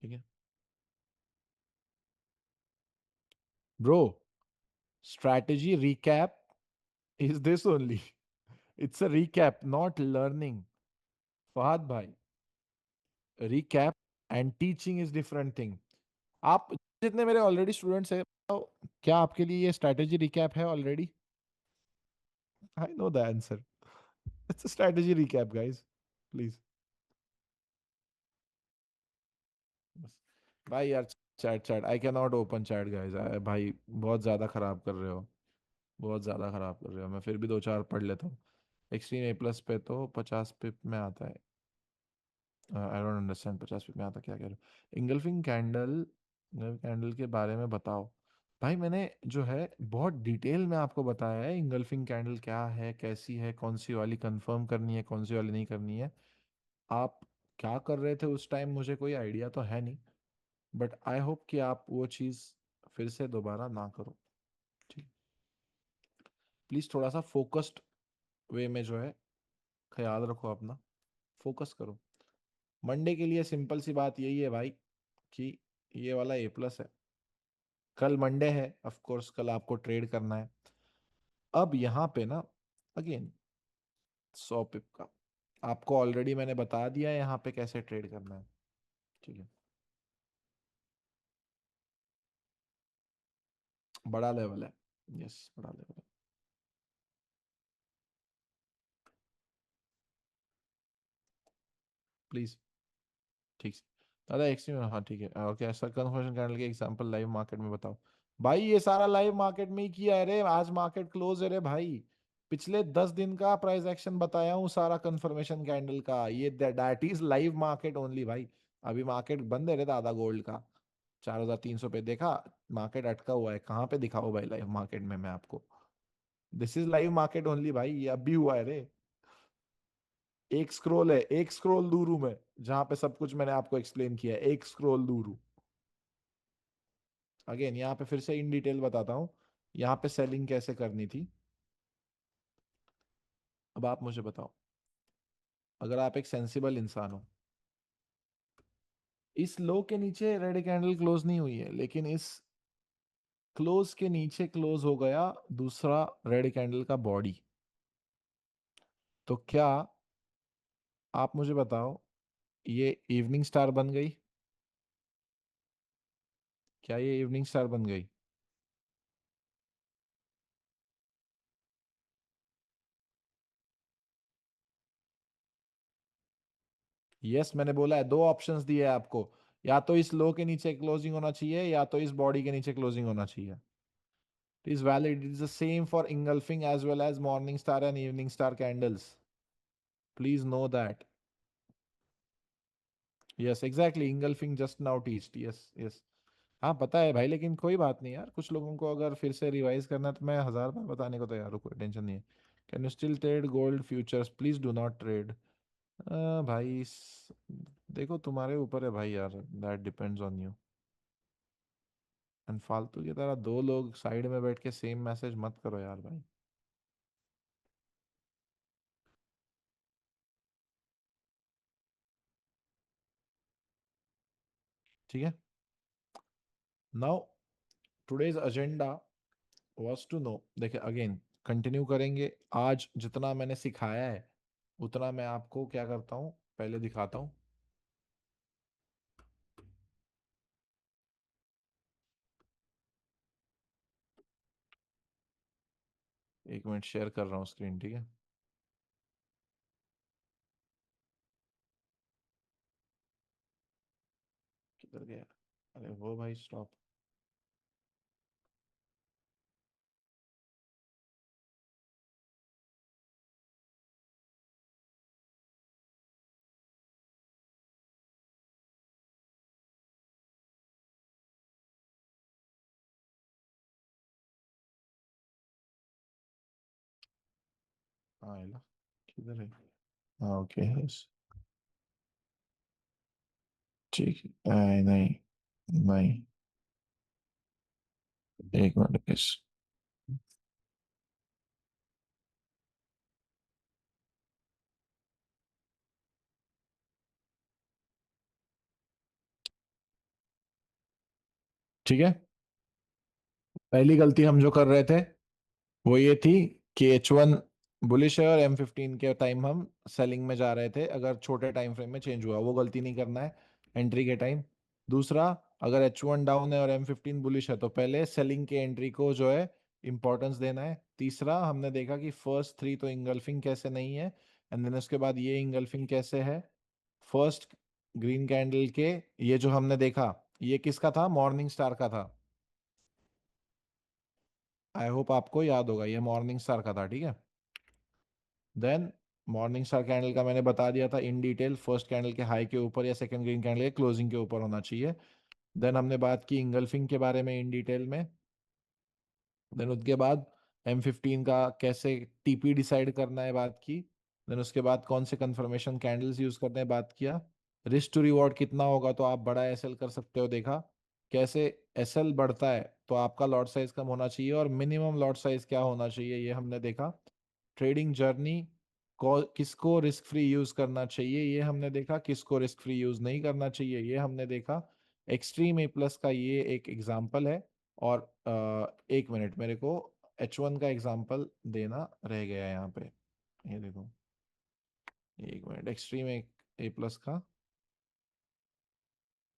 ठीक है bro, strategy recap is this only. It's a recap, not learning. Fahad भाई, recap and teaching is different thing. आप जितने मेरे ऑलरेडी स्टूडेंट्स हैं, तो क्या आपके लिए ये स्ट्रैटेजी रिकैप है already? I know the answer, it's a strategy recap guys, please. भाई यार, chat chat I can not open chat guys. भाई बहुत ज्यादा खराब कर रहे हो, बहुत ज्यादा खराब कर रहे हो। मैं फिर भी दो चार पढ़ लेता हूँ। एक्सट्रीम ए प्लस पे तो 50 पिप में आता है। आई डोंट अंडरस्टैंड, 50 पिप में आता क्या कह रहे हो? इंगल्फिंग कैंडल, कैंडल के बारे में बताओ। भाई मैंने जो है बहुत डिटेल में आपको बताया है इंगल्फिंग कैंडल क्या है, कैसी है, कौन सी वाली कंफर्म करनी है, कौन सी वाली नहीं करनी है। आप क्या कर रहे थे उस टाइम मुझे कोई आइडिया तो है नहीं, बट आई होप कि आप वो चीज़ फिर से दोबारा ना करो। ठीक, प्लीज़ थोड़ा सा फोकस्ड वे में जो है ख्याल रखो अपना, फोकस करो। मंडे के लिए सिंपल सी बात यही है भाई कि ये वाला ए प्लस है, कल मंडे है, ऑफ कोर्स कल आपको ट्रेड करना है। अब यहाँ पे ना अगेन 100 पिप का आपको ऑलरेडी मैंने बता दिया है यहाँ पे कैसे ट्रेड करना है। ठीक है, बड़ा लेवल है, यस बड़ा लेवल है। प्लीज, ठीक से दादा एक्सट्रीम, हाँ ठीक है ओके। ऐसा कन्फर्मेशन कैंडल के एग्जांपल लाइव मार्केट में बताओ। भाई ये सारा लाइव मार्केट में ही किया है रे, आज मार्केट क्लोज है रे भाई। पिछले 10 दिन का प्राइस एक्शन बताया हूँ सारा कंफर्मेशन कैंडल का, ये that is live market only भाई। अभी मार्केट बंद है रे दादा, गोल्ड का 4300 पे देखा, मार्केट अटका हुआ है। कहाँ पे दिखाओ भाई लाइव मार्केट में मैं आपको? This is live market only भाई, ये अभी हुआ है रे। एक स्क्रॉल है, एक स्क्रॉल दूर हूं मैं, जहां पे सब कुछ मैंने आपको एक्सप्लेन किया है, एक स्क्रॉल दूर हूं। अगेन यहाँ पे फिर से इन डिटेल बताता हूँ, यहाँ पे सेलिंग कैसे करनी थी। अब आप मुझे बताओ, अगर आप एक सेंसिबल इंसान हो, इस लो के नीचे रेड कैंडल क्लोज नहीं हुई है, लेकिन इस क्लोज के नीचे क्लोज हो गया दूसरा रेड कैंडल का बॉडी, तो क्या आप मुझे बताओ ये इवनिंग स्टार बन गई? क्या ये इवनिंग स्टार बन गई? यस, मैंने बोला है, दो ऑप्शंस दिए हैं आपको, या तो इस लो के नीचे क्लोजिंग होना चाहिए या तो इस बॉडी के नीचे क्लोजिंग होना चाहिए। It is valid. It is the same for engulfing as well as morning star and evening star candles. Please know that. Yes, exactly. Engulfing just now teached. Yes, yes. हाँ पता है भाई, लेकिन कोई बात नहीं यार, कुछ लोगों को अगर फिर से रिवाइज करना है तो मैं 1000 बार बताने को तैयार हूँ, कोई टेंशन नहीं है। Can you still trade gold futures, please do not trade. भाई देखो तुम्हारे ऊपर है भाई यार, that depends on you. And फालतू की तरह दो लोग साइड में बैठ के सेम मैसेज मत करो यार भाई। ठीक है। Now today's agenda was to know, देखिए अगेन कंटिन्यू करेंगे। आज जितना मैंने सिखाया है उतना मैं आपको क्या करता हूँ, पहले दिखाता हूँ। एक मिनट शेयर कर रहा हूँ स्क्रीन, ठीक है। किधर गया? अरे वो भाई स्टॉप। हाँ हेलो, किधर है? हाँ ओके यस। ठीक है। नहीं नहीं, एक मिनट यस। ठीक है। पहली गलती हम जो कर रहे थे वो ये थी कि H1 बुलिश है और M15 के टाइम हम सेलिंग में जा रहे थे, अगर छोटे टाइम फ्रेम में चेंज हुआ वो गलती नहीं करना है एंट्री के टाइम। दूसरा, अगर H1 डाउन है और M15 बुलिश है तो पहले सेलिंग के एंट्री को जो है इंपॉर्टेंस देना है। तीसरा, हमने देखा कि फर्स्ट थ्री तो इंगल्फिंग कैसे नहीं है, एंड देन उसके बाद ये इंगल्फिंग कैसे है। फर्स्ट ग्रीन कैंडल के, ये जो हमने देखा ये किसका था, मॉर्निंग स्टार का था। आई होप आपको याद होगा, ये मॉर्निंग स्टार का था, ठीक है। देन मॉर्निंग स्टार कैंडल का मैंने बता दिया था इन डिटेल, फर्स्ट कैंडल के हाई के ऊपर या सेकंड ग्रीन कैंडल के क्लोजिंग के ऊपर होना चाहिए। देन हमने बात की इंगल्फिंग के बारे में इन डिटेल में। देन उसके बाद M15 का कैसे टीपी डिसाइड करना है बात की। देन उसके बाद कौन से कंफर्मेशन कैंडल्स यूज करने हैं बात किया। रिस्क टू रिवॉर्ड कितना होगा तो आप बड़ा एसएल कर सकते हो, देखा। कैसे एसएल बढ़ता है तो आपका लॉट साइज कम होना चाहिए और मिनिमम लॉट साइज क्या होना चाहिए ये हमने देखा। ट्रेडिंग जर्नी को किसको रिस्क फ्री यूज करना चाहिए ये हमने देखा, किसको रिस्क फ्री यूज नहीं करना चाहिए ये हमने देखा। एक्सट्रीम ए प्लस का ये एक एग्जाम्पल है। और एक मिनट, मेरे को H1 का एग्जाम्पल देना रह गया है यहाँ पे। ये देखो, एक मिनट, एक्सट्रीम ए प्लस का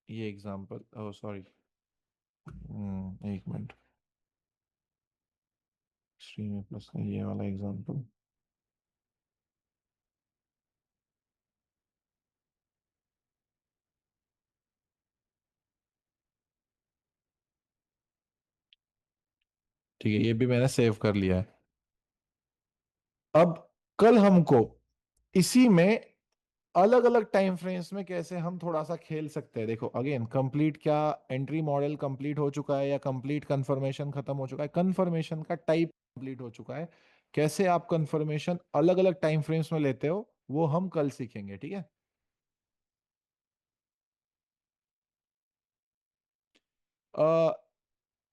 ये एग्जाम्पल, ओह सॉरी, एक मिनट, एक्सट्रीम ए प्लस का ये वाला एग्जाम्पल। ठीक है, ये भी मैंने सेव कर लिया है। अब कल हमको इसी में अलग अलग टाइम फ्रेम्स में कैसे हम थोड़ा सा खेल सकते हैं। देखो अगेन, कंप्लीट क्या एंट्री मॉडल कंप्लीट हो चुका है या कंप्लीट कंफर्मेशन खत्म हो चुका है, कंफर्मेशन का टाइप कंप्लीट हो चुका है। कैसे आप कंफर्मेशन अलग अलग टाइम फ्रेम्स में लेते हो वो हम कल सीखेंगे, ठीक है।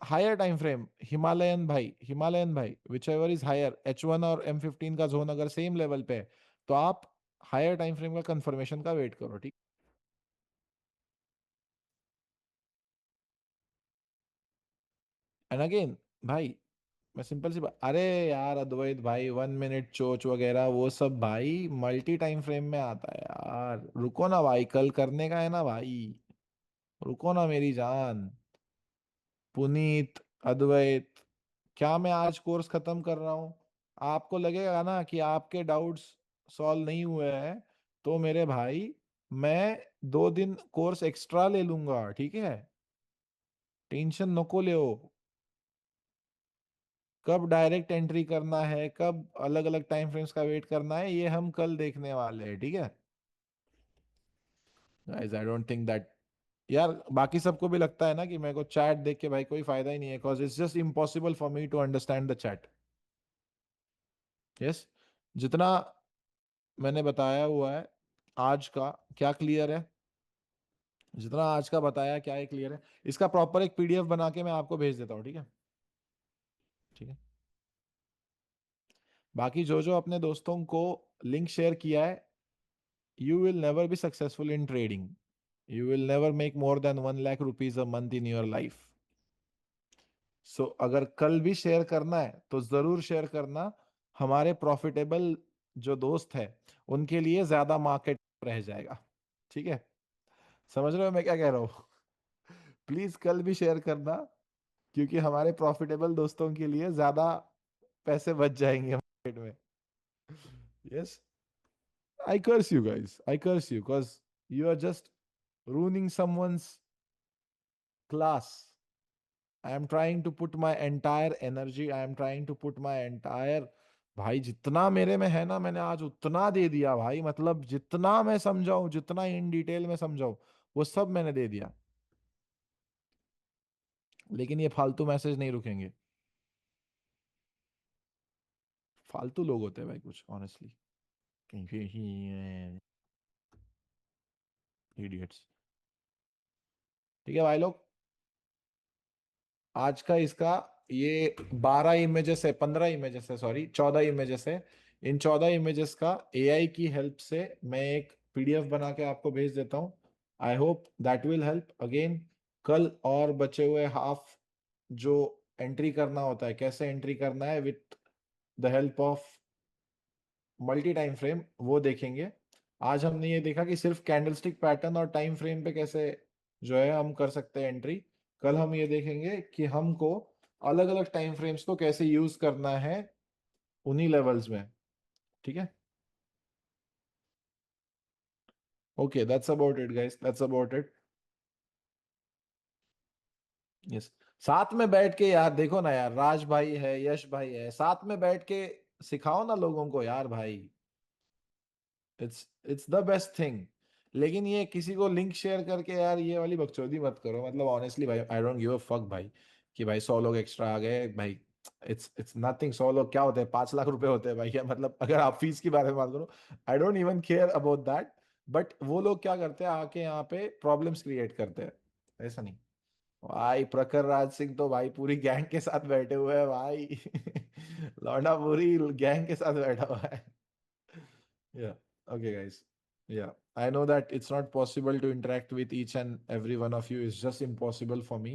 हायर टाइम फ्रेम, हिमालयन भाई, हिमालयन भाई, which ever is higher, H1 और M15 का जोन अगर सेम लेवल पे है तो आप हायर टाइम फ्रेम का कंफर्मेशन का वेट करो, ठीक। एंड अगेन भाई, मैं सिंपल सी बात, अरे यार अद्वैत भाई, 1 मिनट चोच वगैरह वो सब भाई मल्टी टाइम फ्रेम में आता है यार, रुको ना भाई, कल करने का है ना भाई, रुको ना मेरी जान। पुनीत, अद्वैत, क्या मैं आज कोर्स खत्म कर रहा हूं, आपको लगेगा ना कि आपके डाउट्स सॉल्व नहीं हुए हैं तो मेरे भाई मैं 2 दिन कोर्स एक्स्ट्रा ले लूंगा, ठीक है। टेंशन नको ले। कब डायरेक्ट एंट्री करना है, कब अलग अलग टाइम फ्रेम्स का वेट करना है, ये हम कल देखने वाले हैं, ठीक है। Guys I don't think that, यार बाकी सबको भी लगता है ना कि मेरे को चैट देख के भाई कोई फायदा ही नहीं है, because it's just impossible for me to understand the chat. Yes, जितना मैंने बताया हुआ है आज का, क्या क्लियर है? जितना आज का बताया क्या है क्लियर है? इसका प्रॉपर एक पीडीएफ बना के मैं आपको भेज देता हूँ, ठीक है? ठीक है। बाकी जो जो अपने दोस्तों को लिंक शेयर किया है, you will never be successful in trading, you will never make more than 1 lakh rupees a month in your life. So अगर कल भी शेयर करना है तो जरूर शेयर करना, हमारे प्रॉफिटेबल जो दोस्त है उनके लिए ज्यादा मार्केट रह जाएगा, ठीक है? समझ रहे हो मैं क्या कह रहा हूँ? प्लीज कल भी शेयर करना, क्योंकि हमारे प्रॉफिटेबल दोस्तों के लिए ज्यादा पैसे बच जाएंगे मार्केट में। Yes, I curse you guys, I curse you because you are just running someone's class. I am trying to put my entire energy, I am trying to put my entire, भाई जितना मेरे में है ना मैंने आज उतना दे दिया भाई, मतलब जितना मैं समझाऊं, जितना इन डिटेल में समझाऊं वो सब मैंने दे दिया। लेकिन ये फालतू मैसेज नहीं रुकेंगे, फालतू लोग होते हैं भाई कुछ, ऑनेस्टली, इडियट्स। ठीक है भाई लोग, आज का इसका ये 12 इमेजेस है, 15 इमेजेस है, सॉरी 14 इमेजेस है। इन 14 इमेजेस का एआई की हेल्प से मैं एक पीडीएफ बना के आपको भेज देता हूँ। I hope that will help again. कल और बचे हुए हाफ जो एंट्री करना होता है, कैसे एंट्री करना है with the help of multi time frame, वो देखेंगे। आज हमने ये देखा कि सिर्फ कैंडलस्टिक पैटर्न और टाइम फ्रेम पे कैसे जो है हम कर सकते हैं एंट्री। कल हम ये देखेंगे कि हमको अलग अलग टाइम फ्रेम्स को कैसे यूज करना है उन्हीं लेवल्स में, ठीक है? Okay, that's about it guys, that's about it. Yes, साथ में बैठ के यार देखो ना यार, राज भाई है, यश भाई है, साथ में बैठ के सिखाओ ना लोगों को यार भाई। It's the best thing. लेकिन ये किसी को लिंक शेयर करके यार ये वाली बकचोदी मत करो, मतलब ऑनेस्टली भाई I don't give a fuck भाई, कि भाई 100 लोग एक्स्ट्रा आ गए भाई। इट्स नथिंग, 100 लोग क्या होते हैं, 5 लाख रुपए होते हैं भाई, क्या मतलब, अगर आप फीस की बारे में बात करो, I don't even care about that. But वो लोग क्या करते हैं, आके यहाँ पे प्रॉब्लम्स क्रिएट करते हैं, ऐसा नहीं। भाई प्रखर राज सिंह तो भाई पूरी गैंग के साथ बैठे हुए हैं भाई। लौंडा पूरी गैंग के साथ बैठा हुआ है। Yeah. Okay, guys. Yeah. I know that it's not possible to interact with each and every one of you. It's just impossible for me.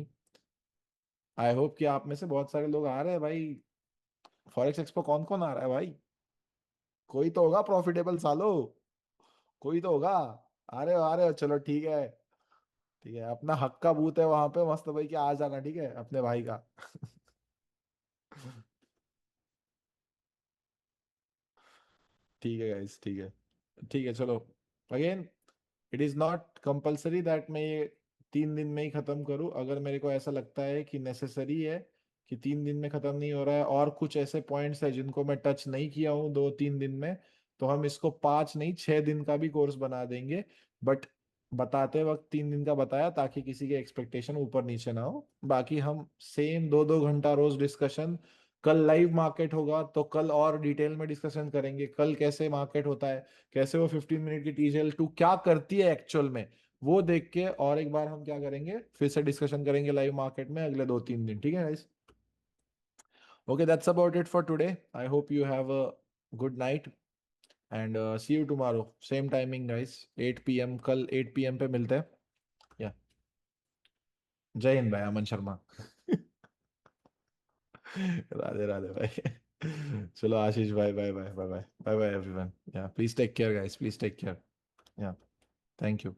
I hope कि आप में से बहुत सारे लोग आ रहे हैं भाई। फॉरेक्स एक्सपो कौन कौन आ रहा है भाई? कोई तो होगा प्रॉफिटेबल सालो, कोई तो होगा। आ रहे हो, चलो ठीक है। ठीक है, अपना हक का बूथ है वहां पे, मस्त भाई, क्या आ जाना, ठीक है, अपने भाई का। ठीक है गाइस, ठीक है। ठीक है, चलो। Again, it is not compulsory that मैं ये 3 दिन में ही खत्म करूं। अगर मेरे को ऐसा लगता है कि नेसेसरी है कि 3 दिन में खत्म नहीं हो रहा है और कुछ ऐसे पॉइंट्स है जिनको मैं टच नहीं किया हूं 2-3 दिन में, तो हम इसको 5 नहीं 6 दिन का भी कोर्स बना देंगे। बट बताते वक्त 3 दिन का बताया ताकि किसी के एक्सपेक्टेशन ऊपर नीचे ना हो। बाकी हम सेम 2-2 घंटा रोज डिस्कशन, कल लाइव मार्केट होगा तो कल और डिटेल में डिस्कशन करेंगे, कल कैसे मार्केट होता है, कैसे वो 15 मिनट की टीजीएल 2 क्या करती है एक्चुअल में, वो देख के और एक बार हम क्या करेंगे, फिर से डिस्कशन करेंगे लाइव मार्केट में अगले 2-3 दिन, ठीक है guys? Okay, that's about it for today. I hope you have a good night and see you tomorrow same timing guys, 8 PM, कल 8 PM पे मिलते हैं। या, जय हिंद भाई, अमन शर्मा। राधे राधे भाई। चलो आशीष भाई, bye bye, bye bye, bye bye everyone. Yeah, please take care guys, please take care. Yeah, thank you.